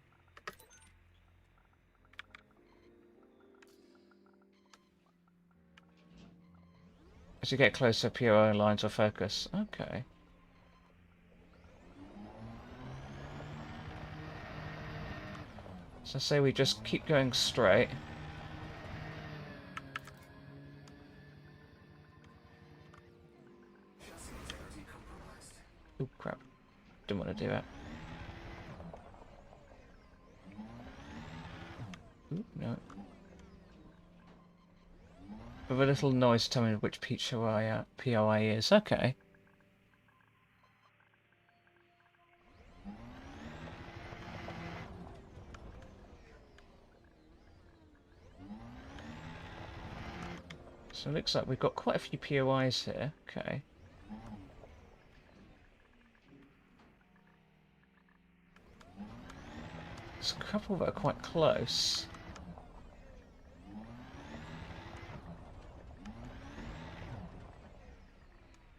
As you get closer, POI lines will focus. Okay. So say we just keep going straight. Oh crap. Didn't want to do that. Ooh, no. With a little noise telling me which POI is. Okay. So it looks like we've got quite a few POIs here. Okay. There's a couple that are quite close.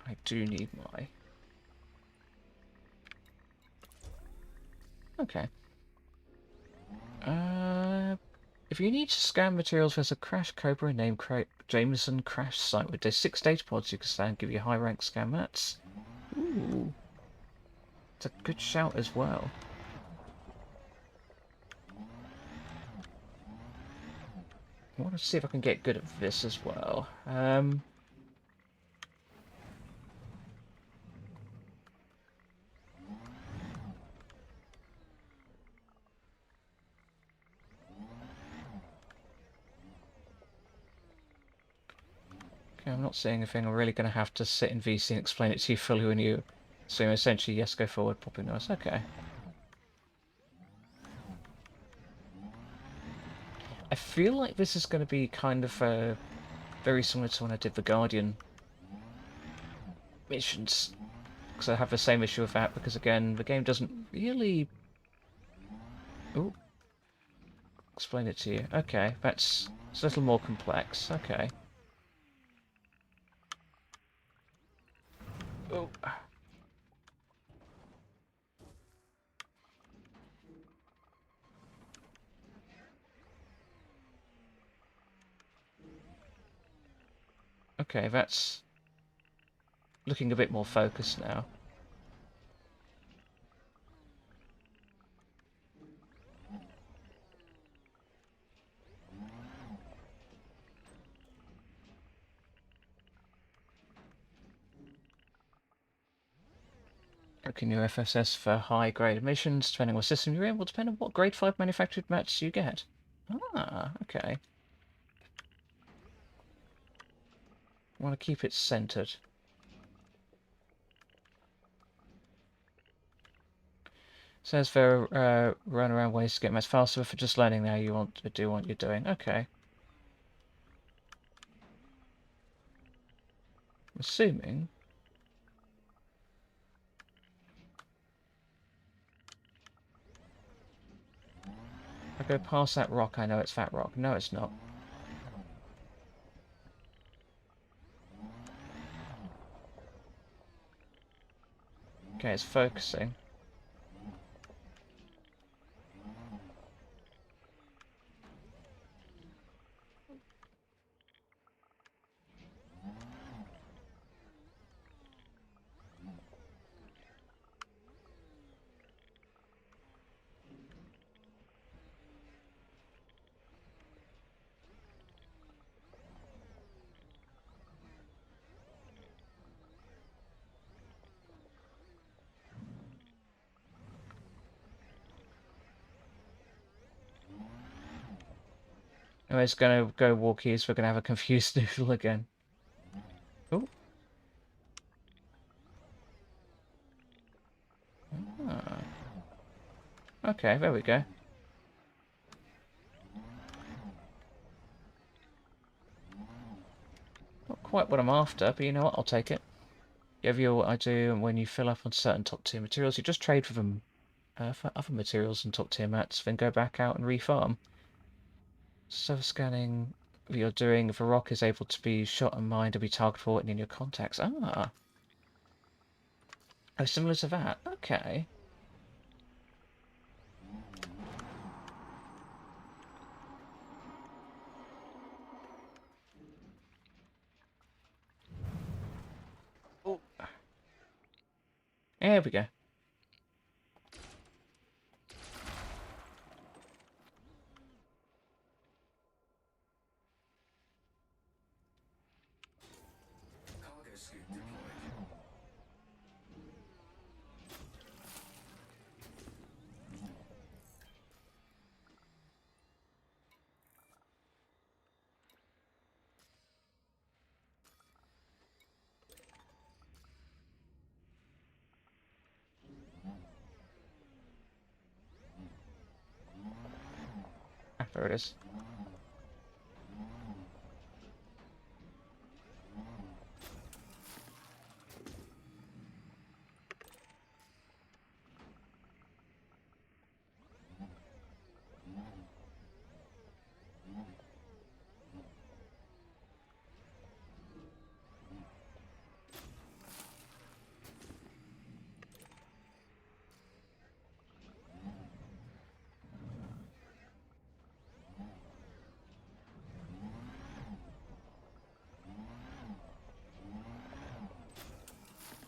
I do need my... Okay. If you need to scan materials, there's a Crash Cobra named Jameson Crash site with there's 6 data pods you can scan, give you high rank scan mats. Ooh. It's a good shout as well. I want to see if I can get good at this as well. Okay, I'm not seeing anything. I'm really going to have to sit in VC and explain it to you fully when you... So essentially, yes, go forward, popping noise. Okay. I feel like this is going to be kind of very similar to when I did the Guardian missions. Because I have the same issue with that, because again, the game doesn't really... Ooh. Explain it to you. Okay, it's a little more complex. Okay. Oh. Okay, that's looking a bit more focused now. Looking your FSS for high grade emissions, depending on what system you're in, will depend on what grade 5 manufactured mats you get. Ah, okay. I want to keep it centered. Says there are runaround ways to get mats faster, but for just learning now you want to do what you're doing. Okay. I'm assuming... If I go past that rock, I know it's that rock. No, it's not. Okay, it's focusing. And it's going to go walkies, we're going to have a confused noodle again. Oh. Ah. Okay, there we go. Not quite what I'm after, but you know what, I'll take it. You have your I do, and when you fill up on certain top tier materials, you just trade for them for other materials and top tier mats, then go back out and refarm. So scanning that you're doing, if a rock is able to be shot and mined to be targetable and in your contacts. Ah. Oh, similar to that. Okay. Oh. There we go. Cargo scoop deployed. Ah, there it is.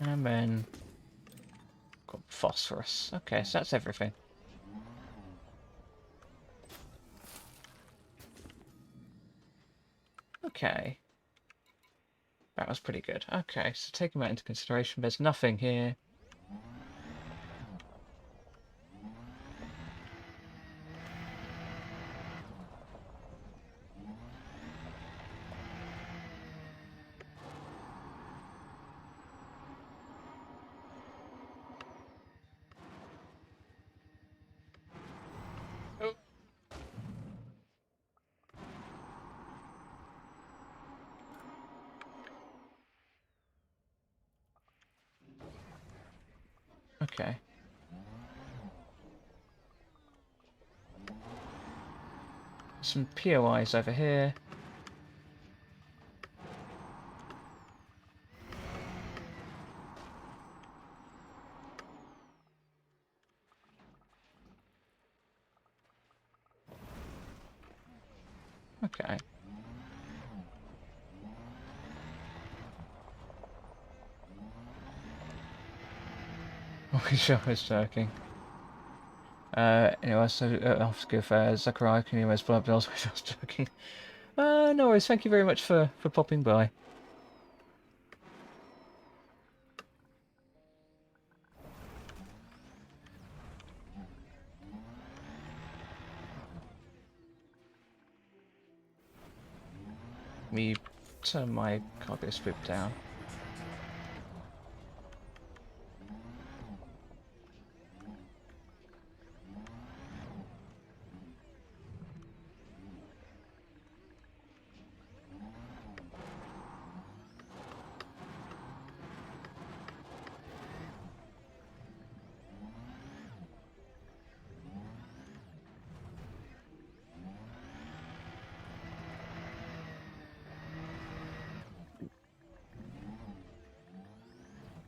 And then got phosphorus. Okay, so that's everything. Okay. That was pretty good. Okay, so taking that into consideration, there's nothing here. Oh. Okay. Some POIs over here. Okay. Oh, sure, I was joking. Anyway, so I'll have to give Zachariah can you blood bills. I was joking. No worries. Thank you very much for popping by. Me turn my cargo strip down.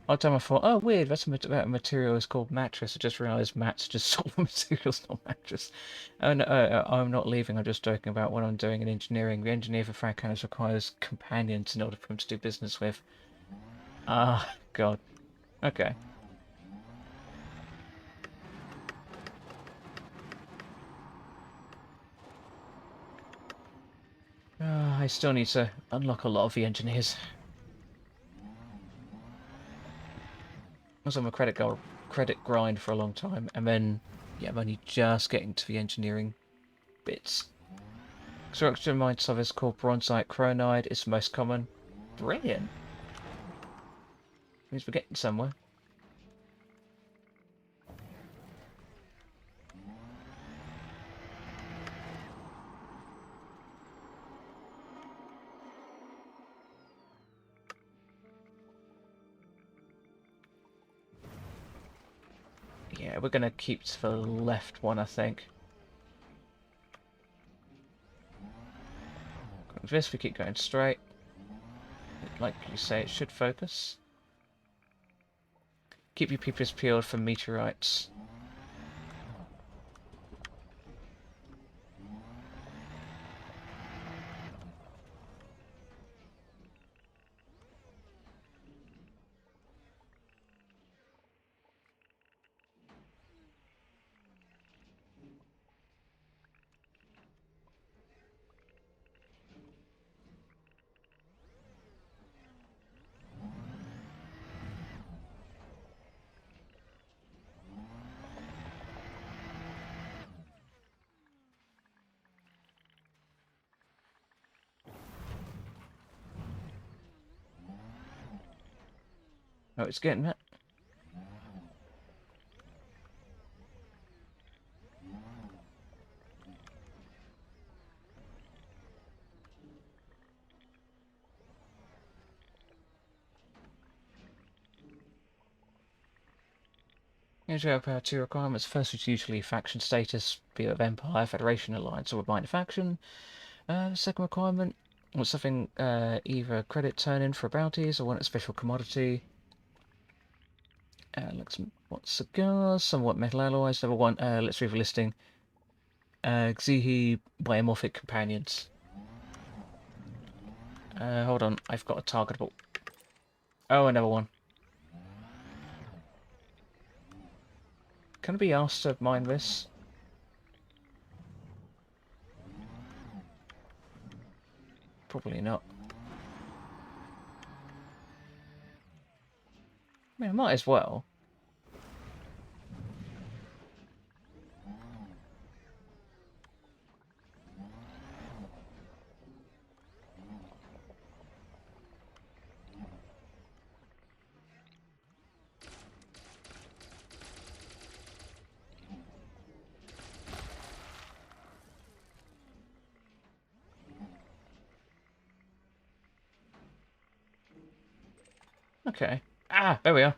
One time I thought, oh weird, that material is called mattress. I just realised mats just sort of materials, not mattress. Oh no, I'm not leaving. I'm just joking about what I'm doing in engineering. The engineer for frag cannons requires companions in order for him to do business with. Ah, God. Okay. I still need to unlock a lot of the engineers. I was on a credit grind for a long time, and then, yeah, I'm only just getting to the engineering bits. Structure mine stuff is called bronzite chronide. It's the most common. Brilliant. Means we're getting somewhere. Yeah, we're gonna keep to the left one, I think. With this, we keep going straight. Like you say, it should focus. Keep your peepers peeled for meteorites. Oh, it's getting that. Usually have two requirements. First is usually faction status, be it of Empire, Federation, Alliance, or a minor faction. The second requirement was something either credit turn-in for bounties or want a special commodity. Like some cigars, somewhat metal alloys. Number one, let's read the listing. Xihi biomorphic companions. Hold on, I've got a targetable. Oh, another one. Can I be asked to mine this? Probably not. I mean, I might as well. Okay. Ah, there we are.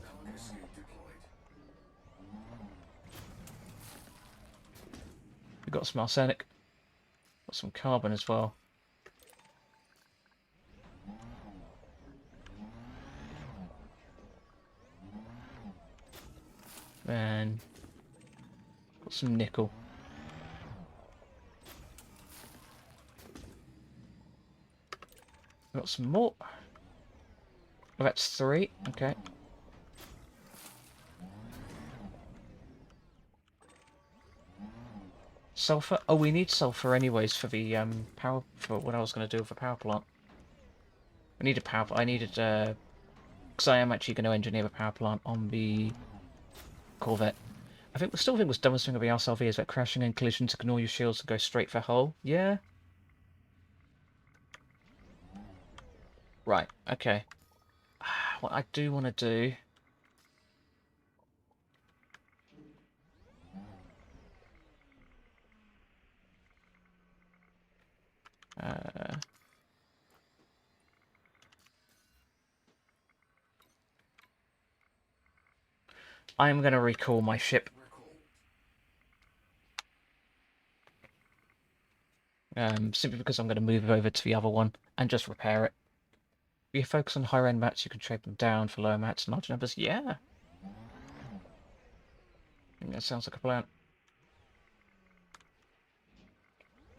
Cargo suit deployed. We've got some arsenic. Got some carbon as well. And got some nickel. Got some more. Oh, that's 3. Okay. Sulfur. Oh, we need sulfur anyways for the power, for what I was going to do with the power plant. I needed power. I needed because I am actually going to engineer a power plant on the Corvette. I think still think what's dumbest thing of the RSLV is that crashing and collisions ignore your shields and go straight for hull. Yeah. Right. Okay. What I do want to do. I'm going to recall my ship. Simply because I'm going to move over to the other one and just repair it. If you focus on higher end mats, you can trade them down for lower mats and larger numbers. Yeah. I think that sounds like a plan.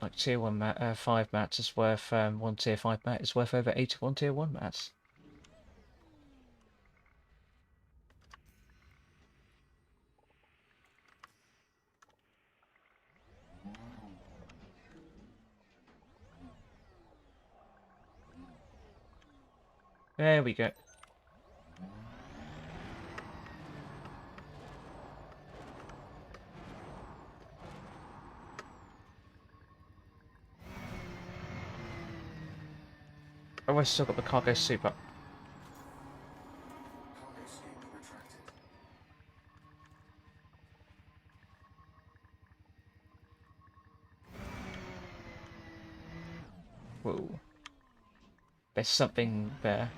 Like tier 1 mat, 5 mats is worth, 1 tier 5 mat is worth over 81 tier 1 mats. There we go. Oh, I still got the cargo suit up. Cargo scoop retracted. Whoa. There's something there.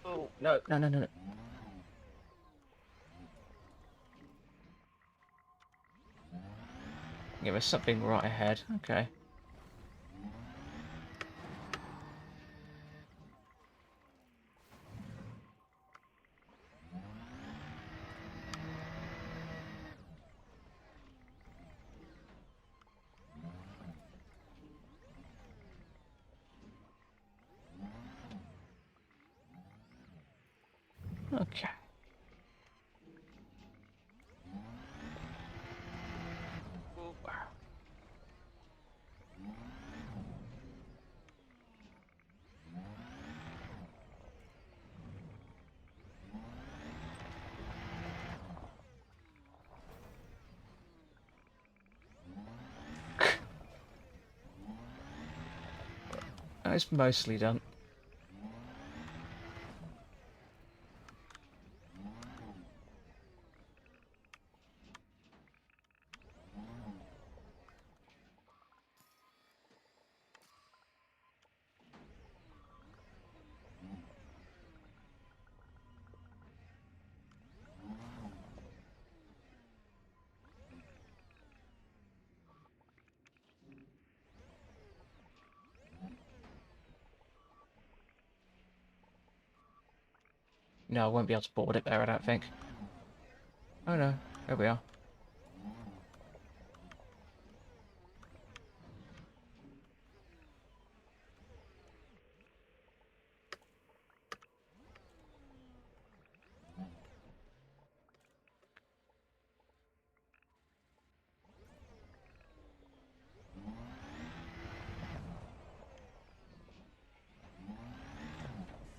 Oh, no, no, no, no, no. Yeah, there's something right ahead. Okay. Okay. It's mostly done. No, I won't be able to board it there, I don't think. Oh no, there we are.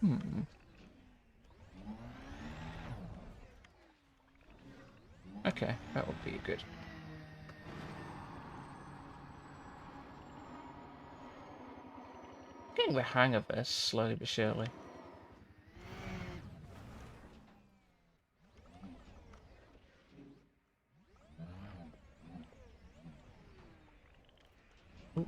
Hmm. Okay, that would be good. Getting the hang of this, slowly but surely. Ooh.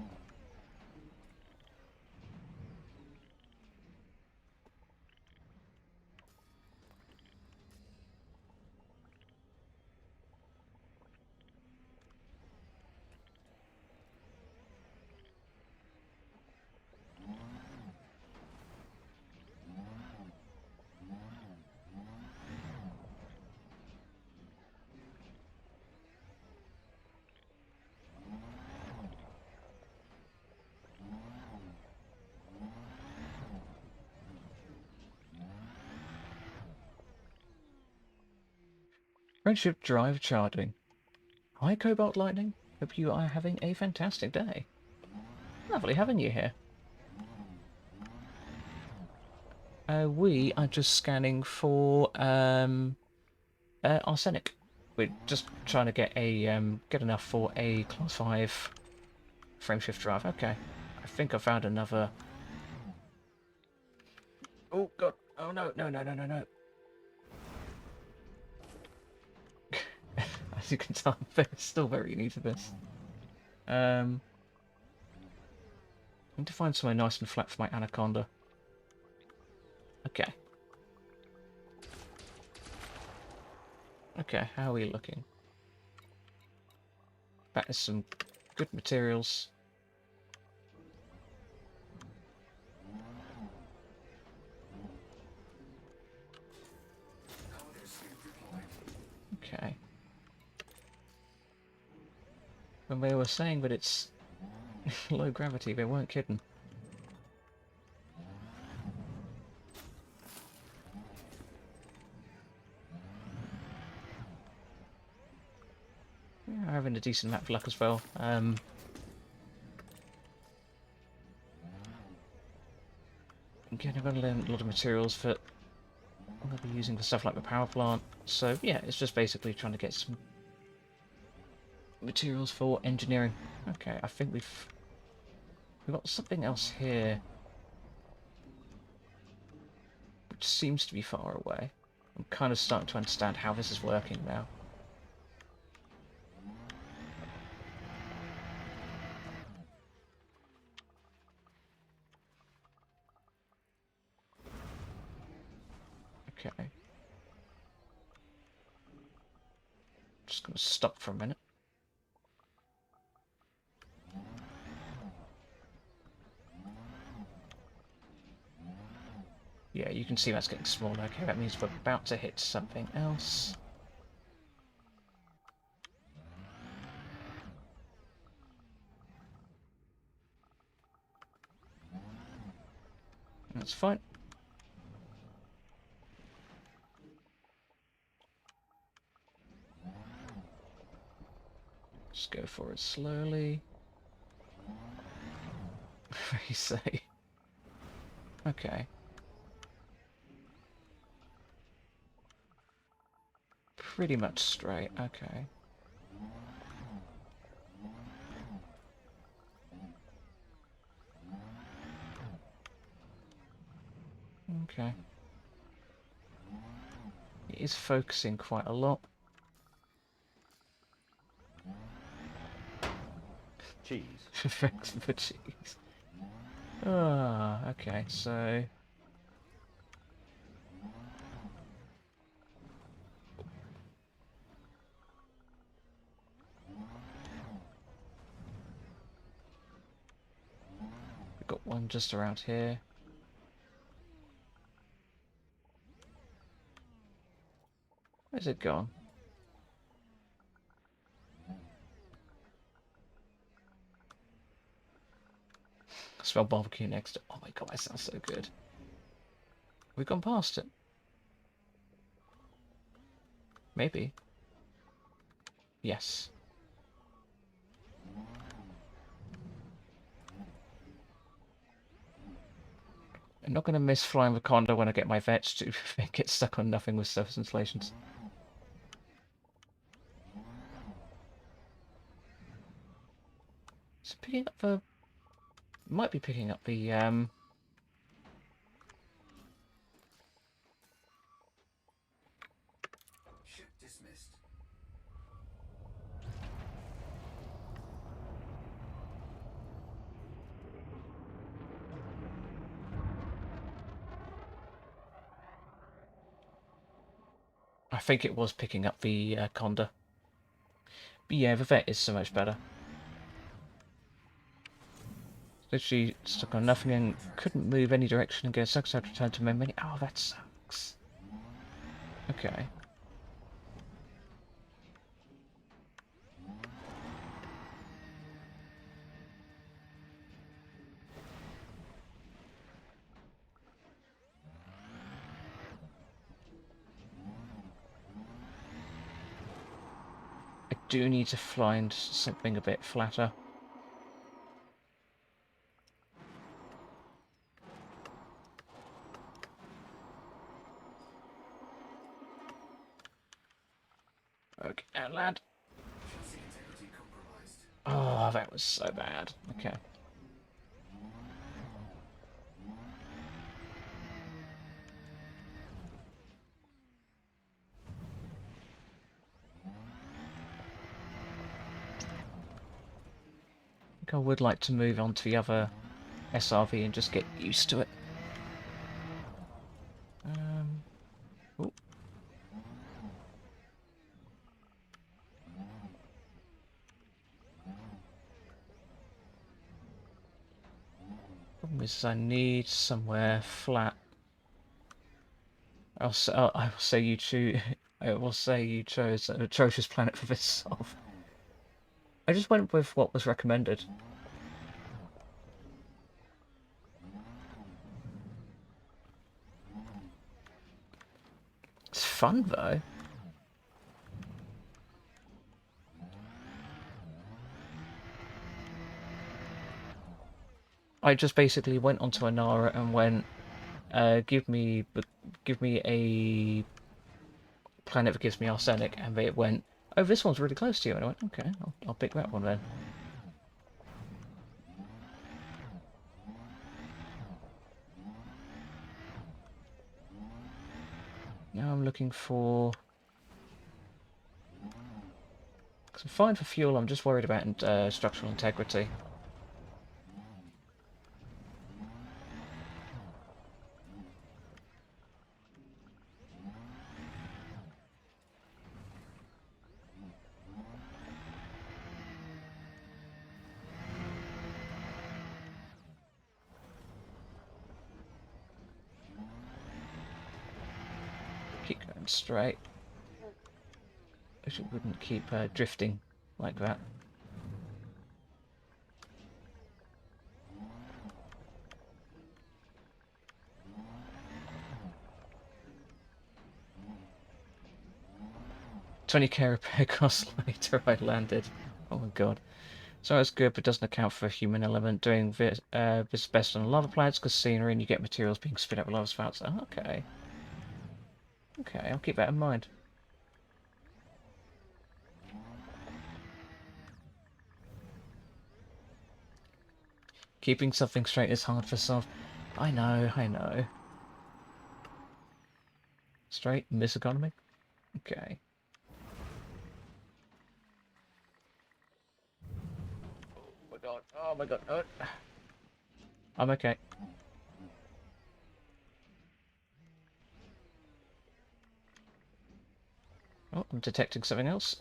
Friendship drive charging. Hi, Cobalt Lightning. Hope you are having a fantastic day. Lovely having you here. We are just scanning for arsenic. We're just trying to get a get enough for a class 5 frameshift drive. Okay, I think I found another. Oh god! Oh no! No! No! No! No! No! As you can tell, I'm still very new to this. I need to find somewhere nice and flat for my anaconda. Okay. Okay, how are we looking? That is some good materials. Okay. When they were saying that it's low gravity, they weren't kidding. Yeah, having a decent map of luck as well. Again, I've got a lot of materials that I'm going to be using for stuff like the power plant. So yeah, it's just basically trying to get some materials for engineering. Okay, I think we've got something else here, which seems to be far away. I'm kind of starting to understand how this is working now. Okay. Just going to stop for a minute. Yeah, you can see that's getting smaller. Okay, that means we're about to hit something else. That's fine. Just go for it slowly. You say. Okay. Pretty much straight, okay. Okay. It is focusing quite a lot. Cheese. Thanks for cheese. Ah, okay, so... We've got one just around here. Where's it gone? I smell barbecue next. Oh my god, that sounds so good. We've gone past it. Maybe. Yes. I'm not going to miss flying the Condor when I get my vets to get stuck on nothing with surface installations. So picking up the... Might be picking up the, Ship dismissed. I think it was picking up the Condor. But yeah, the vet is so much better. Literally stuck on nothing and couldn't move any direction and get stuck, so I had to return to main menu. Oh, that sucks. Okay. I do need to find something a bit flatter. Okay, lad. Chassis integrity compromised. Oh, that was so bad. Okay. I think I would like to move on to the other SRV and just get used to it. Oh. Problem is, I need somewhere flat. I will say you choose. I will say you chose an atrocious planet for this solve. I just went with what was recommended. It's fun though. I just basically went onto Anara and went, give me a planet that gives me arsenic, and it went, oh, this one's really close to you, and I went, okay, I'll pick that one then. Now I'm looking for... Because I'm fine for fuel, I'm just worried about structural integrity. Keep going straight. Wish it wouldn't keep drifting like that. $20k repair cost later I landed. Oh my god. So it's good, but doesn't account for a human element. Doing this best on lava planets because scenery and you get materials being spit out with lava spouts. Oh, okay. Okay, I'll keep that in mind. Keeping something straight is hard for some. I know, I know. Straight miseconomy? Okay. Oh my god, oh my god. Oh. I'm okay. Oh, I'm detecting something else.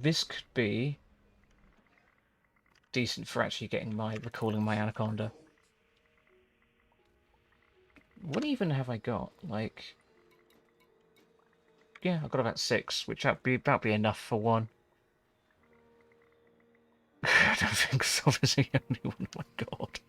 this could be decent for actually recalling my anaconda. What even have I got? Like, yeah, I've got about 6, which that'd be enough for one. I don't think so. Is the only one. Oh my god.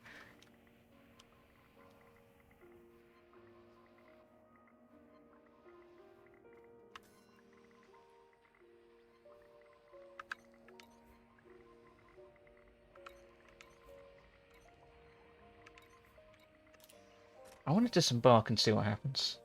I want to disembark and see what happens.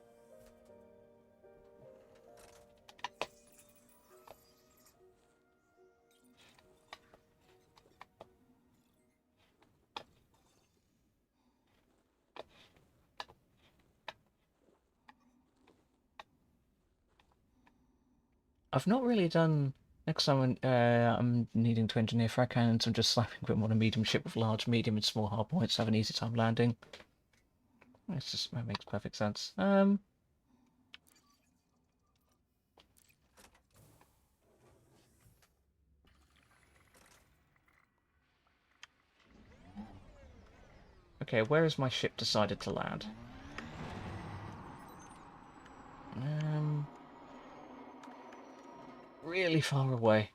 I've not really done... Next time I'm needing to engineer frag cannons, I'm just slapping a bit more on a medium ship with large, medium, and small hard points, have an easy time landing. That makes perfect sense. Okay, where has my ship decided to land? Really far away.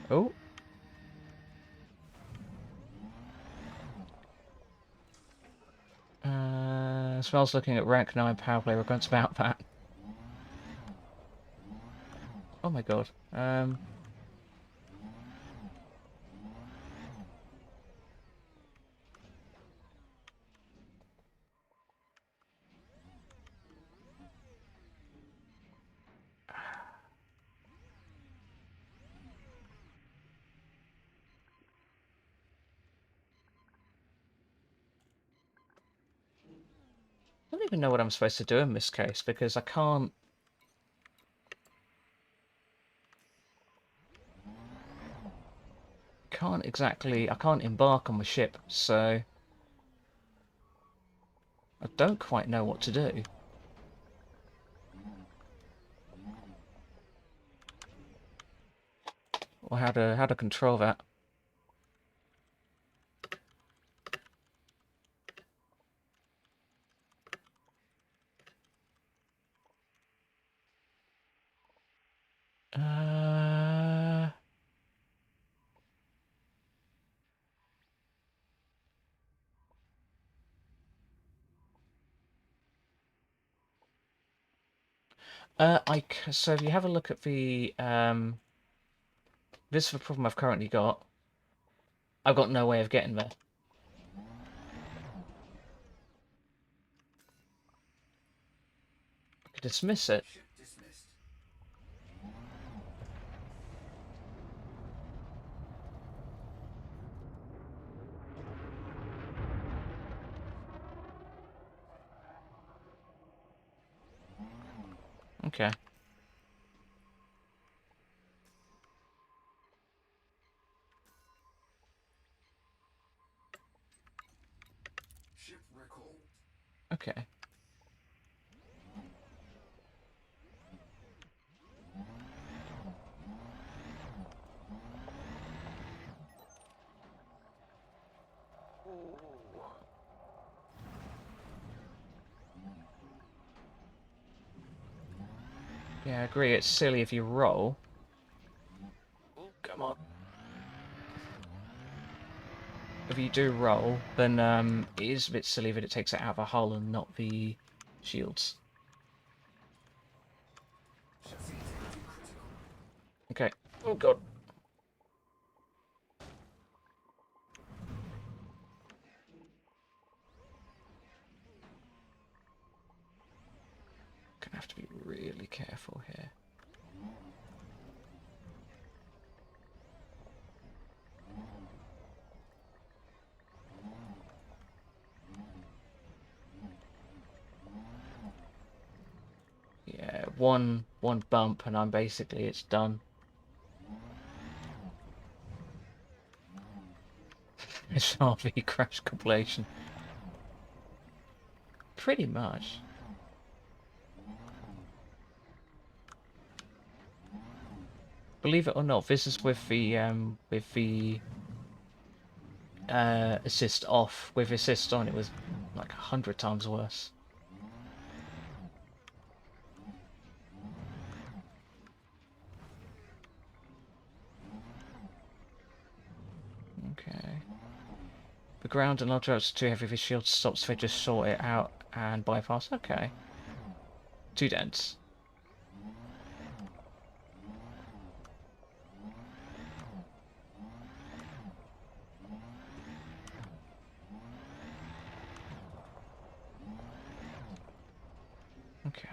Oh. Smells looking at rank 9 power play regrets about that. Oh my god. I don't even know what I'm supposed to do in this case, because I can't embark on my ship, so I don't quite know what to do. Or how to control that. So if you have a look at the this is the problem I've currently got. I've got no way of getting there. I could dismiss it. Ship dismissed. Okay. Ship recalled. Okay. Yeah, I agree. It's silly if you roll. Oh, come on. If you do roll, then it is a bit silly that it takes it out of a hull and not the shields. Ship sensitivity critical. Okay. Oh god. Gonna have to be really careful here. one bump and I'm basically, it's done. It's RV crash compilation. Pretty much. Believe it or not, this is with the assist off. With assist on, it was like 100 times worse. Okay. The ground and objects too heavy. The shield stops. They just sort it out and bypass. Okay. 2 dents. Okay.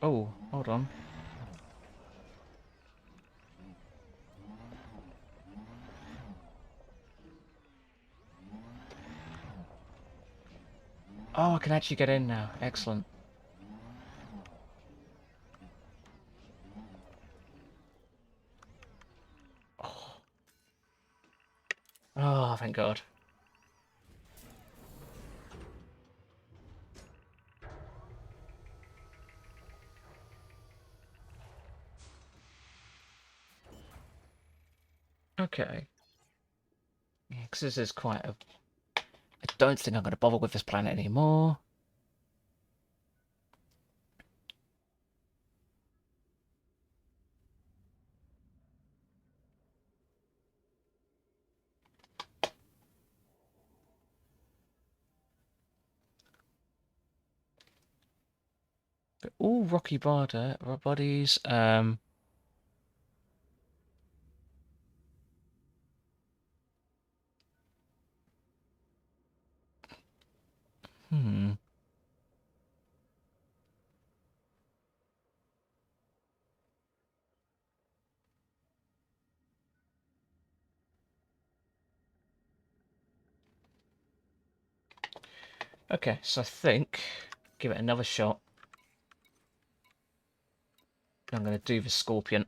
Oh, hold on. Oh, I can actually get in now. Excellent. Oh, thank God. Okay. Yeah, because this is quite a... I don't think I'm going to bother with this planet anymore. But all rocky bodies. Hmm. Okay, so I think give it another shot. I'm going to do the Scorpion.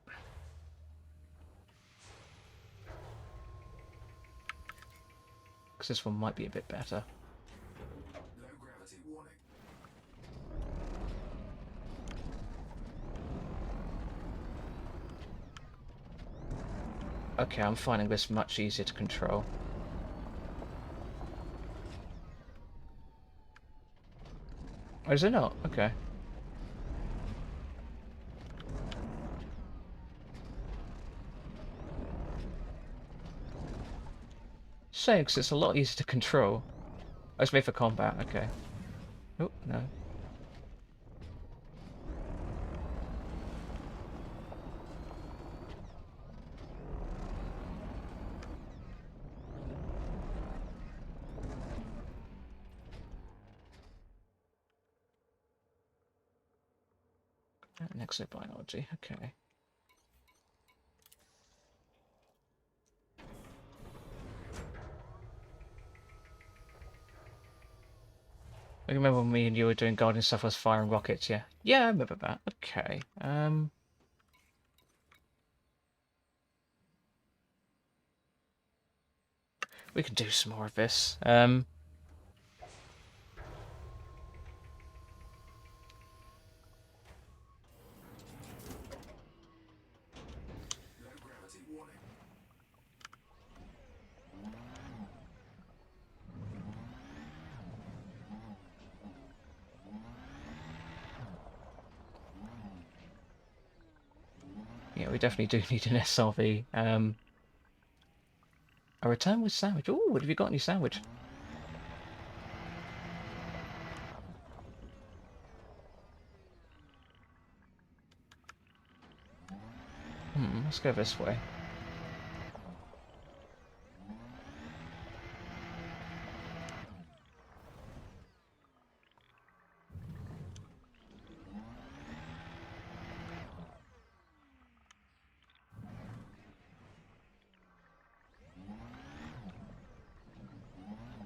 Because this one might be a bit better. Low gravity warning. Okay, I'm finding this much easier to control. Oh, is it not? Okay. Shame, because it's a lot easier to control. Oh, it's made for combat, okay. Oh, no. Exobiology, okay. I remember when me and you were doing gardening stuff, I was firing rockets, yeah. Yeah, I remember that. Okay. We can do some more of this. Low gravity warning. Yeah, we definitely do need an SRV. A return with sandwich. Ooh, have you got any sandwich? Let's go this way.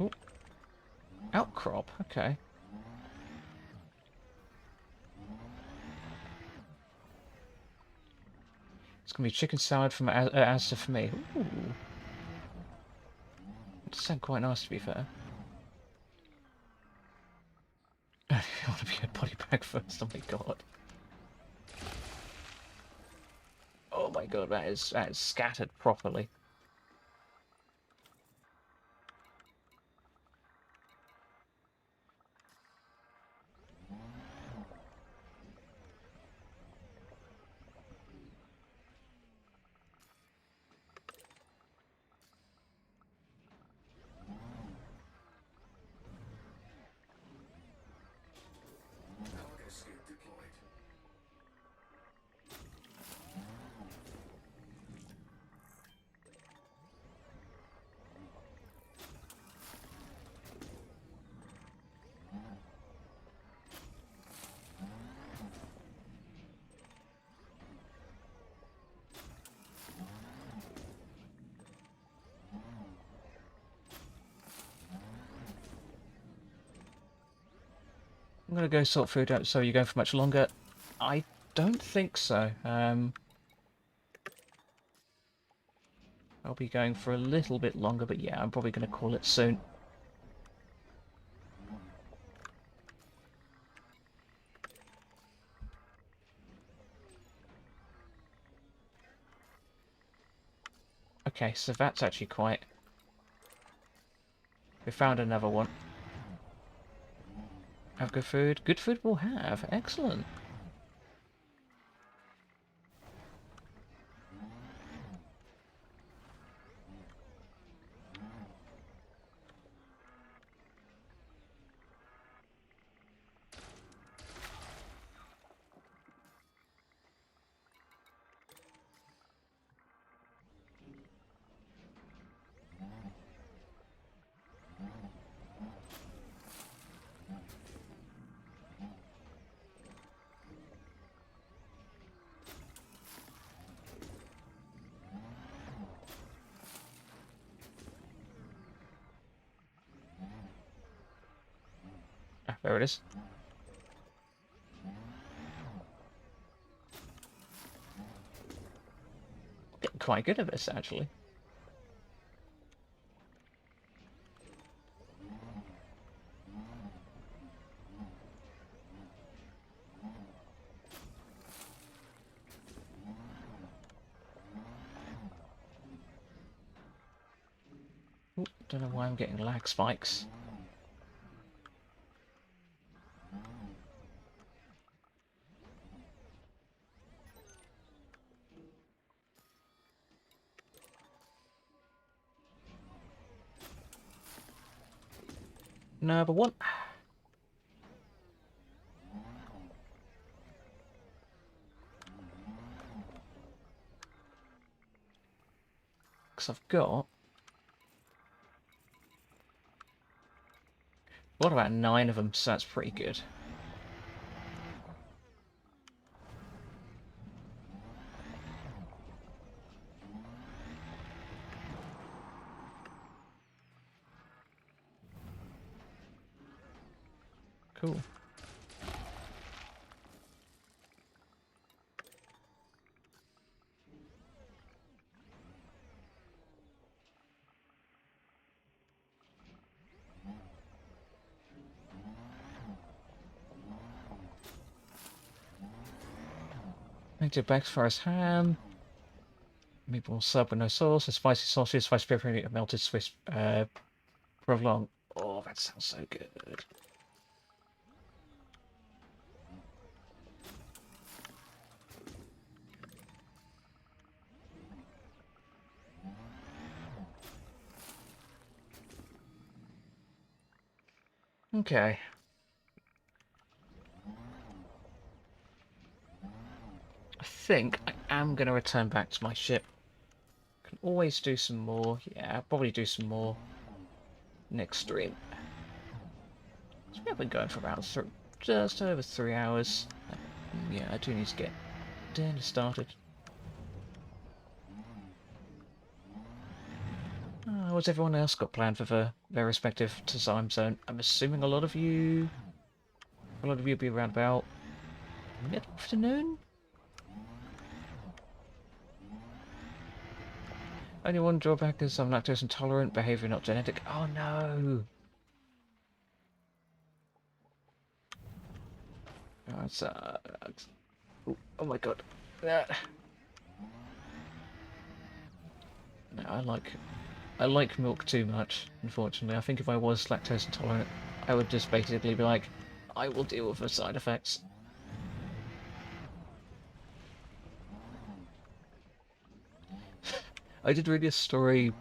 Ooh. Outcrop, okay. It's gonna be chicken salad from Asda for me. Ooh. It does sound quite nice, to be fair. I want to be a body bag first. Oh my god. Oh my god, that is scattered properly. Cargo scoop deployed. I'm gonna go sort food out. So you're going for much longer? I don't think so. I'll be going for a little bit longer, but yeah, I'm probably gonna call it soon. Okay, so that's actually quite... We found another one. Have good food? Good food we'll have. Excellent. Ah, there it is. Getting quite good at this, actually. Ooh, don't know why I'm getting lag spikes. Number one. Because I've got... What about 9 of them? So that's pretty good. Cool. Native breakfast ham, meatball sub with no sauce, a spicy sausage, spicy pepperoni, a melted Swiss provolone. Oh, that sounds so good. Okay. I think I am going to return back to my ship. Can always do some more. Yeah, I'll probably do some more next stream. So we have been going for about just over 3 hours. Yeah, I do need to get dinner started. What's everyone else got planned for their respective time zone? I'm assuming a lot of you will be around about mid-afternoon? Only one drawback is I'm lactose intolerant, behavior not genetic. Oh no! Oh my god. No, I like milk too much, unfortunately. I think if I was lactose intolerant, I would just basically be like, I will deal with the side effects. I did read a story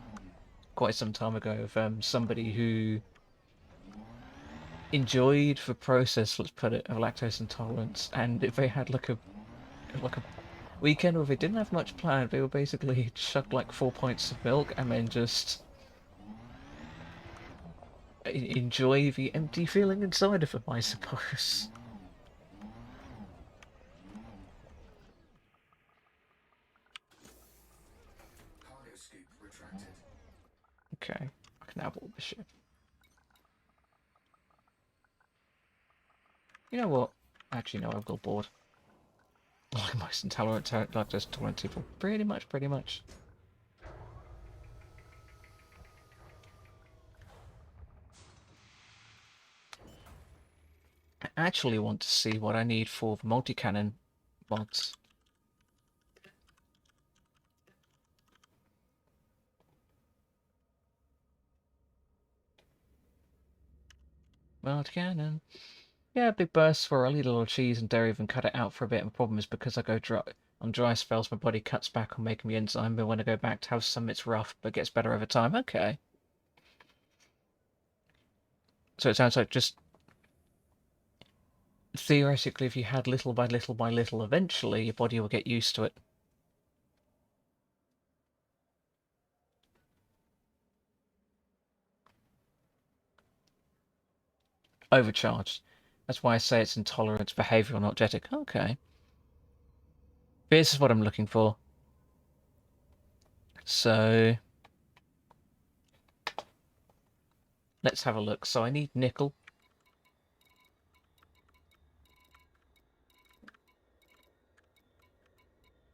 quite some time ago of somebody who enjoyed the process, let's put it, of lactose intolerance, and if they had like a weekend where they didn't have much planned, they would basically chug like 4 pints of milk and then just enjoy the empty feeling inside of them, I suppose. Cargo scoop retracted. Okay, I can now board the ship. You know what? Actually, no, I've got bored. Like most intolerant, lactose intolerant people. Pretty much. I actually want to see what I need for the multi-cannon mods. Multi-cannon. Yeah, big bursts where I eat a little cheese and dairy and cut it out for a bit. And the problem is because I go dry on dry spells, my body cuts back on making the enzyme, but when I go back to have some, it's rough, but gets better over time. Okay. So it sounds like just theoretically, if you had little by little by little, eventually your body will get used to it. Overcharged. That's why I say it's intolerance, behavioural, not genetic. Okay. This is what I'm looking for. So let's have a look. So I need nickel.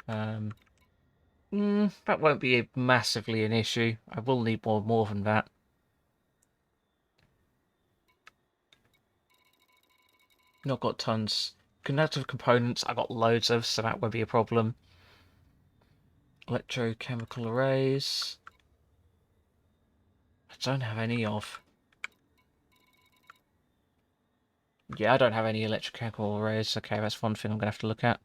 That won't be massively an issue. I will need more than that. Not got tons. Conductive components, I got loads of, so that won't be a problem. Electrochemical arrays. I don't have any of. Yeah, I don't have any electrochemical arrays. Okay, that's one thing I'm going to have to look at.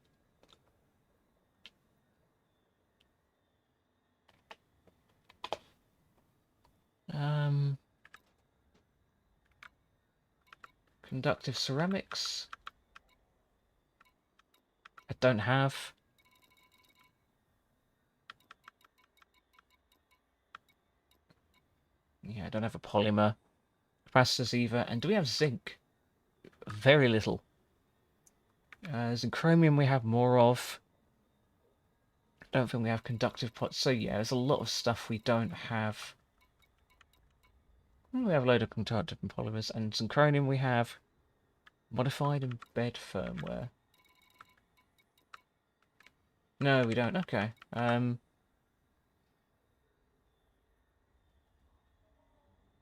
Conductive ceramics. I don't have. Yeah, I don't have a polymer. Capacitors either. And do we have zinc? Very little. Zinchromium we have more of. I don't think we have conductive pots. So yeah, there's a lot of stuff we don't have. We have a load of conductive polymers. And zinchromium we have modified embed firmware. No, we don't. Okay.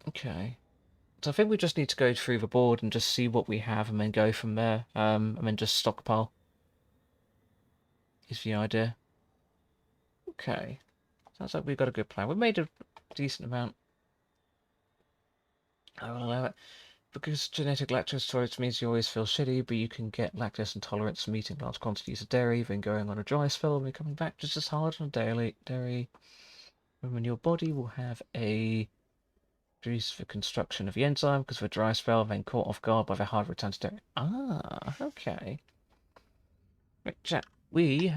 Okay. So I think we just need to go through the board and just see what we have and then go from there. And then just stockpile. Is the idea. Okay. Sounds like we've got a good plan. We've made a decent amount. I will allow it. Because genetic lactose tolerance means you always feel shitty, but you can get lactose intolerance from eating large quantities of dairy, then going on a dry spell and then coming back just as hard on dairy. When your body will have a reduce the construction of the enzyme because of a dry spell, then caught off guard by the hard return to dairy. Ah, okay. Right, chat. We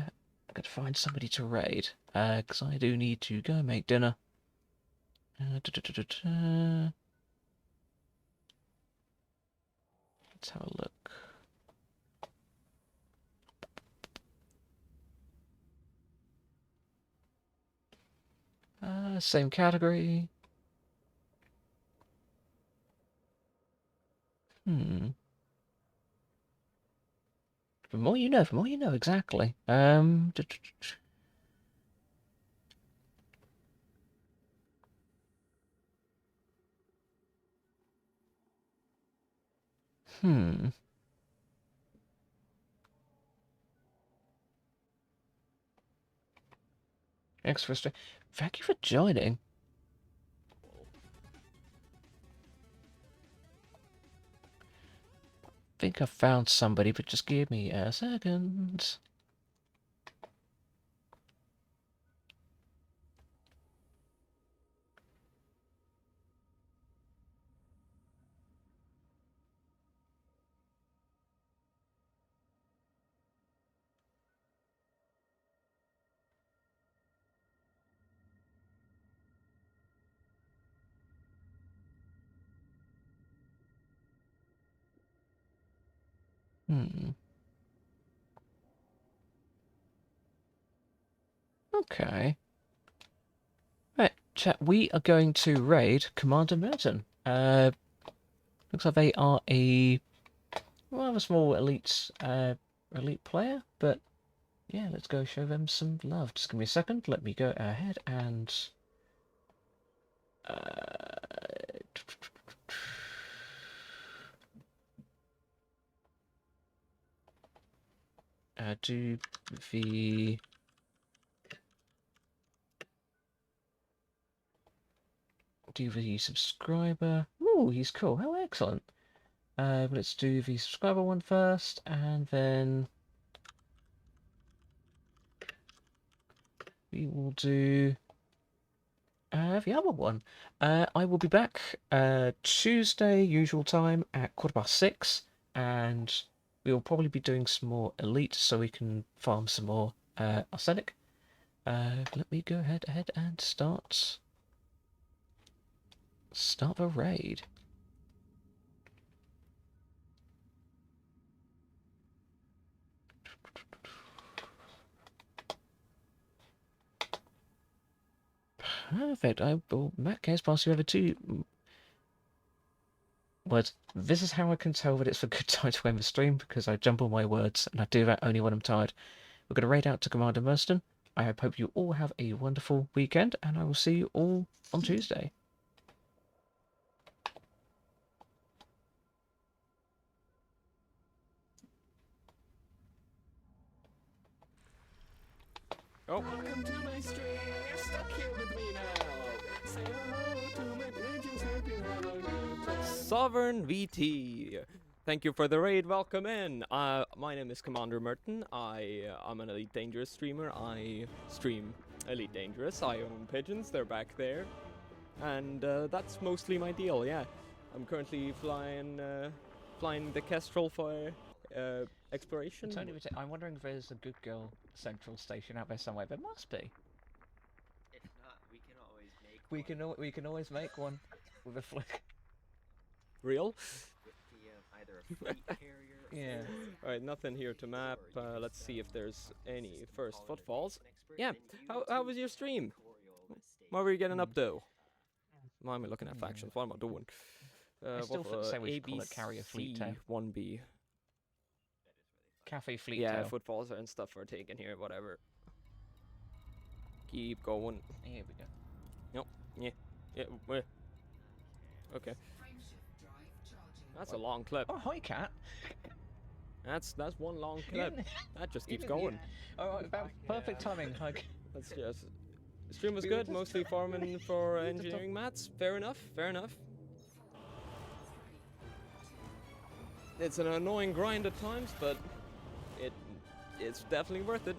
Gotta find somebody to raid. Because I do need to go make dinner. Let's have a look. Same category. The more you know, exactly. Extra. Thank you for joining. Think I found somebody, but just give me a second. Okay. Right, chat. We are going to raid Commander Merton. Looks like they are a rather small elite player, but yeah, let's go show them some love. Just give me a second. Let me go ahead and do the subscriber. Ooh, he's cool. How excellent. Let's do the subscriber one first, and then we will do the other one. I will be back Tuesday, usual time, at 6:15, and we will probably be doing some more elite so we can farm some more arsenic. Let me go ahead and start the raid. Perfect. I will, in that case, pass you over to words. This is how I can tell that it's a good time to end the stream, because I jumble my words, and I do that only when I'm tired. We're going to raid out to Commander Merston. I hope you all have a wonderful weekend, and I will see you all on Tuesday. Oh. Welcome to my stream. You're stuck here with me now. Say hello to my pigeons. Hope you have a good time. Sovereign VT. Thank you for the raid. Welcome in. My name is Commander Merton. I'm an Elite Dangerous streamer. I stream Elite Dangerous. I own pigeons. They're back there. And that's mostly my deal, yeah. I'm currently flying the Kestrel for exploration. Tony, I'm wondering if there's a good girl central station out there somewhere. There must be. If not, we can always make one. We can always make one with a flick. Real? With the, either a fleet carrier. Yeah. Alright, nothing here to map. Let's see if there's any first footfalls. Yeah. How was your stream? What were you getting up to? Why am I looking at factions? What am I doing? I still say we should call it Carrier Fleet Tail. 1B. Cafe Fleet Yeah, Tail. footfalls and stuff are taken here, whatever. Keep going. Here we go. Nope. Yeah. Yeah. Where? Okay. That's a long clip. Oh, hi, cat. That's one long clip. That just keeps going. Alright, about perfect timing. That's just. The stream was good, mostly farming for engineering mats. Fair enough, fair enough. It's an annoying grind at times, but it's definitely worth it.